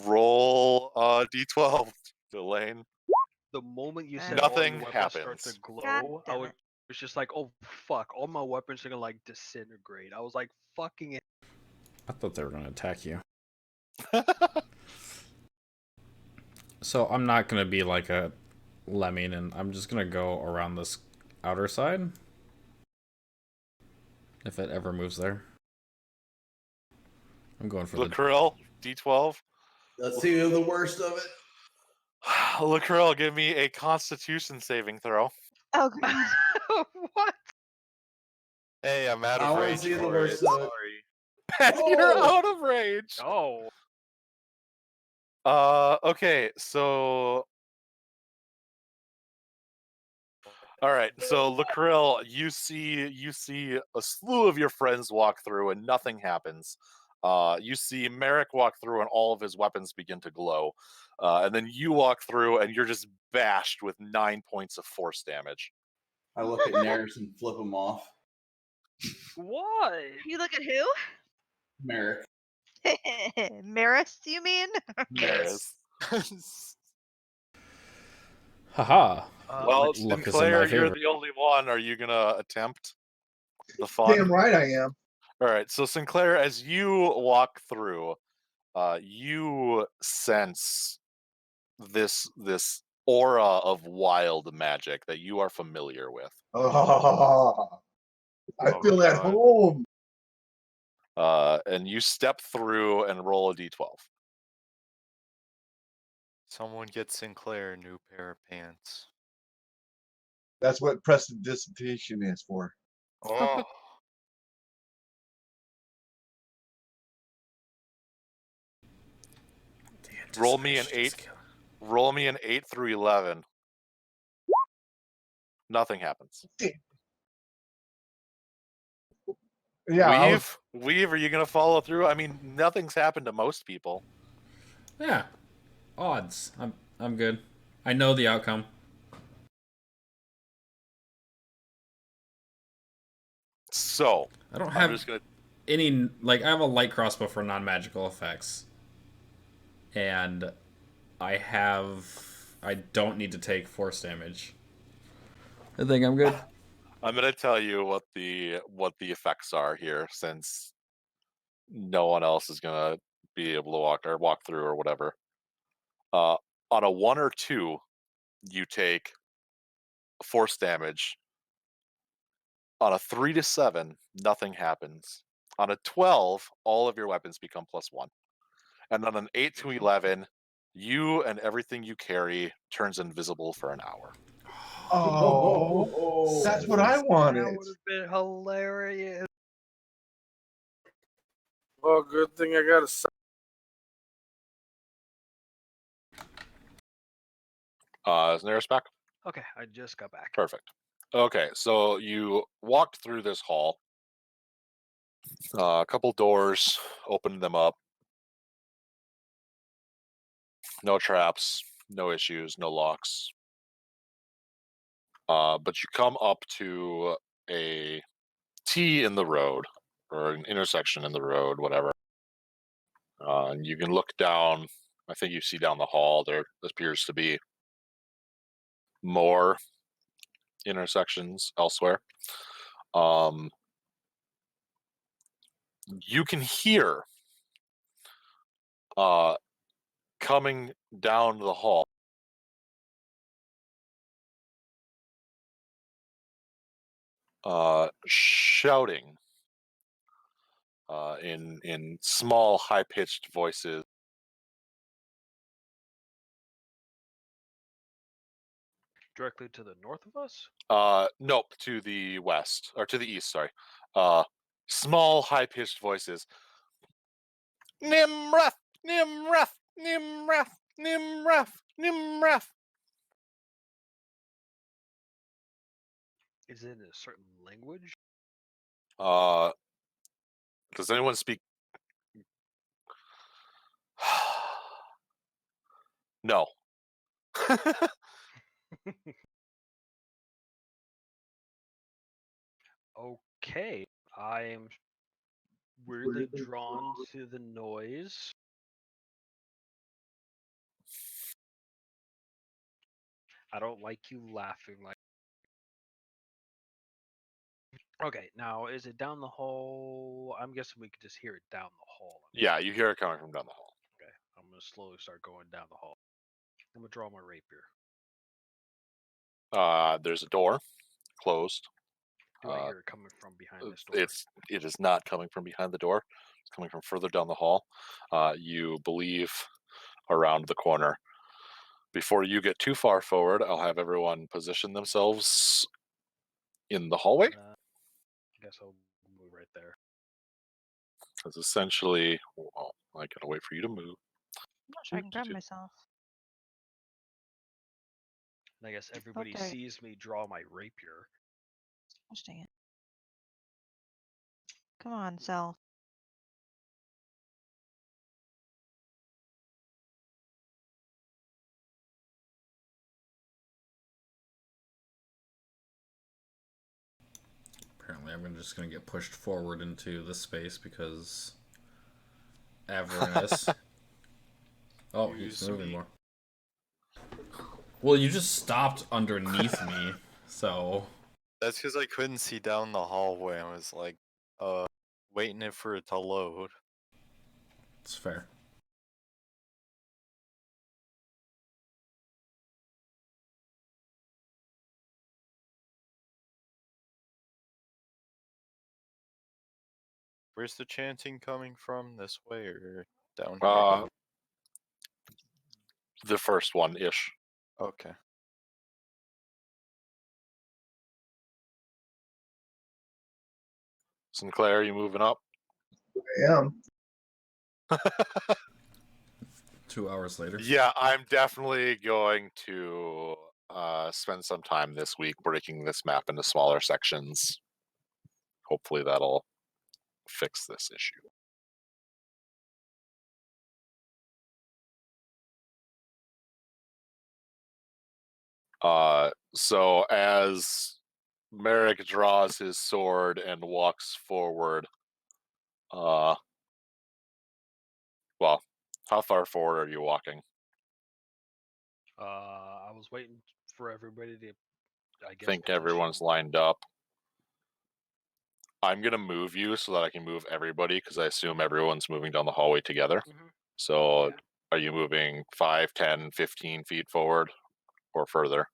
Roll d12, Delane. The moment you Uh, said all Nothing your weapons start to happens. glow, God I damn was it. just like, oh fuck, all my weapons are gonna like disintegrate. I was like, fucking it. I thought they were going to attack you. So I'm not going to be like a lemming, and I'm just going to go around this outer side. If it ever moves there. I'm going for the... Lacrell, d12. Let's see the worst of it. Lacrell, give me a Constitution saving throw. Oh god. What? Hey, I'm out I of wanna range see the for it. worst of it. Sorry. You're Oh! out of range. Oh. Okay, so all right, so Lacrell, you see a slew of your friends walk through and nothing happens. You see Merrick walk through and all of his weapons begin to glow. And then you walk through and you're just bashed with 9 points of force damage. I look at Naris and flip him off. What? You look at who? Merrick. Maris, you mean? Yes. Haha. Well, Luck is in my Sinclair, you're favor. the only one. Are you gonna attempt the fun? Damn right I am. All right, so Sinclair, as you walk through, you sense this aura of wild magic that you are familiar with. Oh, I Oh, feel at God. home. And you step through and roll a d12. Someone get Sinclair a new pair of pants. That's what prestidigitation is for. Oh, Roll me an 8. Roll me an 8 through 11. Nothing happens. Yeah, Weave, are you gonna follow through? I mean, nothing's happened to most people. Yeah. Odds. I'm good. I know the outcome. So I don't I'm have just gonna. any, like, I have a light crossbow for non-magical effects. And I don't need to take force damage. I think I'm good. I'm gonna tell you what the effects are here, since no one else is gonna be able to walk through or whatever. On a 1 or 2, you take force damage. On a 3 to 7, nothing happens. On a 12, all of your weapons become +1. And on an 8 to 11, you and everything you carry turns invisible for an hour. oh, that's what I That wanted. would have been hilarious. Well, good thing I got a. Is Neris back? Okay, I just got back. Perfect. Okay, so you walked through this hall. A couple doors, opened them up. No traps, no issues, no locks. But you come up to a T in the road, or an intersection in the road, whatever. And you can look down. I think you see down the hall. There appears to be more intersections elsewhere. You can hear coming down the hall shouting in small, high-pitched voices. Directly to the north of us? Nope, to the west, or to the east, sorry. Small, high-pitched voices. Nimrath! Nimrath! Nimrath! Nimrath! Nimrath! Is it in a certain language? Does anyone speak? No. Okay, I am weirdly drawn to the noise. I don't like you laughing like. Okay, now is it down the hall? I'm guessing we could just hear it down the hall. Yeah, you hear it coming from down the hall. Okay, I'm gonna slowly start going down the hall. I'm gonna draw my rapier. There's a door closed. Do I hear it coming from behind this door? It is not coming from behind the door. It's coming from further down the hall. You believe around the corner. Before you get too far forward, I'll have everyone position themselves in the hallway. I guess I'll move right there. Because essentially, well, I gotta wait for you to move. I'm not sure I can grab myself. I guess everybody Okay. sees me draw my rapier. Gosh dang it. Come on, self. Apparently, I'm just gonna get pushed forward into the space because Avernus. Oh, he's Excuse moving me. more. Well, you just stopped underneath me, so That's because I couldn't see down the hallway. I was like, waiting for it to load. it's fair. Where's the chanting coming from? This way or down Uh, here? the first one ish. Okay. Sinclair, you moving up? I am. 2 hours later. Yeah, I'm definitely going to spend some time this week breaking this map into smaller sections. Hopefully that'll fix this issue. So as Merrick draws his sword and walks forward, well, how far forward are you walking? I was waiting for everybody to, I guess, Think everyone's position. lined up. I'm gonna move you so that I can move everybody because I assume everyone's moving down the hallway together. So Yeah. are you moving 5, 10, 15 feet forward or further?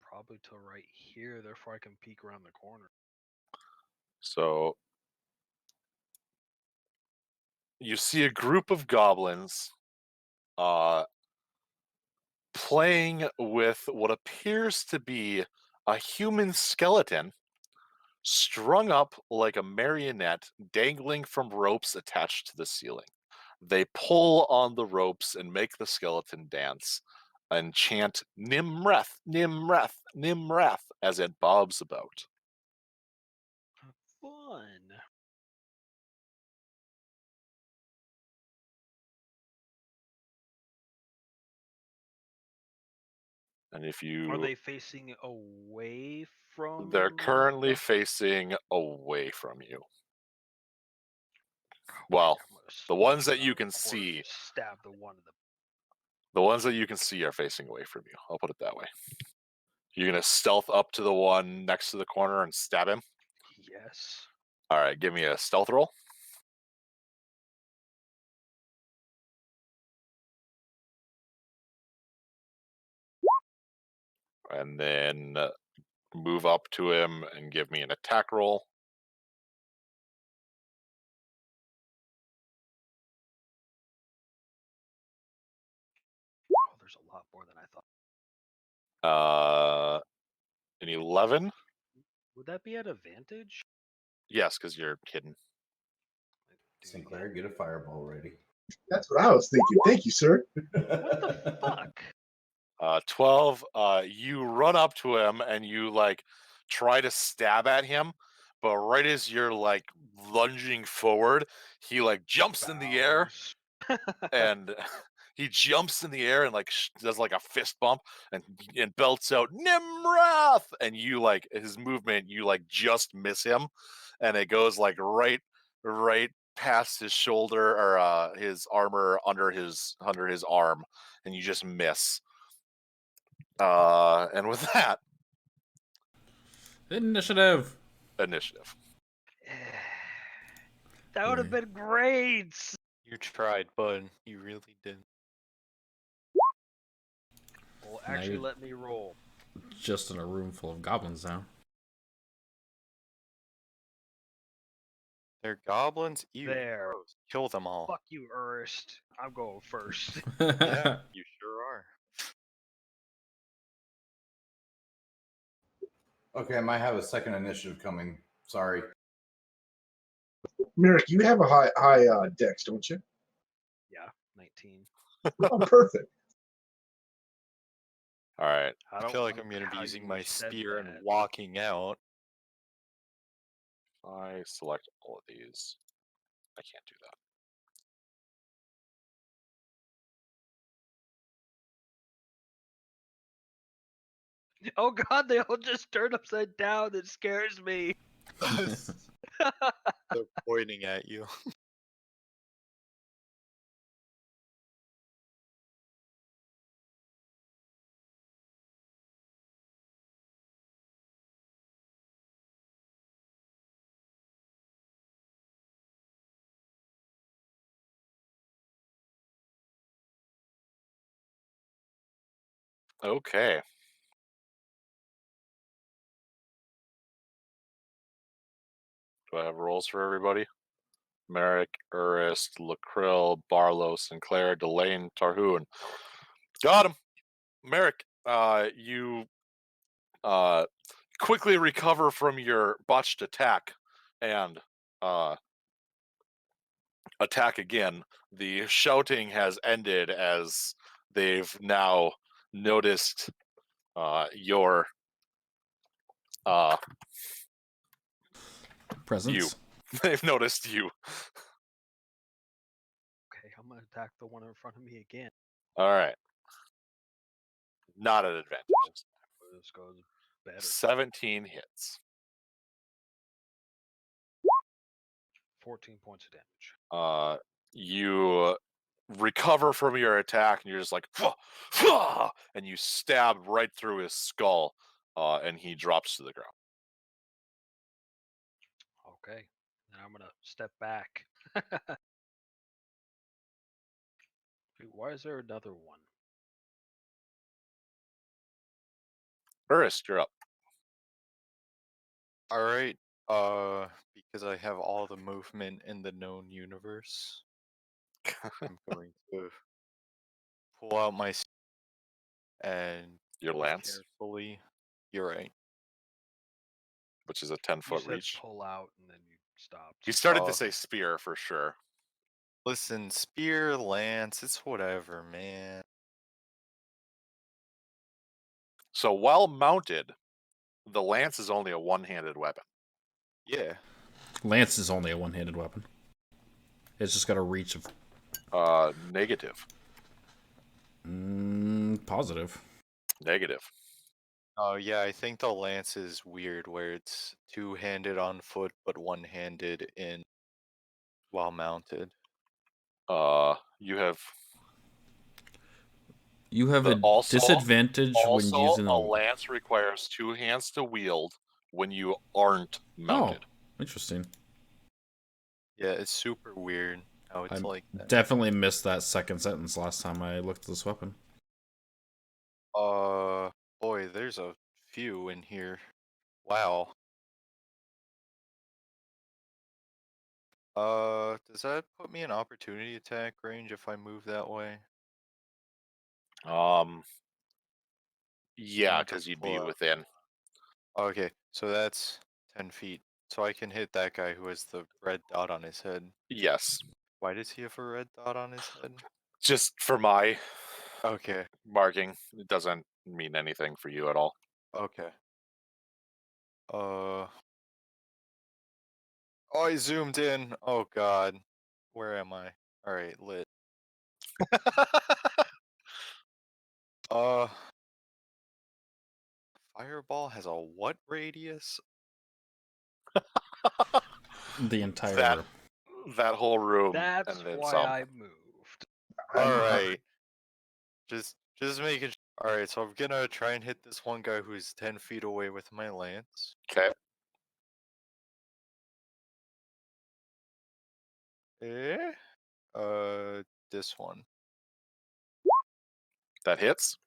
Probably to right here, therefore I can peek around the corner. So you see a group of goblins playing with what appears to be a human skeleton strung up like a marionette dangling from ropes attached to the ceiling. They pull on the ropes and make the skeleton dance and chant Nimreth, Nimreth, Nimreth as it bobs about. Fun. And if you Are they facing away from? they're currently facing away from you. Well, the ones that you can see, Stab the one in the. the ones that you can see are facing away from you. I'll put it that way. You're gonna stealth up to the one next to the corner and stab him. Yes. All right, give me a stealth roll. And then move up to him and give me an attack roll. Oh, there's a lot more than I thought. An 11. Would that be at advantage? Yes, because you're hidden. Sinclair, get a fireball ready. That's what I was thinking. Thank you, sir. What the fuck? 12. You run up to him and you like try to stab at him, but right as you're like lunging forward, he like jumps in the air and he jumps in the air and like does like a fist bump and belts out Nimrath, and you like his movement, you like just miss him, and it goes like right right past his shoulder or his armor under his arm, and you just miss. And with that, Initiative. initiative. That would have been great. You tried, bud. You really did. Well, Now actually, you're- let me roll. Just in a room full of goblins now. They're goblins? Ew, There. gross. Kill them all. Fuck you, Ernst. I'm going first. Yeah, you sure are. Okay, I might have a second initiative coming. Sorry. Merrick, you have a high dex, don't you? Yeah, 19. Oh, perfect. All right. I feel like I'm going to be using my spear and walking out. I select all of these. I can't do that. Oh god, they all just turned upside down. It scares me. They're pointing at you. Okay. Do I have rolls for everybody? Merrick, Urist, Lacrill, Barlow, Sinclair, Delane, Tarhoon. Got him. Merrick, you quickly recover from your botched attack and attack again. The shouting has ended as they've now noticed your Presence. they've noticed you. Okay, I'm gonna attack the one in front of me again. All right. Not an advantage. This goes better. 17 hits. 14 points of damage. You recover from your attack and you're just like, "Fuh, fuh," and you stab right through his skull, and he drops to the ground. Okay, then I'm gonna step back. Wait, why is there another one? Urist, you're up. Alright, because I have all the movement in the known universe, I'm going to pull out my and Your lance, carefully. You're right. which is a You 10-foot said reach. pull out and then you stopped. He started Oh. to say spear for sure. Listen, spear, lance, it's whatever, man. So while mounted, the lance is only a one-handed weapon. Yeah. Lance is only a one-handed weapon. It's just got a reach of Negative. positive. Negative. Oh yeah, I think the lance is weird where it's two-handed on foot but one-handed in while mounted. You have a also- disadvantage when also using a lance requires two hands to wield when you aren't mounted. Interesting. Yeah, it's super weird how it's I like that. definitely missed that second sentence last time I looked at this weapon. Boy, there's a few in here. Wow. Does that put me in opportunity attack range if I move that way? Yeah, want to because you'd pull be out. within. Okay, so that's 10 feet. So I can hit that guy who has the red dot on his head. Yes. Why does he have a red dot on his head? Just for my Okay, marking. It doesn't mean anything for you at all. okay. Oh, I zoomed in. Oh god. Where am I? Alright, lit. Fireball has a what radius? The entire That that whole room That's and then why some. I moved. All right. Just making. All right, so I'm gonna try and hit this one guy who's 10 feet away with my lance. Okay. This one. That hits.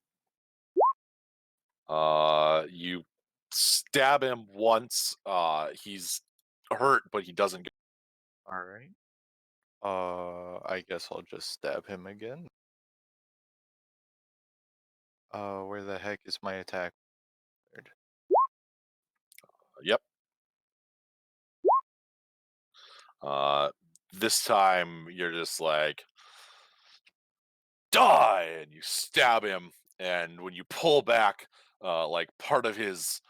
You stab him once. He's hurt, but he doesn't. All right. I guess I'll just stab him again. Where the heck is my attack? Yep. This time you're just like, die, and you stab him, and when you pull back, like part of his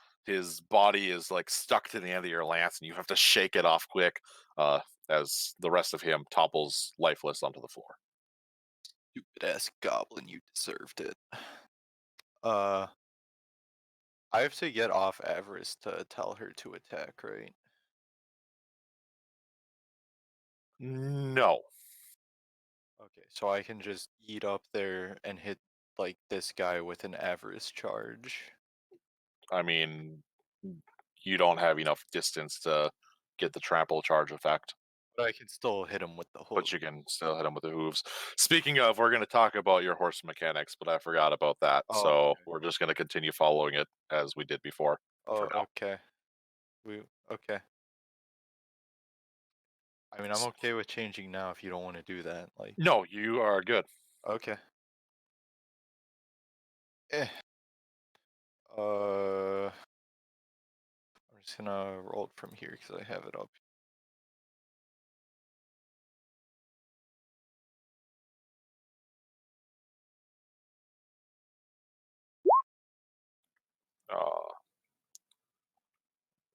body is like stuck to the end of your lance, and you have to shake it off quick, as the rest of him topples lifeless onto the floor. Stupid ass goblin, you deserved it. I have to get off Avarice to tell her to attack, right? No. Okay, so I can just eat up there and hit like this guy with an Avarice charge. I mean, you don't have enough distance to get the trample charge effect, But I can still hit him with the hook. but you can still hit him with the hooves. Speaking of, we're going to talk about your horse mechanics, but I forgot about that. Oh, So okay. we're just going to continue following it as we did before. Oh, now. okay. Okay. I mean, I'm okay with changing now if you don't want to do that. Like, No, you are good. okay. I'm just gonna roll it from here because I have it up. Uh,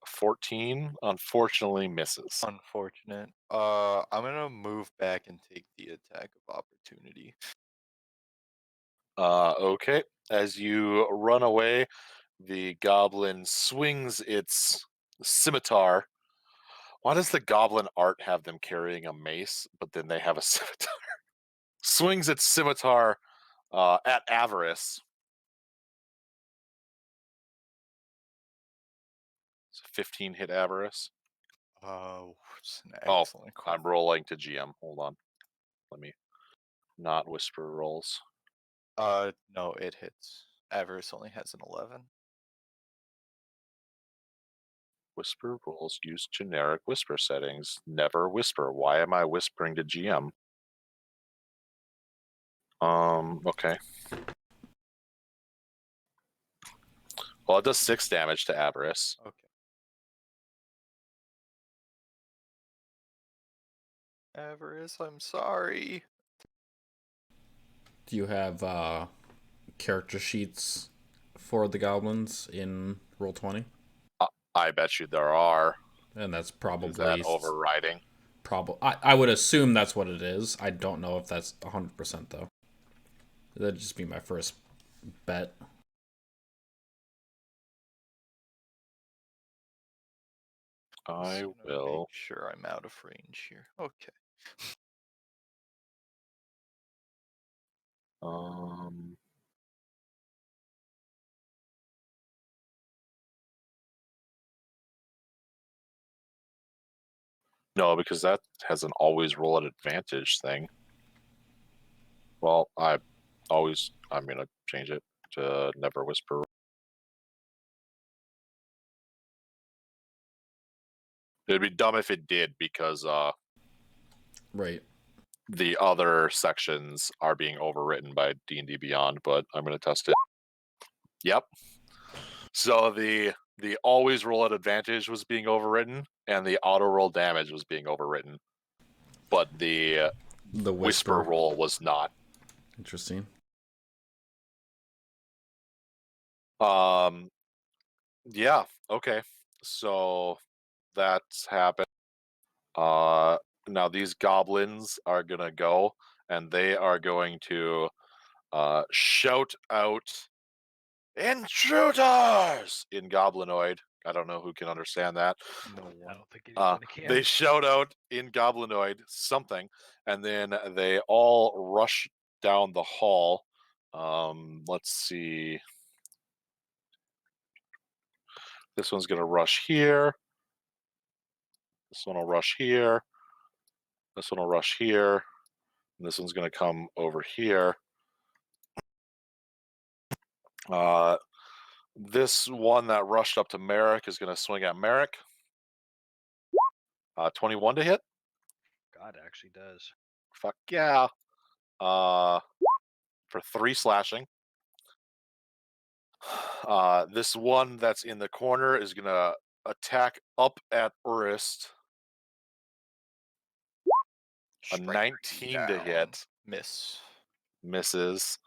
14 unfortunately misses. Unfortunate. I'm gonna move back and take the attack of opportunity. Okay. As you run away, the goblin swings its scimitar. Why does the goblin art have them carrying a mace, but then they have a scimitar? Swings its scimitar at Avarice. It's a 15 hit Avarice. It's an Oh, excellent I'm rolling to GM. Hold on. Let me not whisper rolls. No, it hits. Avarice only has an 11. Whisper rolls use generic whisper settings. Never whisper. Why am I whispering to GM? Okay. Well, it does 6 damage to Avarice. Okay. Avarice, I'm sorry. Do you have character sheets for the goblins in Roll20? I bet you there are. And that's probably Is that overriding? I would assume that's what it is. I don't know if that's 100% though. That'd just be my first bet. I Just gonna will. make sure I'm out of range here. Okay. No, because that has an always roll at advantage thing. Well, I'm gonna change it to never whisper. It'd be dumb if it did, because Right. the other sections are being overwritten by D&D Beyond, but I'm gonna test it. Yep. So the always roll at advantage was being overwritten, and the auto roll damage was being overwritten, but the whisper roll was not. Interesting. Yeah. Okay. So that's happened. Now these goblins are gonna go, and they are going to shout out "Intruders!" in Goblinoid. I don't know who can understand that. No I one. don't think anybody can. They shout out in Goblinoid something, and then they all rush down the hall. Let's see. This one's going to rush here. This one will rush here. This one will rush here. And this one's going to come over here. This one that rushed up to Merrick is going to swing at Merrick. 21 to hit. God actually does. Fuck yeah. For 3 slashing. This one that's in the corner is going to attack up at Urist. A 19 to hit. Miss. Misses.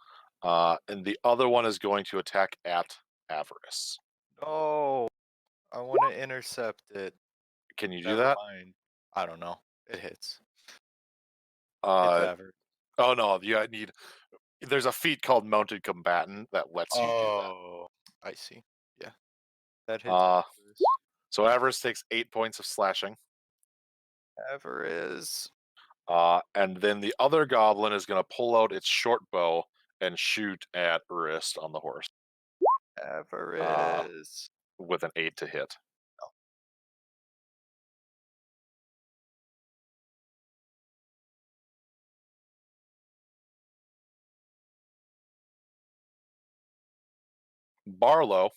And the other one is going to attack at Avarice. No. I want to intercept it. Can you do Never that? mind. I don't know. It hits. It's Oh average. no, you need. There's a feat called Mounted Combatant that lets you do that. Oh, I see. Yeah, that hits. So Avarice takes 8 points of slashing. Avarice. And then the other goblin is going to pull out its short bow and shoot at Urist on the horse Avarice. with an 8 to hit. Barlow.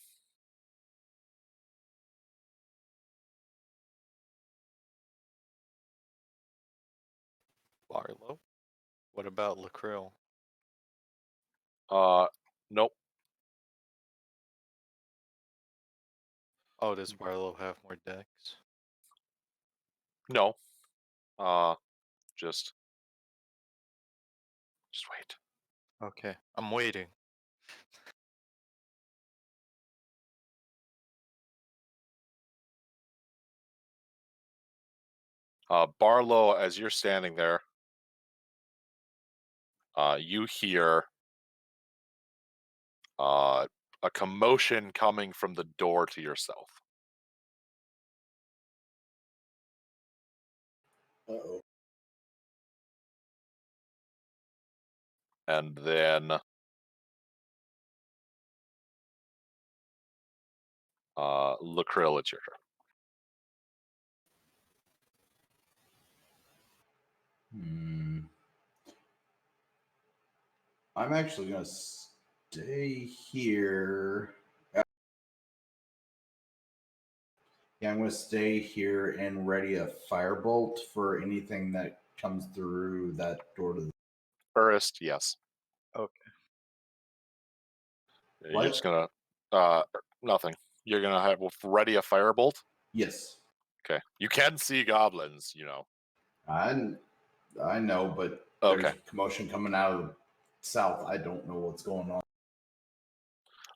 Barlow. What about Lacryl? Nope. Oh, does Barlow have more decks? No. Just wait. Okay, I'm waiting. Barlow, as you're standing there, you hear a commotion coming from the door to your south. Uh-oh. And then Lacryl, it's your turn. I'm actually going to stay here. Yeah, I'm going to stay here and ready a firebolt for anything that comes through that door to the Urist, yes. Okay. You're What? just gonna nothing. You're gonna have ready a firebolt. Yes. Okay. You can see goblins, you know. I know, but Okay. there's commotion coming out of the south. I don't know what's going on.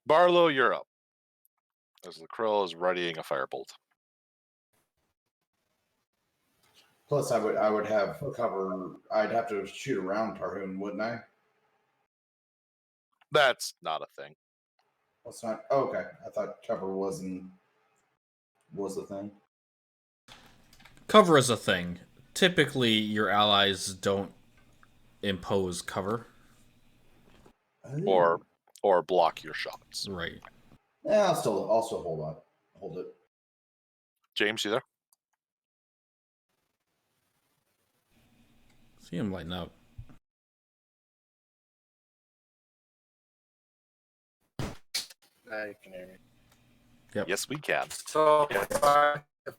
Barlow, you're up. As Lacryl is readying a firebolt. Plus, I would have cover. I'd have to shoot around Tarhoon, wouldn't I? That's not a thing. That's not. Oh, okay, I thought cover was a thing. Cover is a thing. Typically, your allies don't impose cover. Or block your shots. Right. Yeah, I'll still hold it. James, you there? See him lighten up. Now you can hear me. Yep. Yes, we can. So if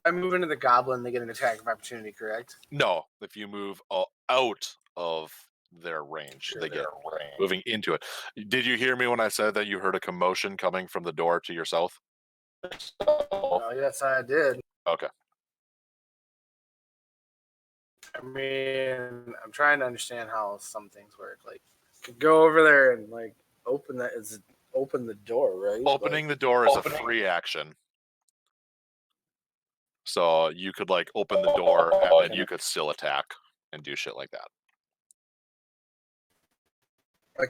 I move into the goblin, they get an attack of opportunity, correct? No, if you move out of their range, they get moving into it. Did you hear me when I said that you heard a commotion coming from the door to your south? Oh, yes, I did. Okay. I mean, I'm trying to understand how some things work. Like, could go over there and like open the door, right? Opening the door is a free action. So you could like open the door and then you could still attack and do shit like that.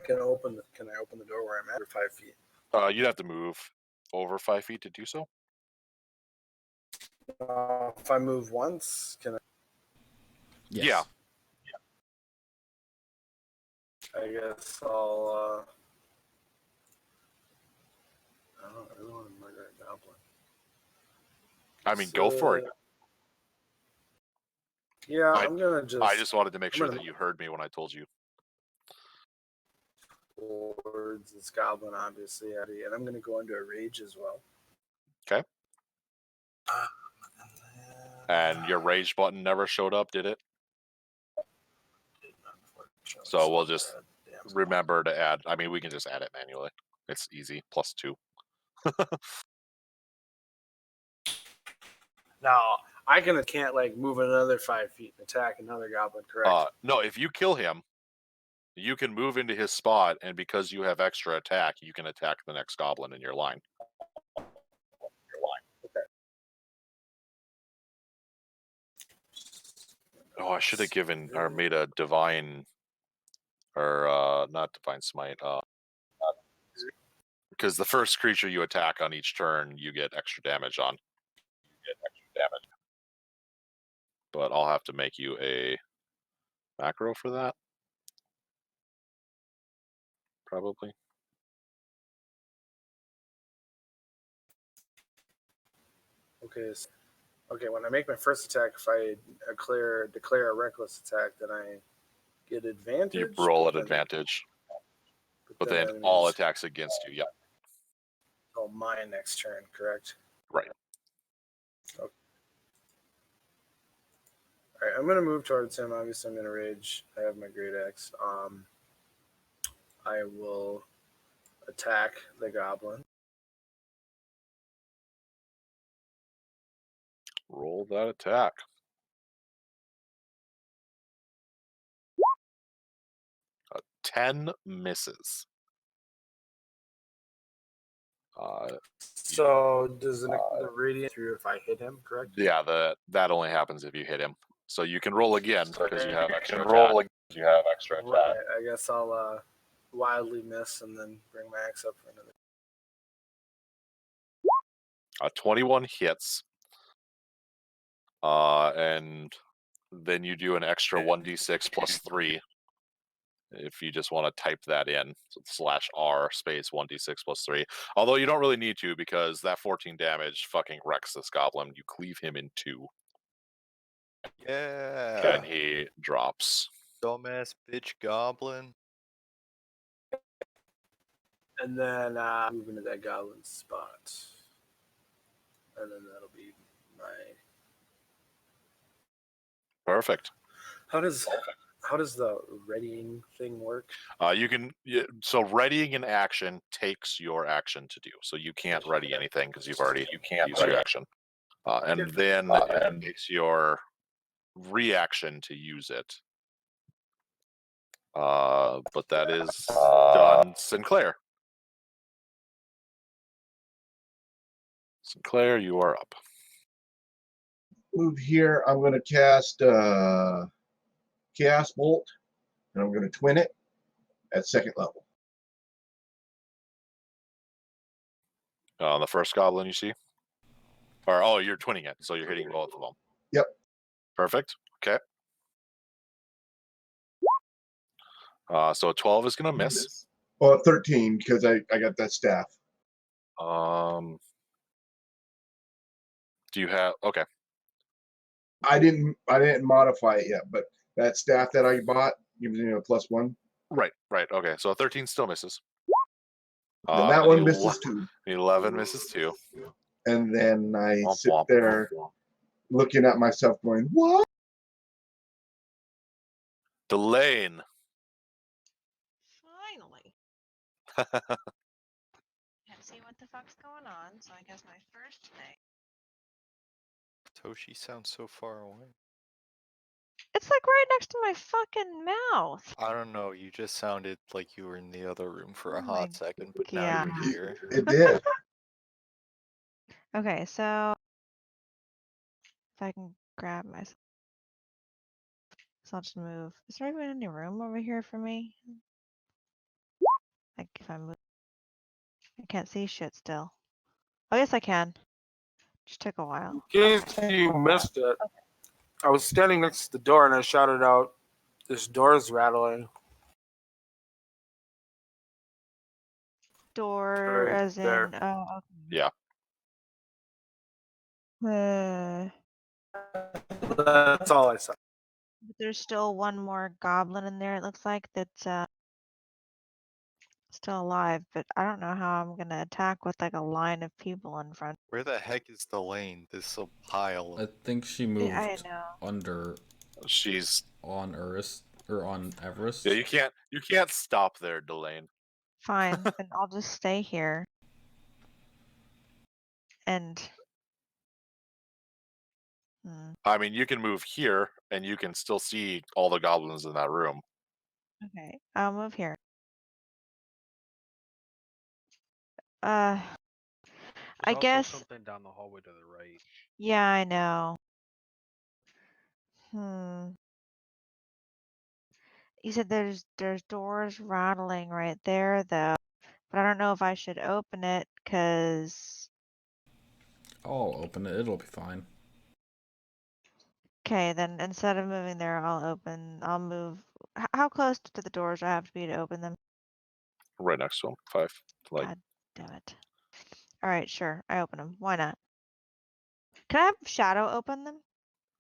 Can I open the door where I'm at? 5 feet. You'd have to move over 5 feet to do so. If I move once, can I? Yes. Yeah. I guess I'll. I don't really want to murder a goblin. I mean, go for it. Yeah, I- I'm gonna just. I just wanted to make I'm sure gonna- that you heard me when I told you. Towards this goblin, obviously, and I'm gonna go into a rage as well. Okay. And your rage button never showed up, did it? So we'll just remember to add. I mean, we can just add it manually. It's easy. +2. Now I can't like move another 5 feet and attack another goblin, correct? No, if you kill him, you can move into his spot, and because you have extra attack, you can attack the next goblin in your line. Okay. Oh, I should have given or made a divine, or not divine smite. Because the first creature you attack on each turn, you get extra damage on. But I'll have to make you a macro for that. Probably. Okay. Okay. When I make my first attack, if I declare a reckless attack, then I get advantage. You roll at advantage. But then all attacks against you, yep. Oh, my next turn, correct? Right. Okay. All right, I'm gonna move towards him. Obviously, I'm gonna rage. I have my great axe. I will attack the goblin. Roll that attack. A 10 misses. So does the radiant through if I hit him, correct? Yeah, that only happens if you hit him. So you can roll again because you have extra attack. Right. I guess I'll wildly miss and then bring my axe up for another. 21 hits. And then you do an extra 1d6 plus 3. If you just want to type that in, so /R space 1d6 plus 3. Although you don't really need to because that 14 damage fucking wrecks this goblin. You cleave him in 2. Yeah. And he drops. Dumbass bitch goblin. And then move into that goblin spot. And then that'll be my. Perfect. How does the readying thing work? So readying an action takes your action to do. So you can't ready anything because you've already used your action. And then it takes your reaction to use it. But that is done. Sinclair. Sinclair, you are up. Move here. I'm going to cast Chaos Bolt, and I'm going to twin it at 2nd level. The first goblin you see? Or, you're twinning it, so you're hitting both of them. Yep. Perfect. Okay. So a 12 is going to miss. Well, 13 because I got that staff. Do you have... Okay. I didn't modify it yet, but that staff that I bought gives me a +1. Right. Okay, so a 13 still misses. Then that one misses 2. 11 misses 2. And then I Womp, sit womp, there womp, womp. looking at myself going, what? Finally. Delane. Can't see what the fuck's going on, so I guess my first thing. Toshi sounds so far away. It's like right next to my fucking mouth. I don't know. You just sounded like you were in the other room for a Oh my hot second, but now God. you're here. It did. Okay, so if I can grab myself. So I'll just move. Is there even any room over here for me? Like if I move. I can't see shit still. Oh, yes, I can. Just took a while. In case you missed it, I was standing next to the door and I shouted out, "This door is rattling." Door, Right as there. in. Oh. Yeah. Okay. That's all I saw. But there's still one more goblin in there. It looks like that's still alive, but I don't know how I'm gonna attack with like a line of people in front. Where the heck is Delane? This a pile I of. think she moved I know. under She's on Earth or on Everest. yeah. You can't stop there, Delane. Fine, then I'll just stay here. And I mean, you can move here, and you can still see all the goblins in that room. okay, I'll move here. There's I also guess. something down the hallway to the right. Yeah, I know. You said there's doors rattling right there though, but I don't know if I should open it because. I'll open it. It'll be fine. Okay, then instead of moving there, I'll move. How close to the doors do I have to be to open them? Right next to him. 5. Like, God damn it. All right, sure. I open them. Why not? Can I have Shadow open them?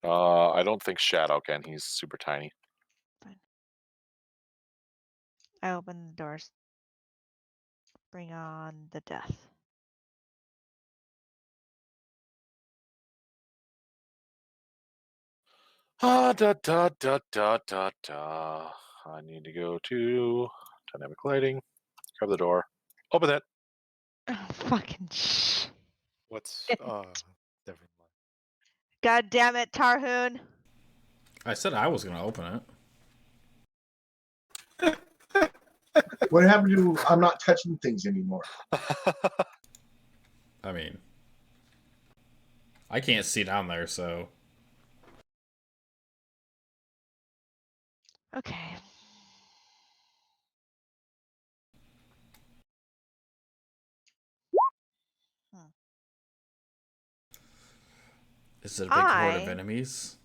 I don't think Shadow can. He's super tiny. Fine. I open the doors. Bring on the death. Da da da da da da. I need to go to dynamic lighting. Grab the door. Open it. Oh, fucking shh. What's never mind. God damn it, Tarhoon. I said I was gonna open it. What happened to I'm not touching things anymore? I mean, I can't see down there, so. Okay. Is it a big horde of I- enemies?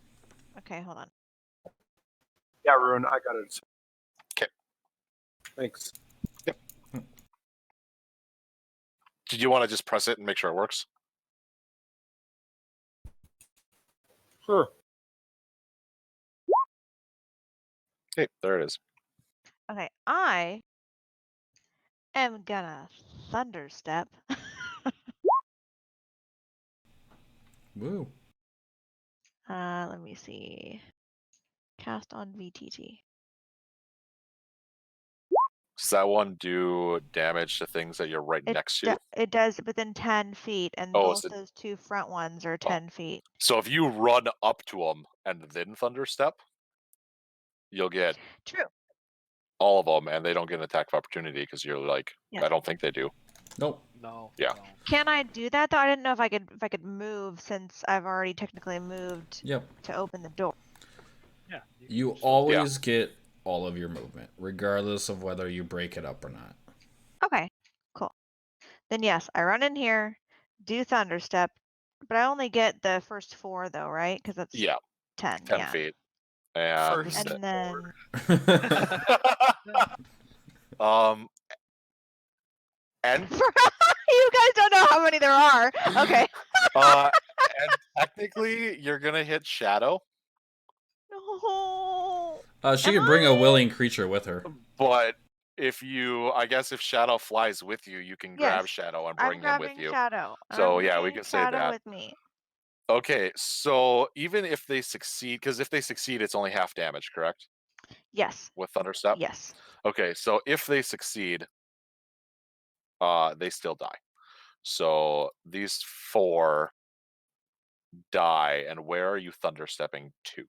Okay, hold on. Yeah, Rune, I got it. 'Kay. Thanks. Did you want to just press it and make sure it works? Sure. Okay, there it is. Okay, I am gonna thunderstep. Woo. Let me see. Cast on VTT. Does that one do damage to things that you're right next to? It does within 10 feet, and Oh, both those two front ones are 10 feet. So if you run up to them and then thunderstep, you'll get True. all of them, and they don't get an attack of opportunity because you're like, Yes. I don't think they do. Nope. No. Yeah. No. Can I do that though? I didn't know if I could move since I've already technically moved Yep. to open the door. Yeah. You always get all of your movement, regardless of whether you break it up or not. Okay, cool. Then yes, I run in here, do thunderstep, but I only get the first 4 though, right? Because that's 10. 10 yeah. feet. And First. And then and you guys don't know how many there are. Okay. and technically you're gonna hit Shadow, No. She can bring a willing creature with her. but if Shadow flies with you, you can grab Yes, Shadow and I'm bring him with grabbing you. Shadow. So I'm yeah, we bringing can say Shadow that. with me. Okay, so even if they succeed, because if they succeed, it's only half damage, correct? Yes. With Thunderstep? Yes. Okay, so if they succeed, they still die. So these 4 die, and where are you thunderstepping to?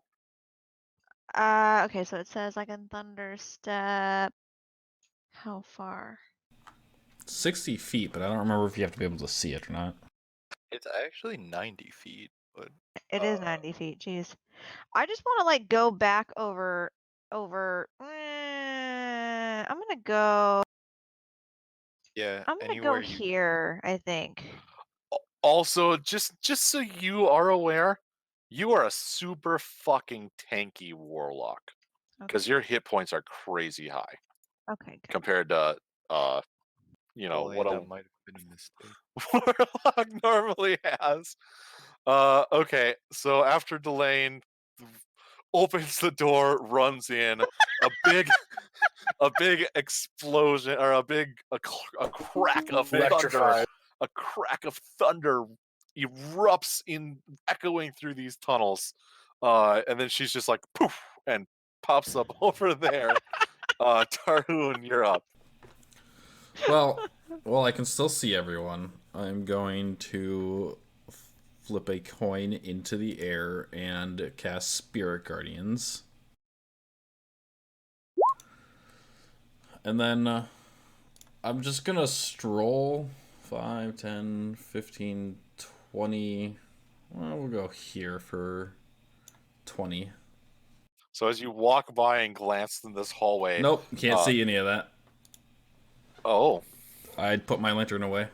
Okay, so it says I can thunderstep. How far? 60 feet, but I don't remember if you have to be able to see it or not. It's actually 90 feet, but It is 90 feet. Jeez. I just want to like go back over. I'm gonna go. yeah, I'm gonna go anywhere you here. I think. Also, just so you are aware, you are a super fucking tanky warlock because your hit points are crazy high Okay, good. compared to you know Boy, what a that might have been a mistake. warlock normally has. Okay, so after Delane opens the door, runs in, a big explosion or a crack of thunder, Electrified. a crack of thunder erupts in echoing through these tunnels, and then she's just like poof and pops up over there. Tarhoon, you're up. Well, I can still see everyone. I'm going to flip a coin into the air and cast Spirit Guardians. And then I'm just going to stroll 5, 10, 15, 20. Well, we'll go here for 20. So as you walk by and glance in this hallway, Nope, can't see any of that. Oh, I'd put my lantern away.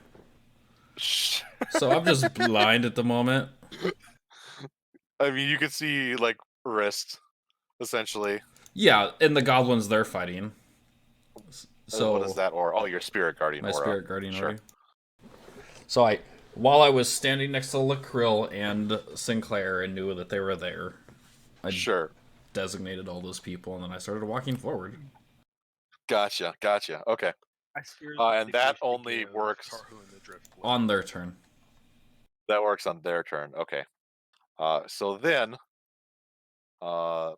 So I'm just blind at the moment. I mean, you can see like wrist, essentially. Yeah, and the goblins they're fighting. So what is that aura? Oh, your spirit guardian my aura. Spirit Guardian Sure. aura. So while I was standing next to Lacrill and Sinclair and knew that they were there, I designated all those people, and then I started walking forward. Gotcha. Okay. And that only works On their turn. That works on their turn. Okay. So then, the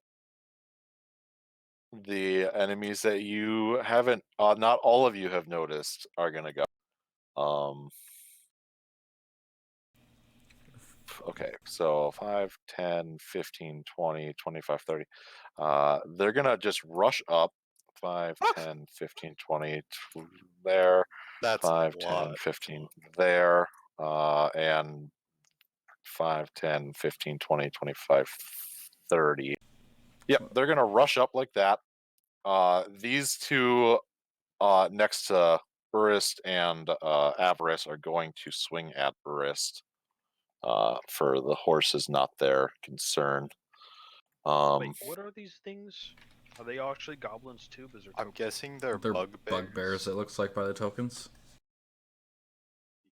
enemies that you haven't, not all of you have noticed, are gonna go. Okay, so 5, 10, 15, 20, 25, 30. They're gonna just rush up. 5, 10, 15, 20 there. That's 5, a lot. 10, 15 there. And 5, 10, 15, 20, 25, 30. Yep, they're gonna rush up like that. These two next to Burist and Avarice are going to swing at Burist. For the horse is not their concern. Wait, what are these things? Are they actually goblins too? I'm guessing they're bugbears. Bugbears, it looks like, by the tokens.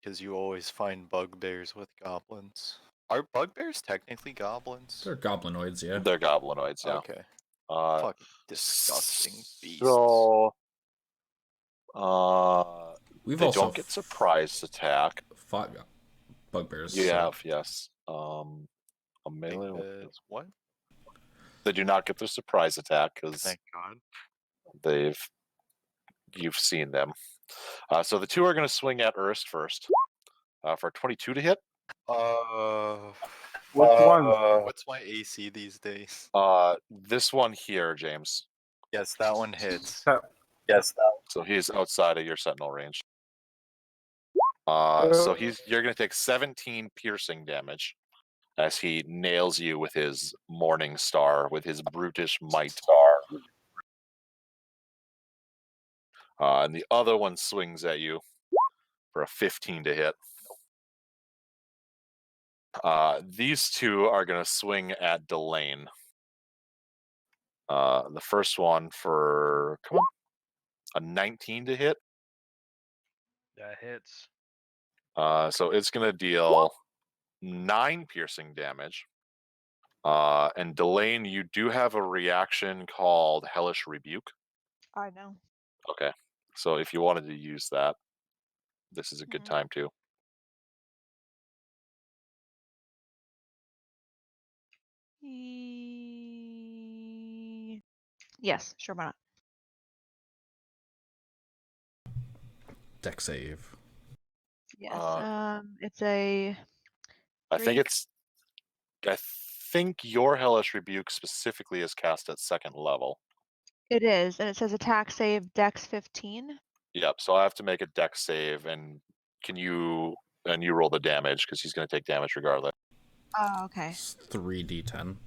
Because you always find bugbears with goblins. Are bugbears technically goblins? They're goblinoids, yeah. They're goblinoids, yeah. Okay. Fucking disgusting beasts. So, We've they also don't get surprise attack. Fought bugbears. You so. have, yes. A melee. What? They do not get the surprise attack because Thank God. you've seen them. So the two are going to swing at Urst first. For 22 to hit. Which one? What's my AC these days? This one here, James. Yes, that one hits. So he's outside of your sentinel range. So you're going to take 17 piercing damage as he nails you with his morning star, with his brutish might. And the other one swings at you for a 15 to hit. These two are going to swing at Delane. The first one for a 19 to hit. That hits. So it's going to deal 9 piercing damage. And Delane, you do have a reaction called Hellish Rebuke. I know. Okay. So if you wanted to use that, this is a good time too. Yes, sure, why not? Deck save. Yes. It's a. I think your Hellish Rebuke specifically is cast at 2nd level. It is, and it says attack save Dex 15. Yep. So I have to make a Dex save, and you roll the damage because he's going to take damage regardless. Oh, okay. It's 3d10.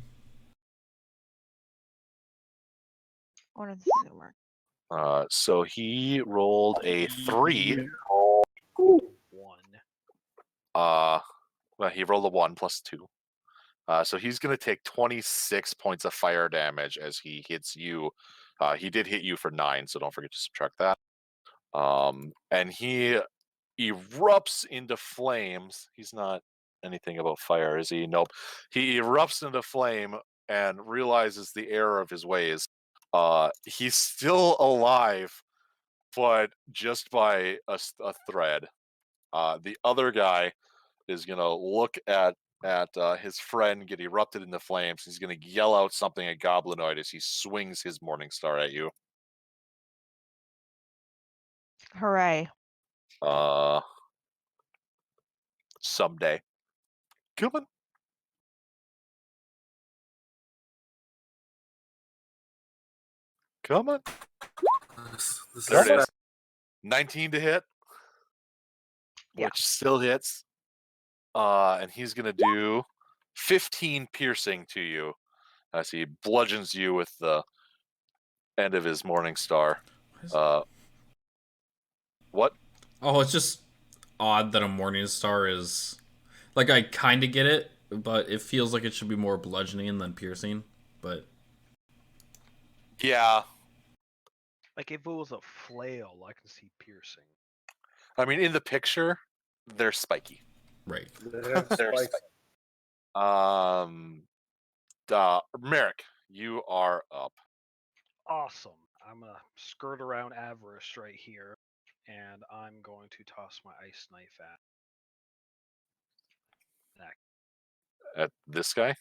What is this gonna work? So he rolled a 3. 1. Well, he rolled a 1 plus 2. So he's going to take 26 points of fire damage as he hits you. He did hit you for 9, so don't forget to subtract that. And he erupts into flames. He's not anything about fire, is he? Nope. He erupts into flame and realizes the error of his ways. He's still alive, but just by a thread. The other guy is going to look at his friend get erupted into flames. He's going to yell out something at Goblinoid as he swings his Morning Star at you. Hooray. Someday. Come on. Come on. This There is it is. 19 to hit. Yeah. Which still hits. And he's going to do 15 piercing to you as he bludgeons you with the end of his Morning Star. What? Oh, it's just odd that a Morning Star is... Like, I kind of get it, but it feels like it should be more bludgeoning than piercing, but... Yeah. Like if it was a flail, I can see piercing. I mean, in the picture, they're spiky. Right. They're spiky. Merrick, you are up. Awesome. I'm gonna skirt around Avarice right here, and I'm going to toss my ice knife at that. At this guy?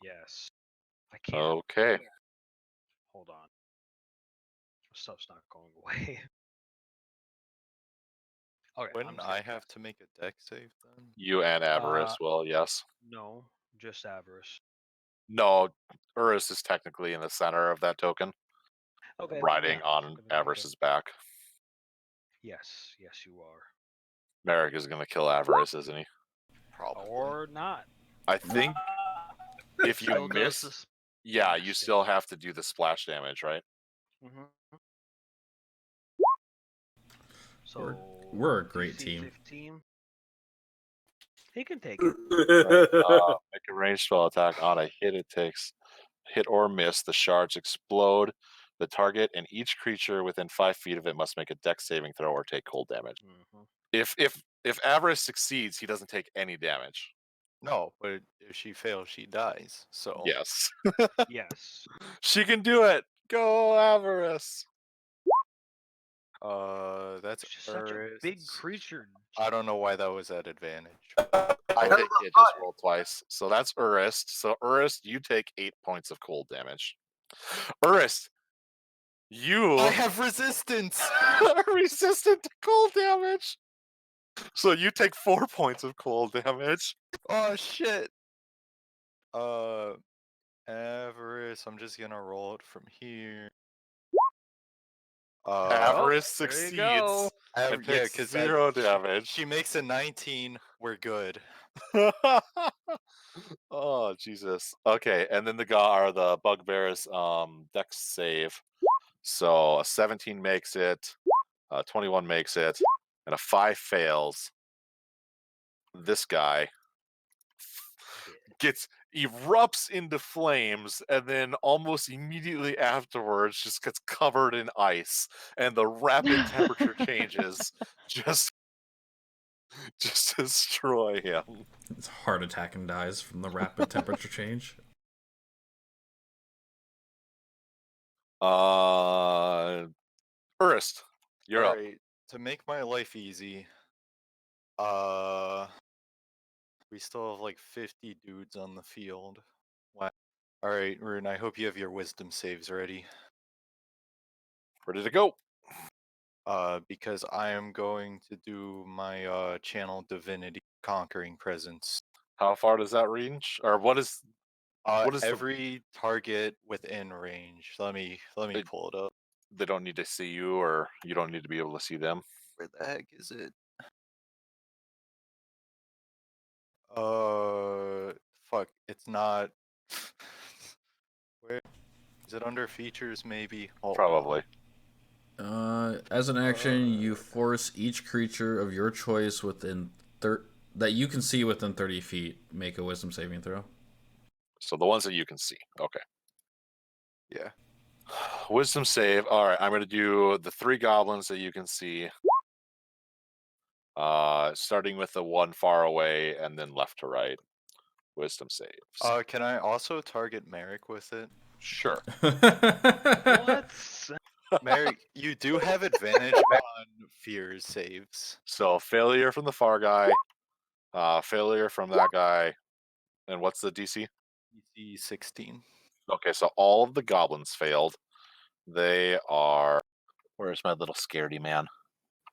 Yes. I can't. Okay. Hold on. Stuff's not going away. Okay. Wouldn't I have to make a deck save then? You and Avarice will, yes. No, just Avarice. No, Urus is technically in the center of that token, Okay. riding yeah, on gonna make a- Avarice's back. Yes, yes, you are. Merrick is going to kill Avarice, isn't he? Probably. Or not. I think if you Still does miss, this- yeah, you splash still have to do the splash damage, right? Mhm. So We're a great DC team. 15. He can take it. Make a ranged spell attack on a hit. It takes hit or miss. The shards explode the target, and each creature within 5 feet of it must make a dex saving throw or take cold damage. Mhm. If Avarice succeeds, he doesn't take any damage. No, but if she fails, she dies. So Yes, Yes. she can do it. Go Avarice. That's She's such a big Urus. creature. I don't know why that was at advantage. I think it just rolled twice. So that's Urist. So Urist, you take 8 points of cold damage. Urist, you I have resistance. are resistant to cold damage. So you take 4 points of cold damage. Oh shit. Avarice. I'm just gonna roll it from here. Avarice there you succeeds. go. And Yeah, takes because 0 damage. She makes a 19. We're good. Oh Jesus. Okay, and then the bugbears dex save. So a 17 makes it, 21 makes it, and a 5 fails. This guy erupts into flames, and then almost immediately afterwards just gets covered in ice, and the rapid temperature changes just destroy him. It's heart attack and dies from the rapid temperature change. Urist, you're up. Alright, to make my life easy, we still have like 50 dudes on the field. Wow. Alright, Rune, I hope you have your wisdom saves ready. Ready to go. Because I am going to do my channel divinity conquering presence. How far does that range? Or what is Every target within range. Let me It- pull it up. they don't need to see you, or you don't need to be able to see them? Where the heck is it? Fuck, it's not. Where is it under features? Maybe. Hold on. Probably. As an action, you force each creature of your choice within that you can see within 30 feet make a wisdom saving throw. So the ones that you can see. Okay. Yeah. Wisdom save. All right, I'm going to do the 3 goblins that you can see. Starting with the one far away and then left to right. Wisdom saves. Can I also target Merrick with it? Sure. What? Merrick, you do have advantage on fear saves. So failure from the far guy, failure from that guy, and what's the DC? DC 16. Okay, so all of the goblins failed. They are. Where's my little scaredy man?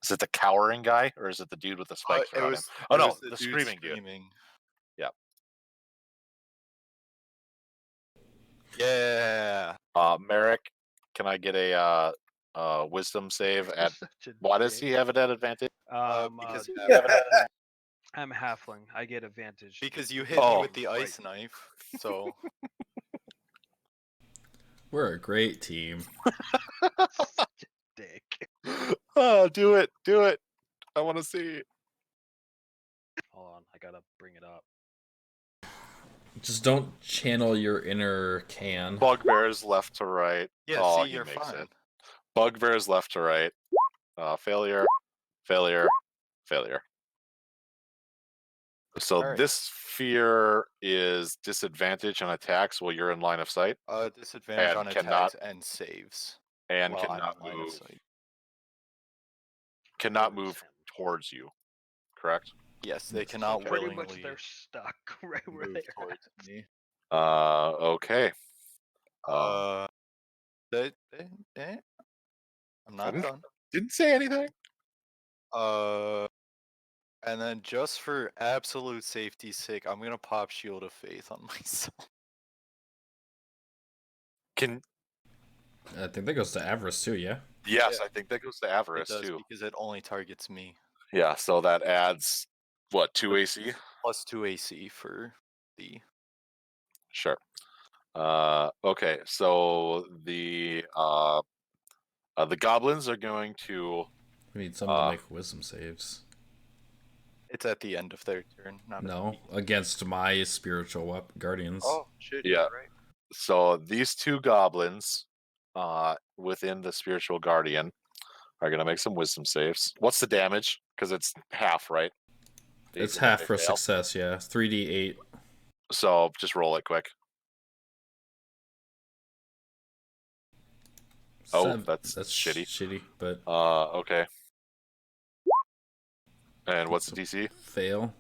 Is it the cowering guy or is it the dude with the spikes around him? Oh it no, was the dude screaming dude. Yep. Yeah. Merrick, can I get a wisdom save You're at? such a Why does dick. he have it at advantage? Because you Yeah. I'm halfling. I get advantage. because you hit me Oh. with the ice knife. So We're a great team. Such a dick. Oh, do it. I want to see. Hold on, I gotta bring it up. Just don't channel your inner can. Bugbears left to right. yeah, Oh, see, he you're makes fine. it. Bugbears left to right. Failure, failure, failure. So Alright. this fear is disadvantage on attacks while you're in line of sight, Disadvantage And on cannot- attacks and saves. and while I'm cannot in line of move. sight. Cannot Towards move him. towards you. Correct. Yes, they Yes. cannot Pretty willingly much they're stuck right where move they're towards at. me. Okay. That, I'm not didn't- done. Didn't say anything. And then just for absolute safety's sake, I'm gonna pop Shield of Faith on myself. Can I think that goes to Avarice too, yeah? yes, Yeah. I think that goes to It avarice does too. because it only targets me. Yeah, so that adds what, 2 AC? Plus 2 AC for the. Sure. Okay, so the goblins are going to We need someone to make wisdom saves. It's at the end of their turn, not at the No, beginning. against my spiritual guardians. Oh shit! Yeah. You're right. so these 2 goblins within the spiritual guardian are going to make some wisdom saves. What's the damage? Because it's half, right? It's Even if half they for fail. success, yeah. 3d8. So just roll it quick. Oh, that's shitty. Shitty, but Okay. And what's the DC? fail.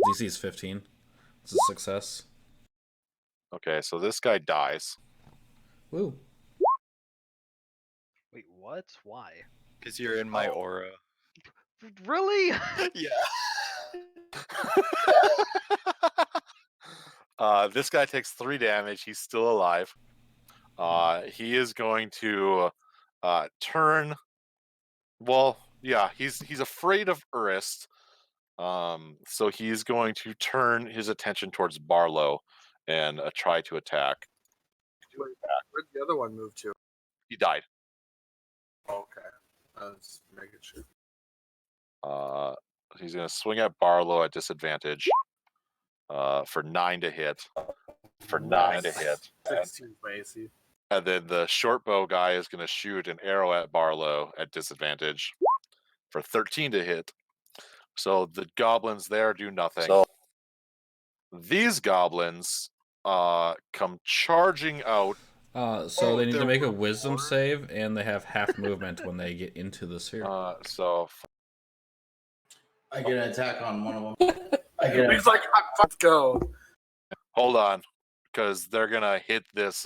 DC is 15. It's a success. Okay, so this guy dies. Woo. Wait, what? Why? Because you're in my aura. Really? Yeah. This guy takes 3 damage. He's still alive. He is going to turn. Well, yeah, he's afraid of Urist. So he's going to turn his attention towards Barlow and try to attack. Where'd the other one move to? He died. Okay. I was making sure. He's going to swing at Barlow at disadvantage for 9 to hit. For 9 to hit. 16 my AC. And then the short bow guy is going to shoot an arrow at Barlow at disadvantage for 13 to hit. So the goblins there do nothing. So- These goblins come charging out. So they need to there make a were wisdom more? save, and they have half movement when they get into the sphere. So I get an attack on one of them. He's like, let's go. hold on, because they're going to hit this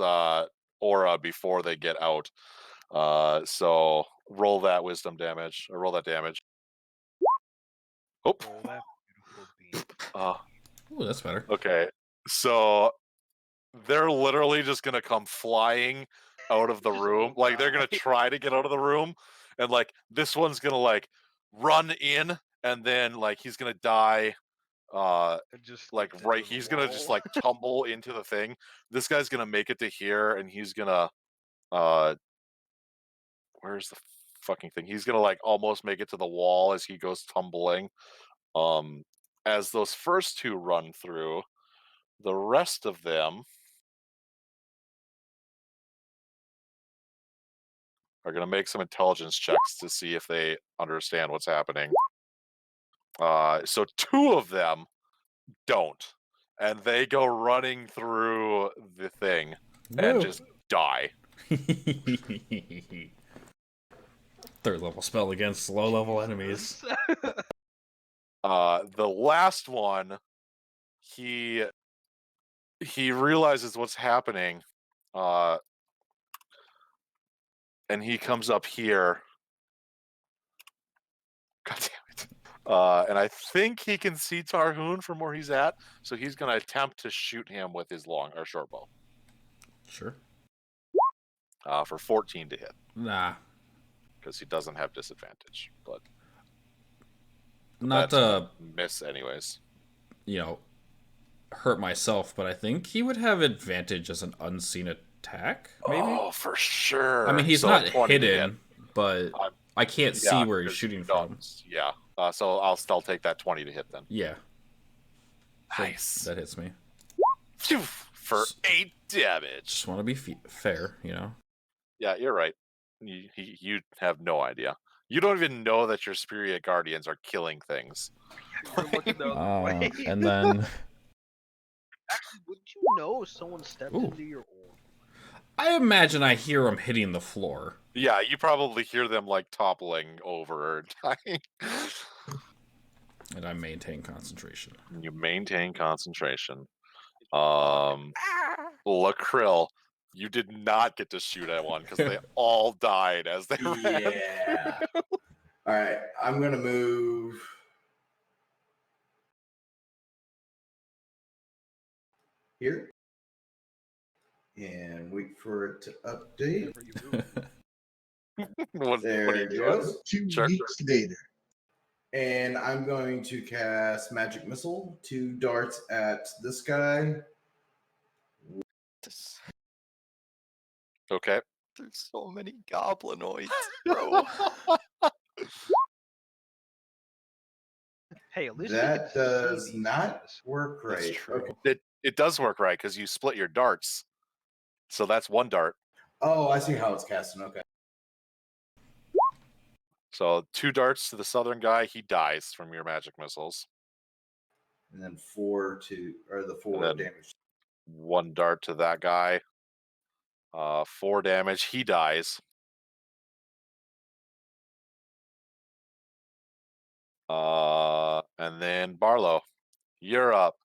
aura before they get out. So roll that wisdom damage, or roll that damage. Oh, Roll that beautiful beam. Ooh, that's better. okay. So they're literally just gonna come flying out of the Just room. will Like they're gonna die. try to get out of the room, and like this one's gonna like run in, and then like he's gonna die. And just Like stick to right, the he's gonna just wall. like tumble into the thing. This guy's gonna make it to here, and he's gonna where's the fucking thing? He's gonna like almost make it to the wall as he goes tumbling. as those first two run through, the rest of them are going to make some intelligence checks to see if they understand what's happening. So two of them don't, and they go running through the thing and Woo. just die. Third level spell against low level enemies. The last one, he realizes what's happening, and he comes up here. God damn it. And I think he can see Tarhoon from where he's at, so he's going to attempt to shoot him with his long or short bow. Sure. For 14 to hit, Nah. because he doesn't have disadvantage. But Not that's gonna to, miss anyways. hurt myself, but I think he would have advantage as an unseen attack, maybe? Oh, for sure. I mean, he's So not 20 to hit. hidden, but I can't see where he's 'cause shooting you from. don't. Yeah. So I'll still take that 20 to hit then. Yeah. So Nice. that hits me. Phew, for 8 damage. Just want to be fair, Yeah, you're right. You have no idea. You don't even know that your Spirit Guardians are killing things. You're looking the other way. And then Actually, wouldn't you know if someone stepped Ooh. into your orb? I imagine I hear him hitting the floor. Yeah, you probably hear them like toppling over or dying. And I maintain concentration. You maintain concentration. Lakrill, you did not get to shoot at one because they all died as they ran. Yeah. All right, I'm gonna move here and wait for it to update. Whenever you move. What are There you it doing? goes. 2 Sure. weeks later. And I'm going to cast Magic Missile, 2 darts at this guy. Okay. There's so many goblinoids, bro. Hey, at least we That can does see these not guys. work That's right. true. Okay. It does work right because you split your darts. So that's 1 dart. Oh, I see how it's casting. Okay. So 2 darts to the southern guy, he dies from your magic missiles. And then 4 then- damage. 1 dart to that guy. 4 damage, he dies. And then Barlow, you're up.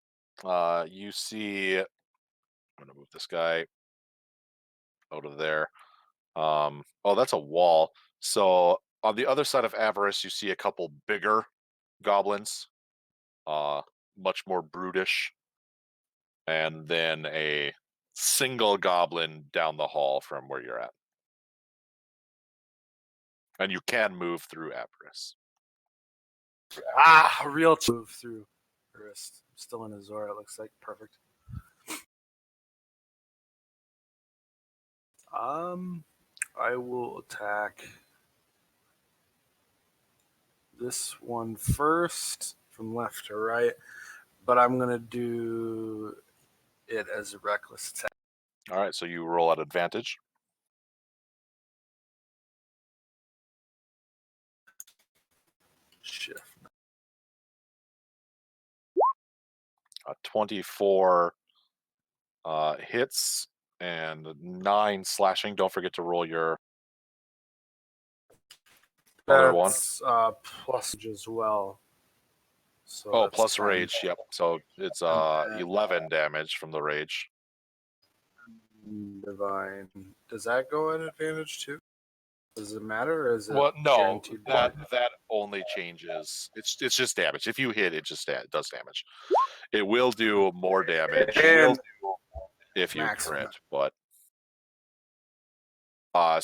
You see, I'm gonna move this guy out of there. Oh, that's a wall. So on the other side of Avarice, you see a couple bigger goblins, much more brutish, and then a single goblin down the hall from where you're at. And you can move through Avarice. A real move through. Wrist. Still in Azora, it looks like. Perfect. I will attack this one first from left to right, but I'm gonna do it as a reckless attack. All right, so you roll at advantage. Shift. 24 hits and 9 slashing. Don't forget to roll your other one. That's plus as well. So Oh, that's plus 10. rage. Yep. So it's And then, 11 damage from the rage. Divine. Does that go at advantage too? Does it matter, or is it Well, no, guaranteed? that only changes. It's just damage. If you hit, it just does damage. It will do more damage And if you maximum. crit, but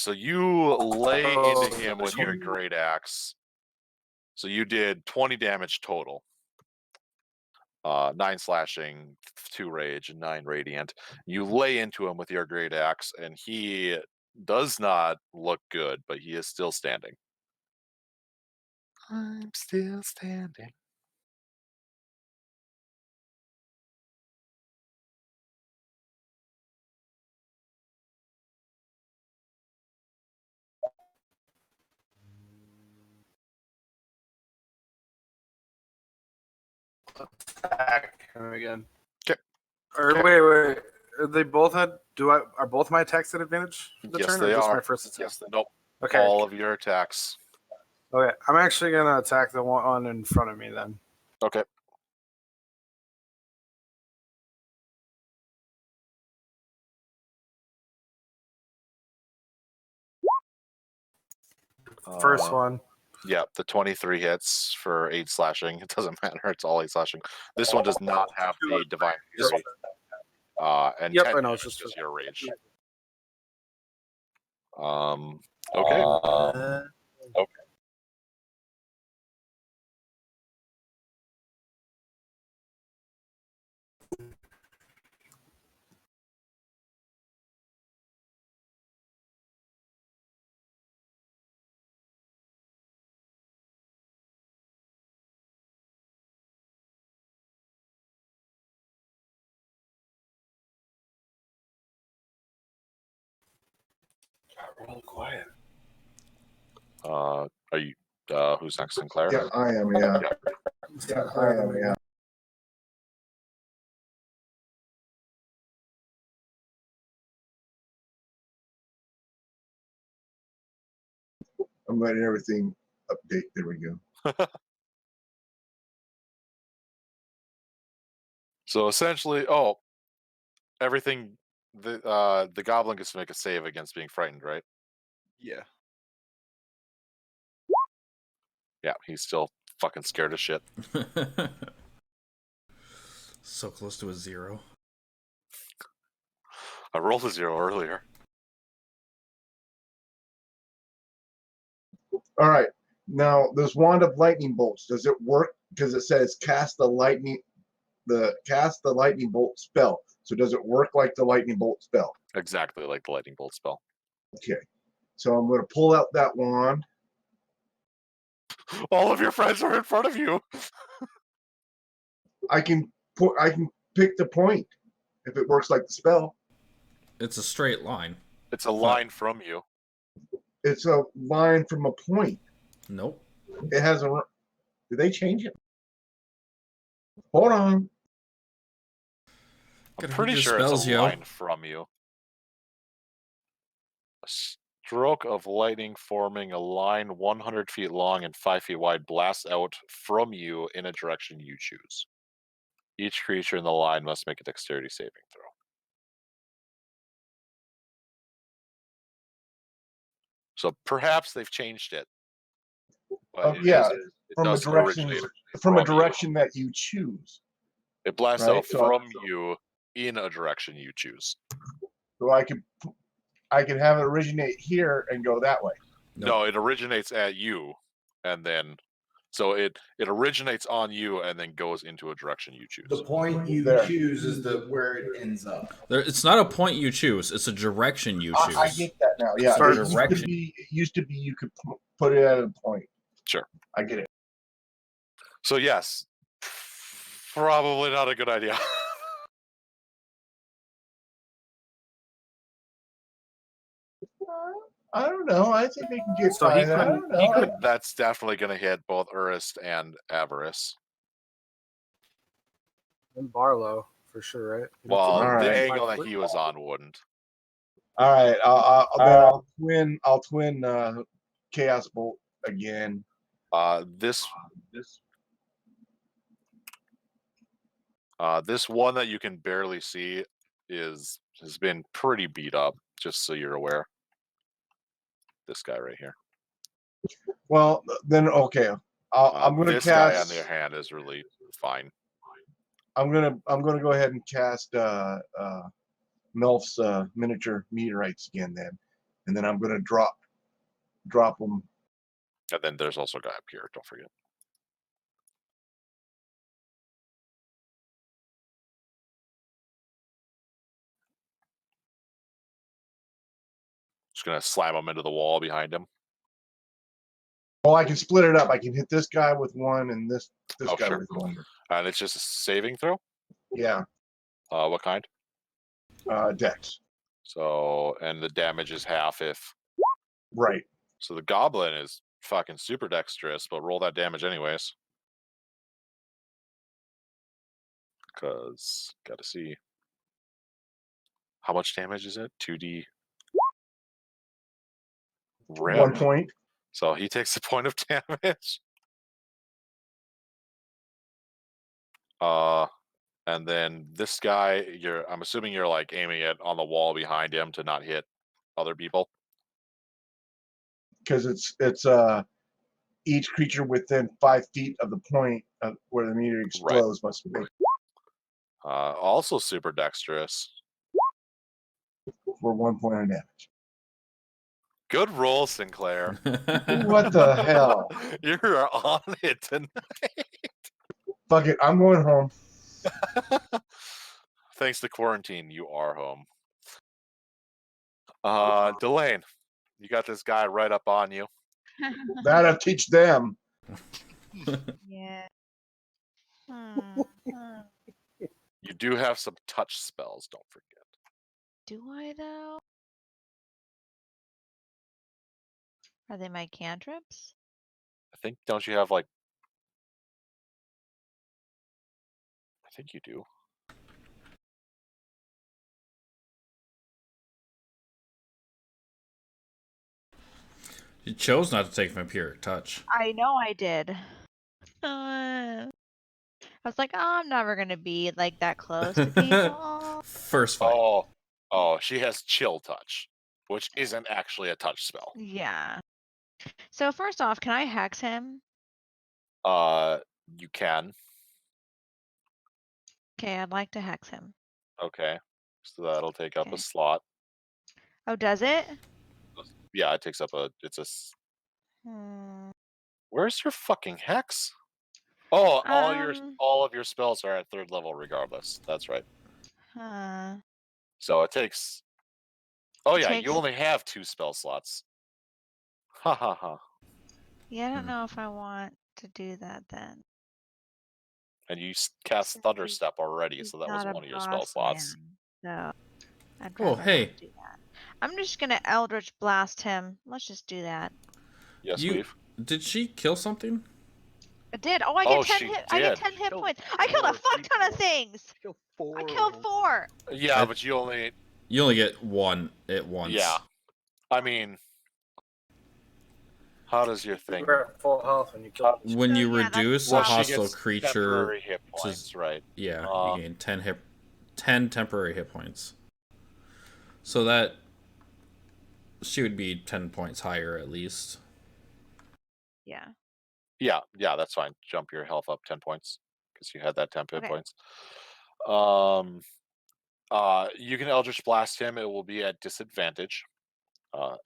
so you lay into him with your great axe. So you did 20 damage total. 9 slashing, 2 rage, and 9 radiant. You lay into him with your great axe, and he does not look good, but he is still standing. I'm still standing. attack him again. 'Kay. Or Okay. wait. They both had. Are both my attacks at advantage? The Yes, turn, they or just are. my first attack? Yes, nope. Okay. All of your attacks. Okay. I'm actually gonna attack the one in front of me then. Okay. First one. Yeah, the 23 hits for 8 slashing. It doesn't matter. It's all 8 slashing. This one does not have the Divine Fury. And Yep, 10 I know, it's damage just is your rage. Okay. Okay. Real quiet. Are you? Who's next, Sinclair? Yeah, I am. Yeah. Yeah, I am. Yeah. I'm letting everything update. There we go. So essentially, everything. The goblin gets to make a save against being frightened, right? Yeah. Yeah, he's still fucking scared as shit. So close to a 0. I rolled a 0 earlier. All right. Now, this wand of lightning bolts, does it work? Because it says cast the lightning bolt spell. So does it work like the lightning bolt spell? Exactly like the lightning bolt spell. Okay. So I'm going to pull out that wand. All of your friends are in front of you. I can pick the point if it works like the spell. It's a straight line. It's a line from you. It's a line from a point. Nope. It has a. Did they change it? Hold on. I'm Gotta pretty read your sure spells, it's a yo. line from you. A stroke of lightning forming a line 100 feet long and 5 feet wide blasts out from you in a direction you choose. Each creature in the line must make a dexterity saving throw. So perhaps they've changed it. But Yeah, it from a does direction originate from a you. direction that you choose. It blasts right? out from you in a direction you choose. So I could have it originate here and go that way. No, it originates at you, and then so it originates on you and then goes into a direction you choose. The point you There. choose is where it ends up. It's not a point you choose. It's a direction you choose. I get that now. Yeah, Start it direction. used to be you could put it at a point. Sure. I get it. So yes, probably not a good idea. I don't know. I think they can get So he by that. I couldn't- don't know. he could- That's definitely going to hit both Urist and Avarice. And Barlow, for sure, right? Well, All the right. angle that he was on wouldn't. All right. I'll twin Chaos Bolt again. This one that you can barely see has been pretty beat up. Just so you're aware. This guy right here. Well, then okay. I'm going to this guy on cast. the other hand is really fine. I'm gonna go ahead and cast Melf's miniature meteorites again and then I'm gonna drop them. And then there's also a guy up here. Don't forget. Just gonna slam him into the wall behind him. Oh, I can split it up. I can hit this guy with one and this Oh, guy sure. with one. And it's just a saving throw. Yeah. What kind? Dex. So, and the damage is half if. Right. So the goblin is fucking super dexterous, but roll that damage anyways. Because gotta see. How much damage is it? 2d 1 rip. point. So he takes a point of damage. And then this guy, I'm assuming you're like aiming it on the wall behind him to not hit other people. Because it's each creature within 5 feet of the point of where the meteor explodes must be Also super dexterous. for 1 point of damage. Good roll, Sinclair. What the hell? You're on it tonight. Fuck it, I'm going home. Thanks to quarantine, you are home. Delane, you got this guy right up on you. That'll teach them. Yeah. You do have some touch spells, don't forget. Do I though? Are they my cantrips? I think, don't you have like... I think you do. You chose not to take vampiric touch. I know I did. I was like, oh, I'm never gonna be like that close to people. First fight. Oh, she has chill touch, which isn't actually a touch spell. Yeah. So first off, can I hex him? You can. Okay, I'd like to hex him. Okay. So that'll take up a Okay. slot. Oh, does it? Yeah, it takes up Where's your fucking hex? Oh, all of your spells are at 3rd level regardless. That's right. So it takes... Oh yeah, you only have 2 spell slots. Ha ha ha. Yeah, I don't know if I want to do that then. And you cast Thunderstep already, so that was Not a one of your spell boss slots. man, so I'd Oh, rather hey. not do that. I'm just gonna Eldritch Blast him. Let's just do that. Yes, Weave. Did she kill something? I did. Oh, I get 10 she hit. I get did. 10 hit points. I killed a fuck ton of things. I killed 4. Yeah, but you only get one at once. Yeah. I mean, how does your thing... You're at full health when you kill. When you reduce a she hostile gets creature, temporary hit points, right? Yeah, you gain 10 temporary hit points. So that she would be 10 points higher at least. Yeah. Yeah, that's fine. Jump your health up 10 points because you had that 10 hit Okay. points. You can Eldritch Blast him. It will be at disadvantage.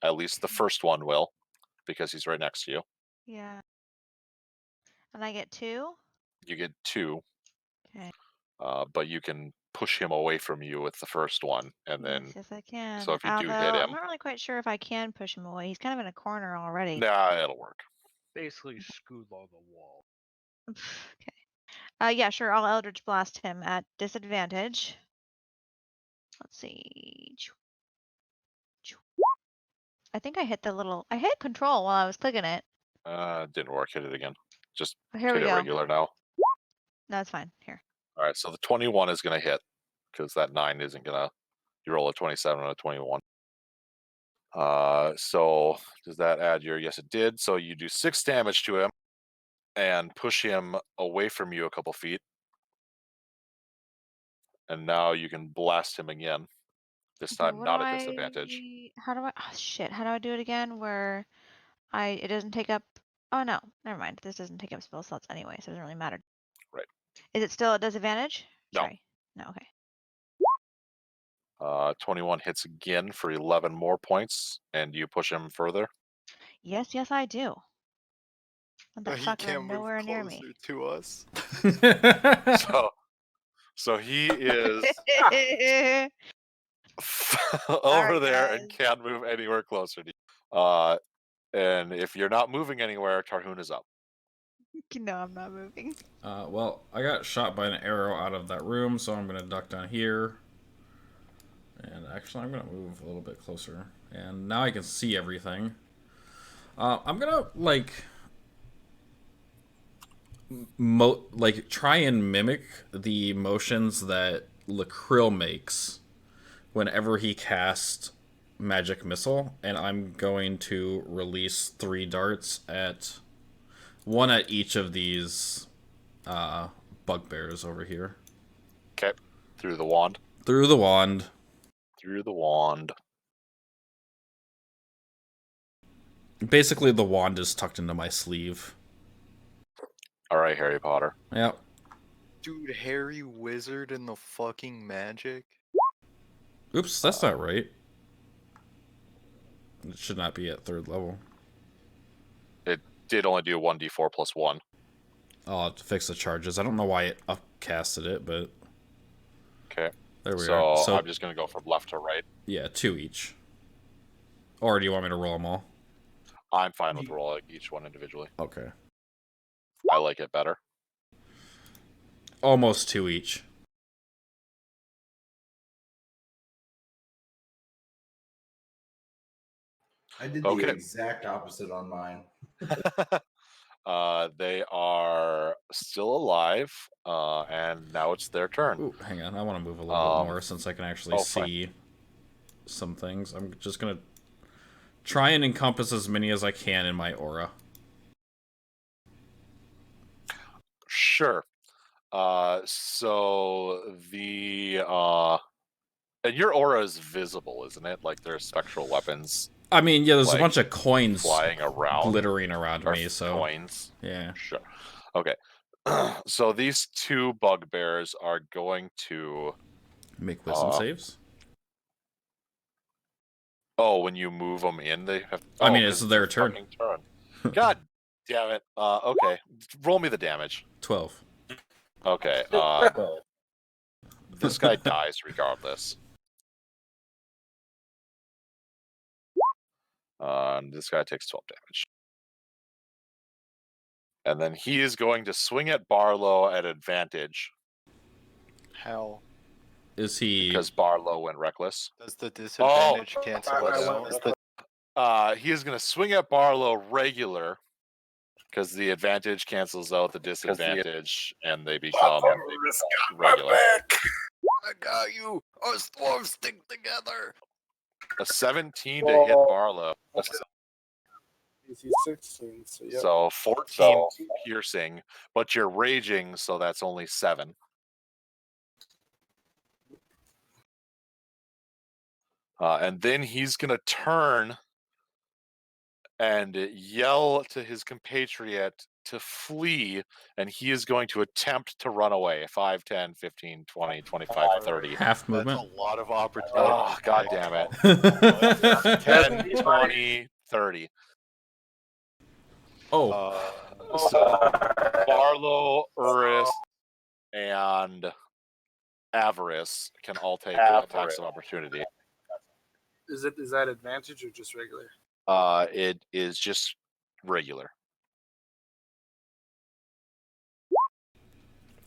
At least the first one will, because he's right next to you. Yeah. And I get 2? You get 2. Okay. But you can push him away from you with the first one, and then... Yes, I can. So if you do hit Although, him... I'm not really quite sure if I can push him away. He's kind of in a corner already. Nah, it'll work. Basically, scoot along the wall. Okay. Yeah, sure. I'll Eldritch Blast him at disadvantage. Let's see. I think I hit I hit control while I was clicking it. Didn't work. Hit it again. Just Here hit we it go. regular now. No, it's fine. Here. All right, so the 21 is going to hit because that 9 isn't going to... You roll a 27 and a 21. So does that add your... Yes, it did. So you do 6 damage to him and push him away from you a couple feet. And now you can blast him again. This time not at disadvantage. How do I... Oh, shit. How do I do it again where it doesn't take up... Oh, no. Never mind. This doesn't take up spell slots anyway, so it doesn't really matter. Right. Is it still at disadvantage? No. Sorry. No, okay. 21 hits again for 11 more points, and you push him further. Yes, I do. Want that He fucker can't move nowhere near me. closer to us. So he is over Sorry, there guys. and can't move anywhere closer to you. And if you're not moving anywhere, Tarhoon is up. No, I'm not moving. Well, I got shot by an arrow out of that room, so I'm going to duck down here. And actually, I'm going to move a little bit closer. And now I can see everything. I'm going to, try and mimic the motions that Lakrill makes whenever he casts magic missile, and I'm going to release 3 darts at one at each of these bugbears over here. Okay. Through the wand. Through the wand. Through the wand. Basically, the wand is tucked into my sleeve. All right, Harry Potter. Yep. Dude, Harry Wizard and the fucking magic. Oops, that's not right. It should not be at 3rd level. It did only do 1d4 plus 1. I'll have to fix the charges. I don't know why it upcasted it, but... Okay. There we so are. So I'm just going to go from left to right. Yeah, 2 each. Or do you want me to roll them all? I'm fine with rolling each one individually. Okay. I like it better. Almost 2 each. I did the exact opposite on mine. They are still alive, and now it's their turn. Ooh, hang on. I want to move a little bit more since I can actually see some things. I'm just going to try and encompass as many as I can in my aura. Sure. So the and your aura is visible, isn't it? Like there's spectral weapons. I mean, yeah, there's like, a bunch of coins flying around, glittering around me. So coins. Yeah. Sure. Okay. So these 2 bugbears are going to make wisdom saves. Oh, when you move them in, they have. I mean, it's their turn. God damn it. Okay. Roll me the damage. 12. Okay. This guy dies regardless. This guy takes 12 damage. And then he is going to swing at Barlow at advantage. How? Is he... Because Barlow went reckless. Does the disadvantage cancel it out? He is going to swing at Barlow regular. Because the advantage cancels out the disadvantage, and they become regular. I got you! Our storms stick together! A 17 to hit Barlow. He's 16, so yeah. So 14 piercing, but you're raging, so that's only 7. And then he's going to turn and yell to his compatriot to flee, and he is going to attempt to run away. 5, 10, 15, 20, 25, 30. Half movement. That's a lot of opportunity. Oh, God damn it. 10, 20, 30. Oh. So Barlow, Urus, and Avarice can all take attacks of opportunity. Is that advantage or just regular? It is just regular.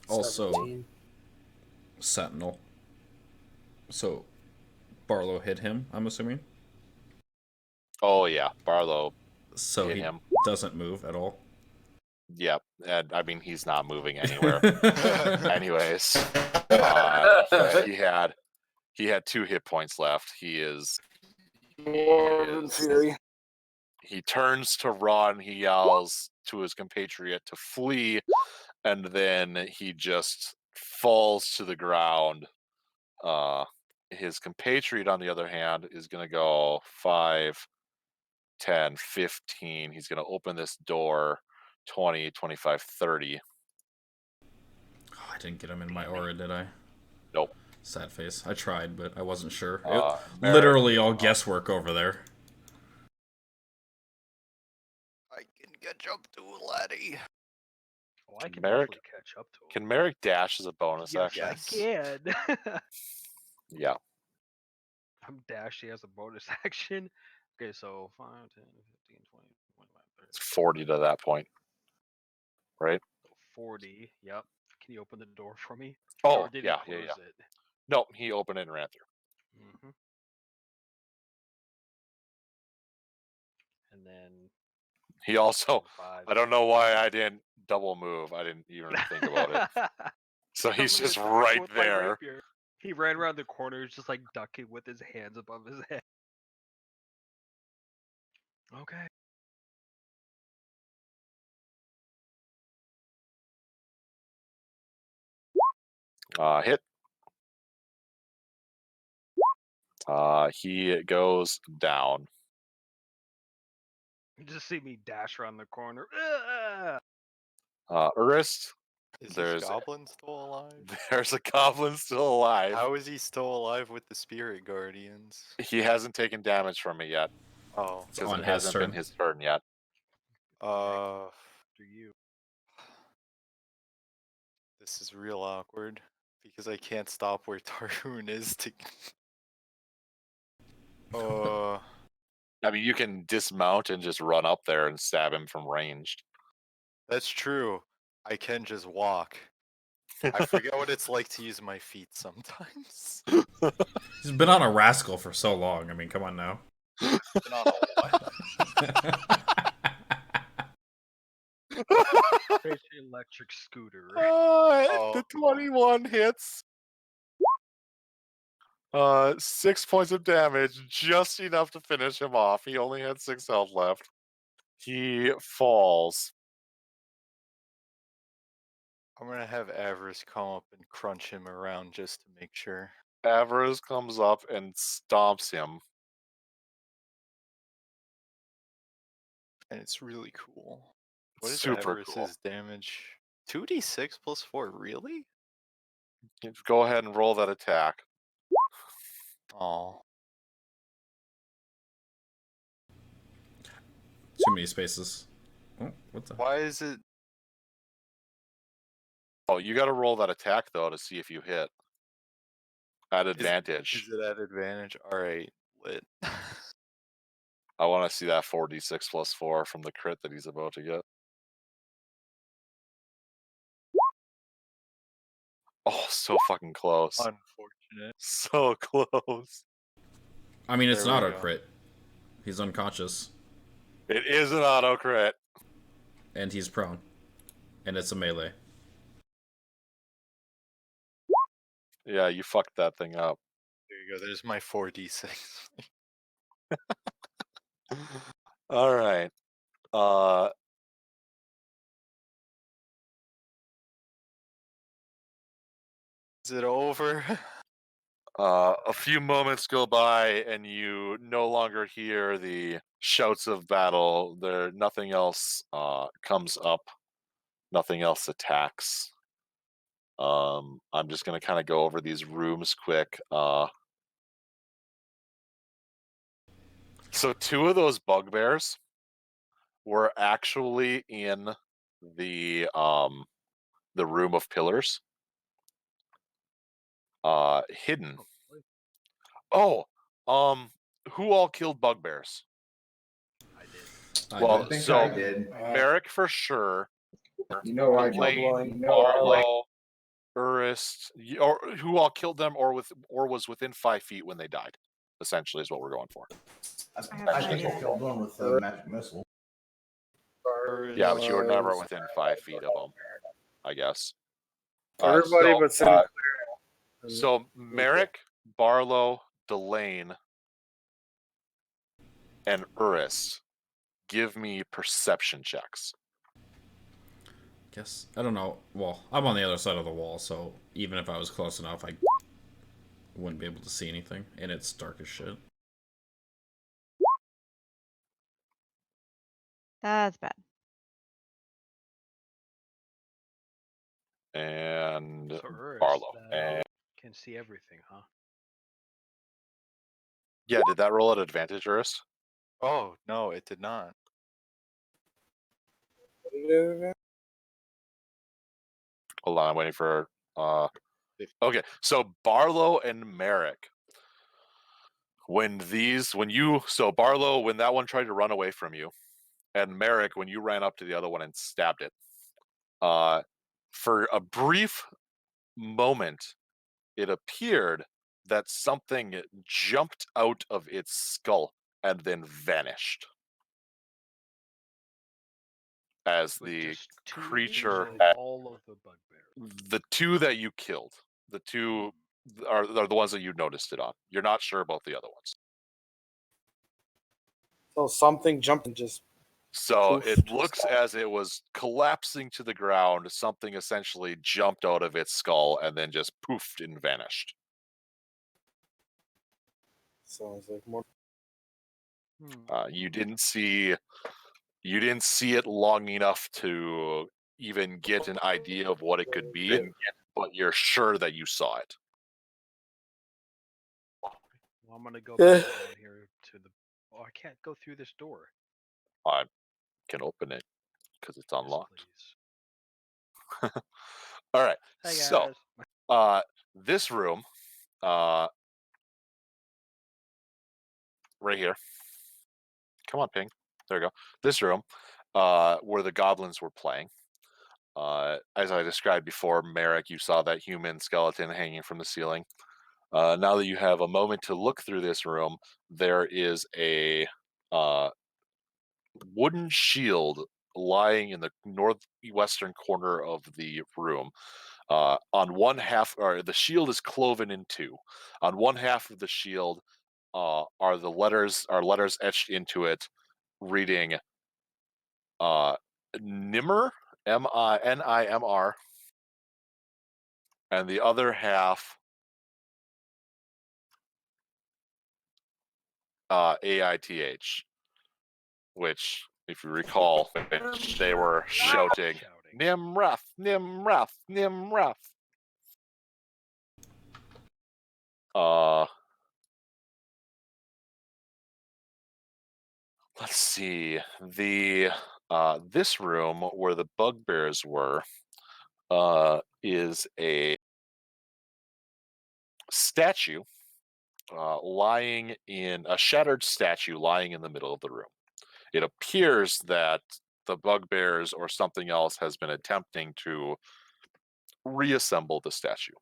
Also, 17. Sentinel. So, Barlow hit him, I'm assuming? Oh, yeah. Barlow so hit he him. Doesn't move at all? Yep. And, I mean, he's not moving anywhere. Anyways, he had 2 hit points left. He is... He turns to run. He yells to his compatriot to flee, and then he just falls to the ground. His compatriot, on the other hand, is going to go 5, 10, 15. He's going to open this door 20, 25, 30. Oh, I didn't get him in my aura, did I? Nope. Sad face. I tried, but I wasn't sure. Literally all guesswork over there. I can catch up to Laddie. Oh, I can Merrick, definitely catch up to him. Can Merrick dash as a bonus action? Yes, I can. Yeah. I'm dashy as a bonus action. Okay, so 5, 10, 15, 20, 25, 30. It's 40 to that point. Right? 40, yep. Can you open the door for me? Oh, Or did yeah, he close it? No, he opened it and ran through. Mm-hmm. And then he also, 5, I don't know why I didn't double move. I didn't even think about it. So Coming he's just in right with my there. rapier. He ran around the corner, he's just like ducking with his hands above his head. Okay. Hit. He goes down. You just see me dash around the corner. Urist, Is There's- this goblin still alive? there's a goblin still alive. How is he still alive with the spirit guardians? He hasn't taken damage from it yet Oh, because on it his hasn't turn. been his turn yet. uh, To you. this is real awkward because I can't stop where Tarun is to. I mean, you can dismount and just run up there and stab him from ranged. That's true. I can just walk. I forget what it's like to use my feet sometimes. He's been on a rascal for so long. I mean, come on now. Been on a what? Crazy electric scooter. Right? The 21 hits. 6 points of damage, just enough to finish him off. He only had 6 health left. He falls. I'm gonna have Avarice come up and crunch him around just to make sure. Avarice comes up and stomps him. And it's really cool. What is Super Avarice's cool. damage? 2d6 plus 4, really? Go ahead and roll that attack. Oh. Too many spaces. Oh, what the? Why is it? Oh, you got to roll that attack though to see if you hit. At advantage. Is it at advantage? Alright, lit. I want to see that 4d6 plus 4 from the crit that he's about to get. Oh, so fucking close. Unfortunate. So close. I mean, it's There not we a go. crit. He's unconscious, It is an auto crit. and he's prone, and it's a melee. Yeah, you fucked that thing up. There you go, there's my 4d6. All right. Is it over? A few moments go by, and you no longer hear the shouts of battle. Nothing else comes up. Nothing else attacks. I'm just gonna kind of go over these rooms quick. So 2 of those bugbears were actually in the room of pillars, hidden. Oh, who all killed bugbears? I did. I Well, I think so I did. Merrick for sure. You know I Lane, killed Barlow, Urist, or who all killed them, or was within 5 feet when they died. Essentially, is what we're going for. I think I killed one with a magic missile. Yeah, but you were never within 5 feet of them, I guess. Everybody so, but Sinclair. So Merrick, Barlow, Delane, and Urist, give me perception checks. guess I don't know. Well, I'm on the other side of the wall, so even if I was close enough, I wouldn't be able to see anything, and it's dark as shit. That's bad. And So Urus, Barlow. And can see everything, huh? yeah, did that roll at advantage, Urist? Oh, no, it did not. Hold on, I'm waiting for. Okay, so Barlow and Merrick. When Barlow, when that one tried to run away from you, and Merrick, when you ran up to the other one and stabbed it, for a brief moment, it appeared that something jumped out of its skull and then vanished. as With the just two of these, creature, or all of the bugbears? the two that you killed, the two are the ones that you noticed it on. You're not sure about the other ones. So something jumped and just So it poofed. looks as it was collapsing to the ground, something essentially jumped out of its skull and then just poofed and vanished. Sounds like more. You didn't see it long enough to even get an idea of what it could be, but you're sure that you saw it. Well, I'm gonna go back down here to the. Oh, I can't go through this door. I can open it because it's Yes, unlocked. please. All right. Hey So, guys. this room, right here. Come on, Ping. There you go. This room, where the goblins were playing. As I described before, Merrick, you saw that human skeleton hanging from the ceiling. Now that you have a moment to look through this room, there is a wooden shield lying in the northwestern corner of the room. On one half, or the shield is cloven in two. On one half of the shield are letters etched into it, reading Nimr, Ninimr, and the other half AITH, which, if you recall, they were shouting Nimref, Nimref, Nimref. Let's see. This room where the bugbears were is a statue lying in a shattered statue lying in the middle of the room. It appears that the bugbears or something else has been attempting to reassemble the statue.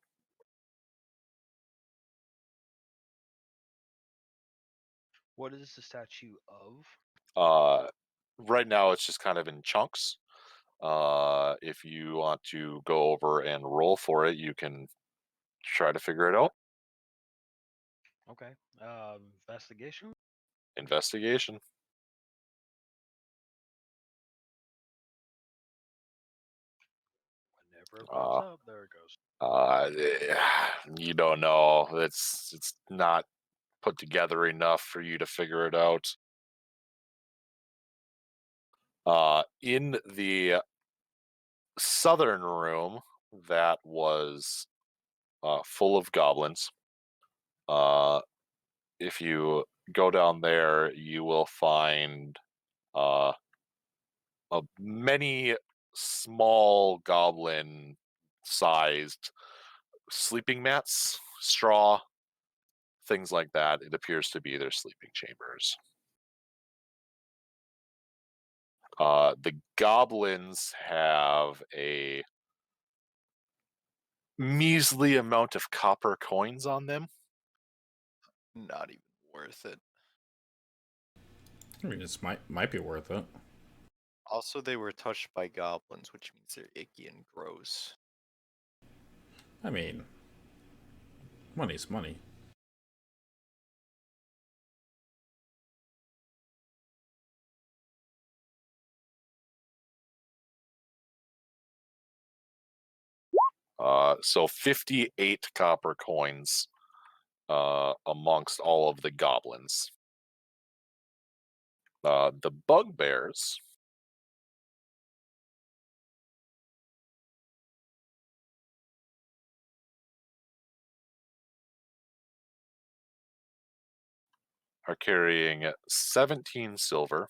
What is the statue of? Right now, it's just kind of in chunks. If you want to go over and roll for it, you can try to figure it out. Okay. Investigation. Investigation. Whenever it pops up, there it goes. You don't know. It's not put together enough for you to figure it out. In the southern room that was full of goblins, if you go down there, you will find many small goblin-sized sleeping mats, straw, things like that. It appears to be their sleeping chambers. The goblins have a measly amount of copper coins on them. Not even worth it. I mean, it might be worth it. Also, they were touched by goblins, which means they're icky and gross. I mean, money's money. So 58 copper coins amongst all of the goblins. The bugbears are carrying 17 silver,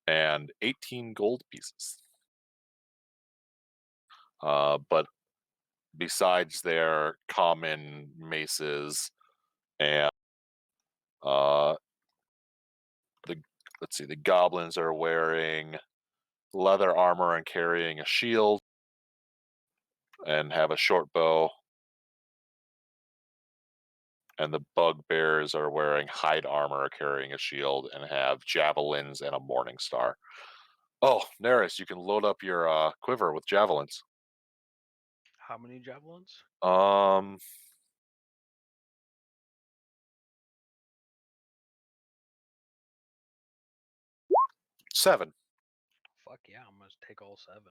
and 18 gold pieces. But besides their common maces and the goblins are wearing leather armor and carrying a shield and have a short bow. and the bugbears are wearing hide armor, carrying a shield, and have javelins and a morning star. Oh, Neris, you can load up your quiver with javelins. How many javelins? 7. Fuck yeah, I'm gonna take all 7.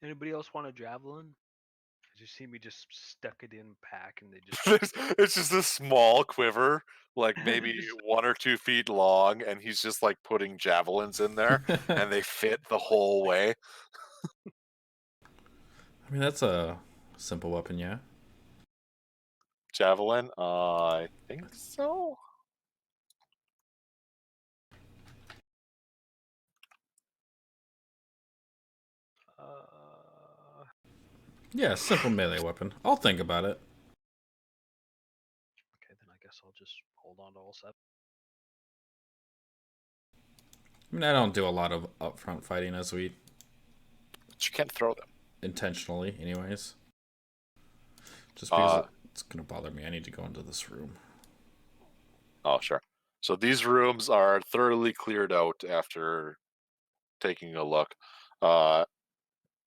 Anybody else want a javelin? Did you see me just stuck it in pack and they just It's just a small quiver, like maybe Just- 1 or 2 feet long, and he's just like putting javelins in there, and they fit the whole way. I mean, that's a simple weapon, yeah. Javelin? I think so. Yeah, simple melee weapon. I'll think about it. Okay, then I guess I'll just hold on to all 7. I mean, I don't do a lot of upfront fighting as we But you can't throw them. intentionally, anyways. Just because it's gonna bother me. I need to go into this room. Oh, sure. So these rooms are thoroughly cleared out after taking a look.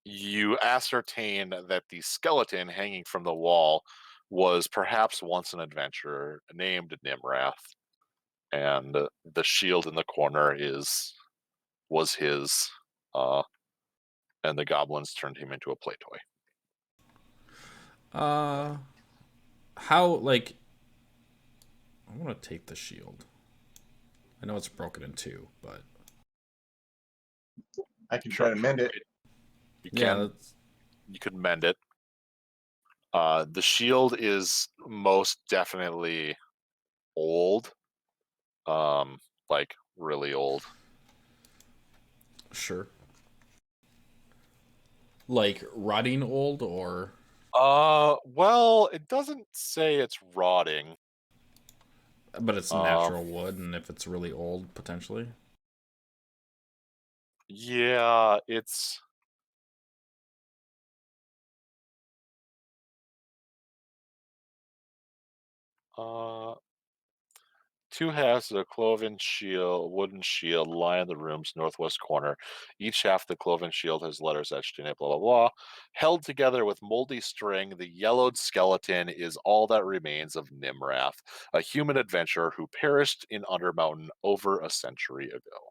You ascertain that the skeleton hanging from the wall was perhaps once an adventurer named Nimrath, and the shield in the corner was his, and the goblins turned him into a play toy. How, like... I want to take the shield. I know it's broken in 2, but... I can try to mend it. You Yeah, can that's... you could mend it. The shield is most definitely old, like really old. Sure. Like, rotting old, or... Well, it doesn't say it's rotting. But it's natural wood, and if it's really old, potentially. Yeah, it's... Two halves of a cloven shield, wooden shield, lie in the room's northwest corner. Each half of the cloven shield has letters etched in it, blah, blah, blah. Held together with moldy string, the yellowed skeleton is all that remains of Nimrath, a human adventurer who perished in Undermountain over a century ago.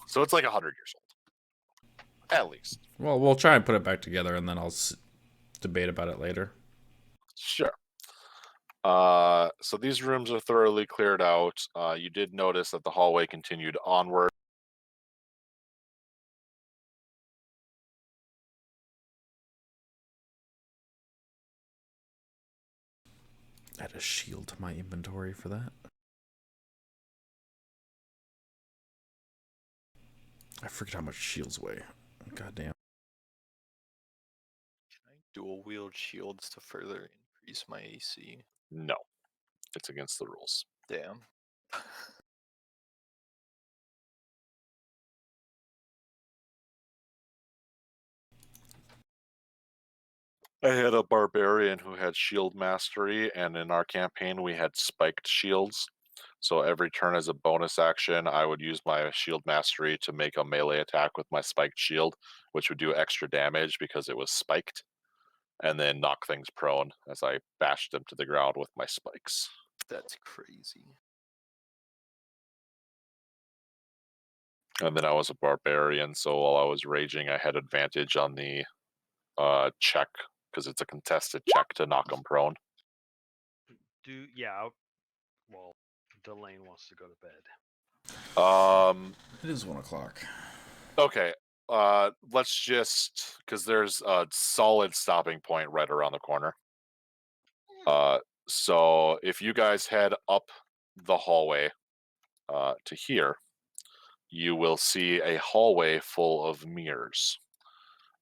So it's like 100 years old. At least. Well, we'll try and put it back together, and then I'll debate about it later. Sure. So these rooms are thoroughly cleared out. You did notice that the hallway continued onward. Add a shield to my inventory for that. I forget how much shields weigh. Goddamn. Can I dual wield shields to further increase my AC? No, it's against the rules. Damn. I had a barbarian who had shield mastery, and in our campaign we had spiked shields. So every turn as a bonus action, I would use my shield mastery to make a melee attack with my spiked shield, which would do extra damage because it was spiked, and then knock things prone as I bashed them to the ground with my spikes. That's crazy. And then I was a barbarian, so while I was raging, I had advantage on the check because it's a contested check to knock them prone. Well, Delane wants to go to bed. It is 1 o'clock. Okay. Let's just, because there's a solid stopping point right around the corner. So if you guys head up the hallway to here, you will see a hallway full of mirrors.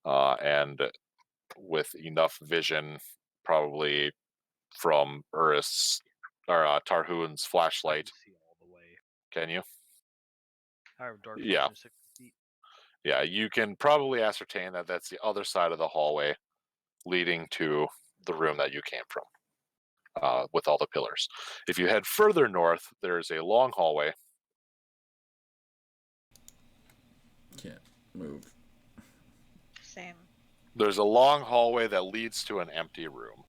And with enough vision, probably from Urith's or Tarhoon's flashlight. See all the way. Can you? I have dark Yeah. vision 60 feet. Yeah, you can probably ascertain that that's the other side of the hallway leading to the room that you came from, with all the pillars. If you head further north, there's a long hallway. Can't move. Same. There's a long hallway that leads to an empty room.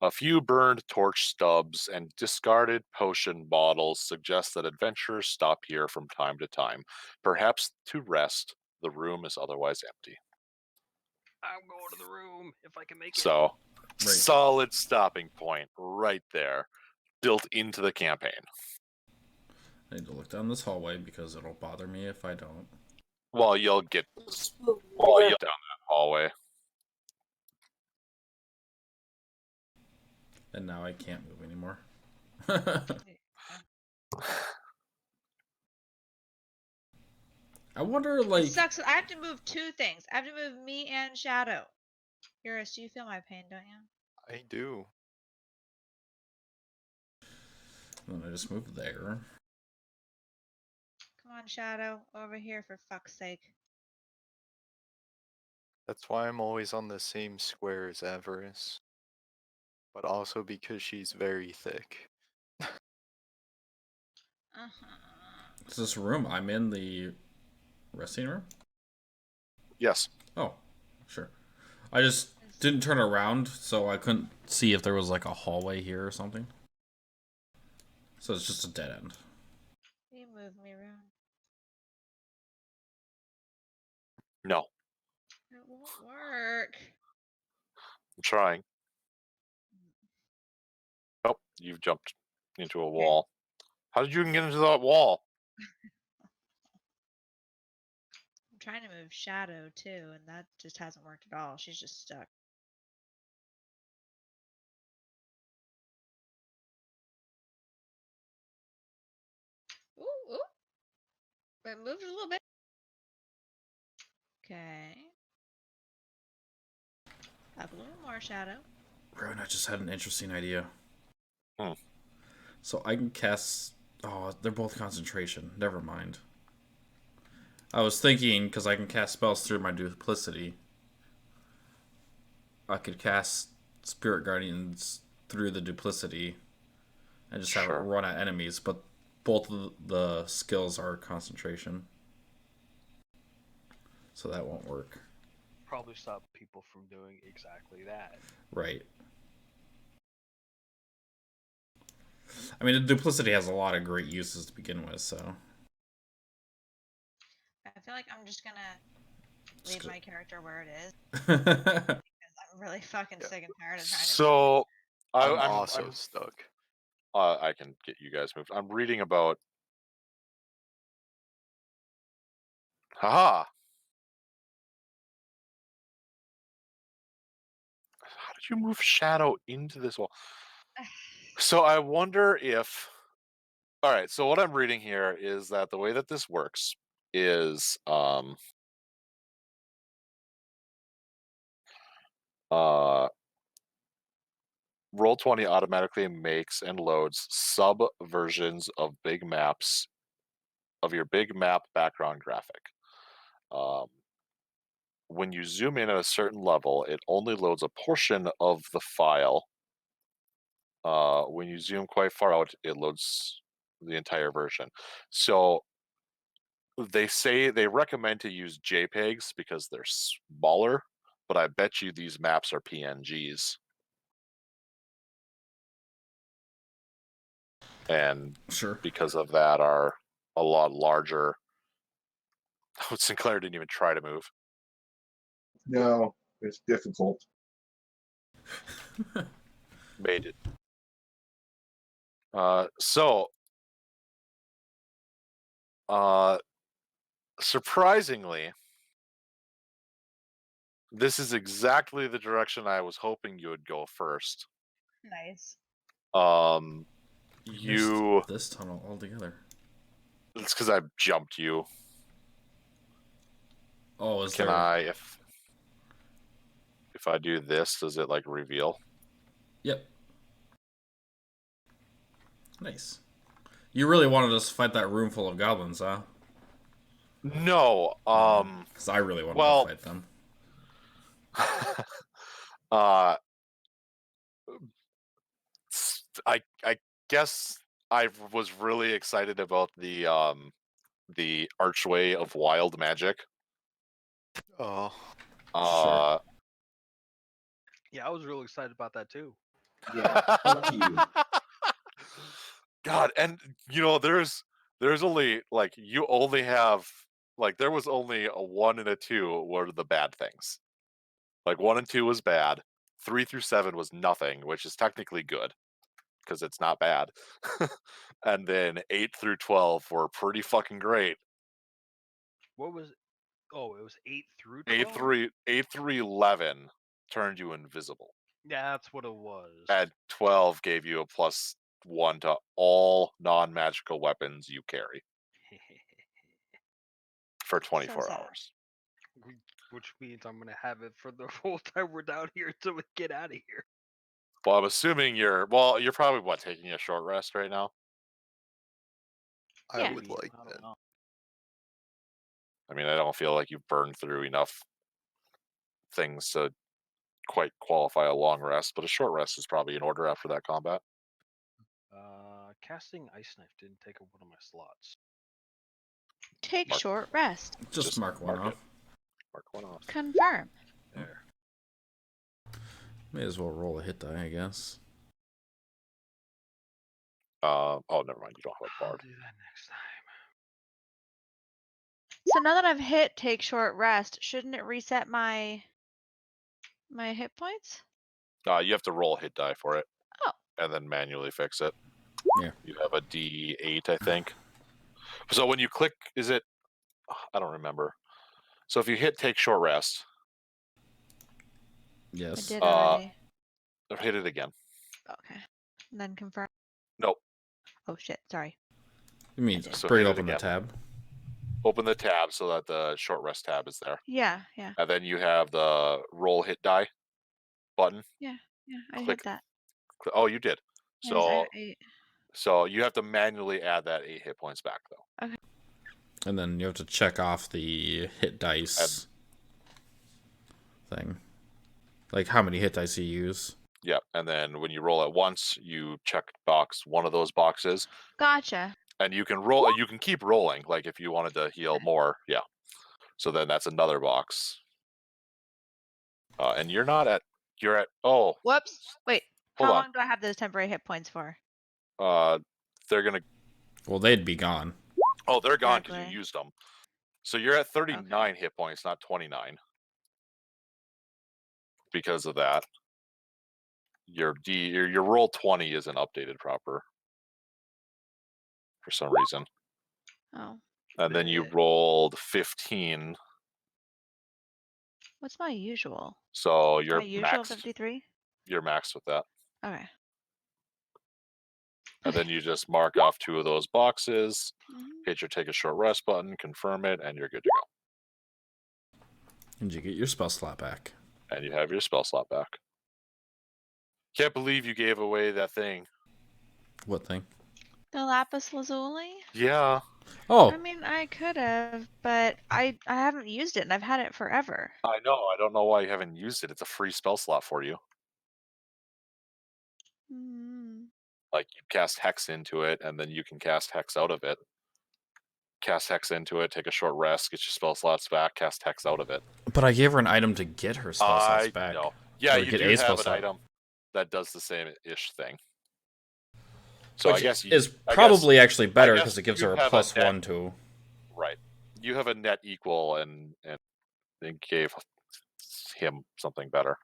A few burned torch stubs and discarded potion bottles suggest that adventurers stop here from time to time, perhaps to rest. The room is otherwise empty. I'm going to the room if I can make it. So, Right. solid stopping point right there, built into the campaign. I need to look down this hallway because it'll bother me if I don't. Well, you'll get down that hallway. And now I can't move anymore. I wonder, like... It sucks. I have to move two things. I have to move me and Shadow. Eurus, you feel my pain, don't you? I do. And then I just move there. Come on, Shadow. Over here, for fuck's sake. That's why I'm always on the same square as Avarice. But also because she's very thick. Is this room I'm in the resting room? Yes. Oh, sure. I just didn't turn around, so I couldn't see if there was like a hallway here or something. So it's just a dead end. You move me around. No. It won't work. I'm trying. Oh, you've jumped into a wall. How did you even get into that wall? I'm trying to move Shadow too, and that just hasn't worked at all. She's just stuck. Ooh, ooh. It moved a little bit. Okay. Up a little more, Shadow. Rowan, I just had an interesting idea. Hmm. So I can cast... Oh, they're both concentration. Never mind. I was thinking, because I can cast spells through my duplicity, I could cast Spirit Guardians through the duplicity and just have it run at enemies, but both of the skills are concentration. So that won't work. Probably stop people from doing exactly that. Right. I mean, the duplicity has a lot of great uses to begin with, so... I feel like I'm just gonna leave my character where it is. I'm Because I'm really fucking sick and tired of trying to... So, I'm also stuck. I can get you guys moved. I'm reading about... Haha! How did you move Shadow into this wall? So I wonder if... Alright, so what I'm reading here is that the way that this works is... Roll20 automatically makes and loads sub-versions of big maps, of your big map background graphic. When you zoom in at a certain level, it only loads a portion of the file. When you zoom quite far out, it loads the entire version. So they recommend to use JPEGs because they're smaller, but I bet you these maps are PNGs. And because of that are a lot larger. Sinclair didn't even try to move. No, it's difficult. Made it. Surprisingly, this is exactly the direction I was hoping you would go first. Nice. You this tunnel altogether. It's because I jumped you. Oh, is Can there... I if I do this, does it like reveal? Yep. Nice. You really wanted us to fight that room full of goblins, huh? No. Because I really wanted well- to fight them. I guess I was really excited about the Archway of Wild Magic. Oh, Sure. Yeah, I was really excited about that too. Yeah, fuck you. God, and you know, there's only like you only have like there was only a 1 and a 2 were the bad things. Like 1 and 2 was bad. 3 through 7 was nothing, which is technically good because it's not bad. And then 8 through 12 were pretty fucking great. What was? Oh, it was 8 through 12. 8 through 11 turned you invisible. Yeah, that's what it was. And 12 gave you a +1 to all non-magical weapons you carry for 24 sad. hours. Which means I'm gonna have it for the whole time we're down here until we get out of here. Well, I'm assuming you're probably what, taking a short rest right now? I Yeah. would Maybe, like I that. don't know. I mean, I don't feel like you've burned through enough things to quite qualify a long rest, but a short rest is probably in order after that combat. Casting Ice Knife didn't take up one of my slots. Take Mark. short rest. Just mark one mark it. off. Mark one off. Confirm. There. May as well roll a hit die, I guess. Oh, never mind. You don't have a I'll bard. do that next time. So now that I've hit take short rest, shouldn't it reset my hit points? You have to roll a hit die for it. Oh. And then manually fix it. Yeah. You have a D8, I think. So when you click, is it? I don't remember. So if you hit take short rest, I Yes. did already. hit it again. Okay. And then confirm. Nope. Oh shit, sorry. You mean did. So bring hit it open the again. tab? Open the tab so that the short rest tab is there. Yeah, yeah, And then you have the roll hit die button. yeah. I Click. hit that. Oh, you did. So I- so you have to manually add that 8 hit points back though. And then you have to check off the hit dice thing. Like how many hit dice you use. Yep. And then when you roll it once, you check box one of those boxes, Gotcha. and you can roll. You can keep rolling. Like if you wanted to heal more, yeah. So then that's another box. And you're not at. You're at. Oh, Whoops. Wait. Hold How on. long do I have those temporary hit points for? they're gonna. Well, they'd be gone. Oh, they're gone because Exactly. you used them. So you're at 39 hit points, not 29. Because of that, your roll 20 isn't updated proper for some reason. Oh. And then you rolled 15, What's my usual? so My you're usual maxed. 53? You're maxed with that. Okay. And then you just mark off 2 of those boxes, Mhm. hit your take a short rest button, confirm it, and you're good to go. And you get your spell slot back. And you have your spell slot back. Can't believe you gave away that thing. What thing? The lapis lazuli? Yeah. Oh, I mean, I could have, but I haven't used it and I've had it forever. I know. I don't know why you haven't used it. It's a free spell slot for you. Mm. Like you cast Hex into it, and then you can cast Hex out of it. Cast Hex into it, take a short rest, get your spell slots back, cast Hex out of it. but I gave her an item to get her spell slots I back. know. Yeah, Or you get do a spell have an slot. item that does the same-ish thing. So Which I guess is I probably actually better guess because it gives you her a have a plus net- 1 to. right. You have a net equal, and gave him something better.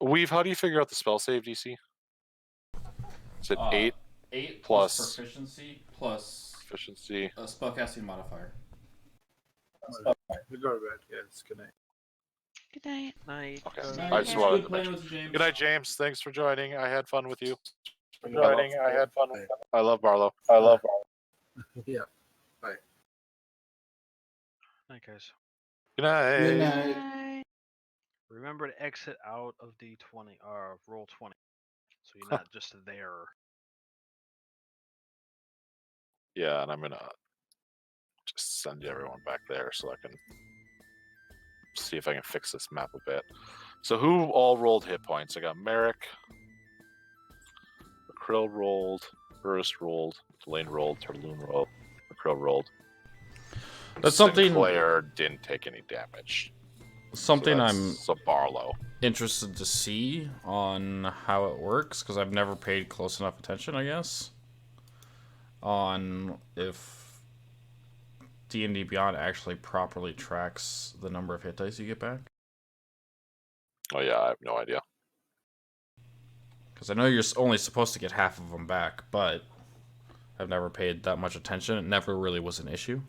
Weave, how do you figure out the spell save DC? Is it 8 8 plus proficiency plus efficiency? a spellcasting modifier. Go to bed. Yeah, it's good night. Good night. Night. Okay. Night. I just Yeah. wanted Good to playing mention. with you, James. Good night, James. Thanks for joining. I had fun with you. I had fun. I love Barlow. Yeah. Night, guys. Good night. Good night. Bye. Remember to exit out of D20 or roll 20, so you're not just there. Yeah, and I'm gonna just send everyone back there so I can see if I can fix this map a bit. So who all rolled hit points? I got Merrick, Krill rolled, Burst rolled, Delane rolled, Turloon rolled, Krill rolled. That's something- Sinclair didn't take any damage. Something So Barlow. interested to see on how it works, because I've never paid close enough attention, I guess, on if D&D Beyond actually properly tracks the number of hit dice you get back. Oh yeah, I have no idea. Because I know you're only supposed to get half of them back, but I've never paid that much attention. It never really was an issue.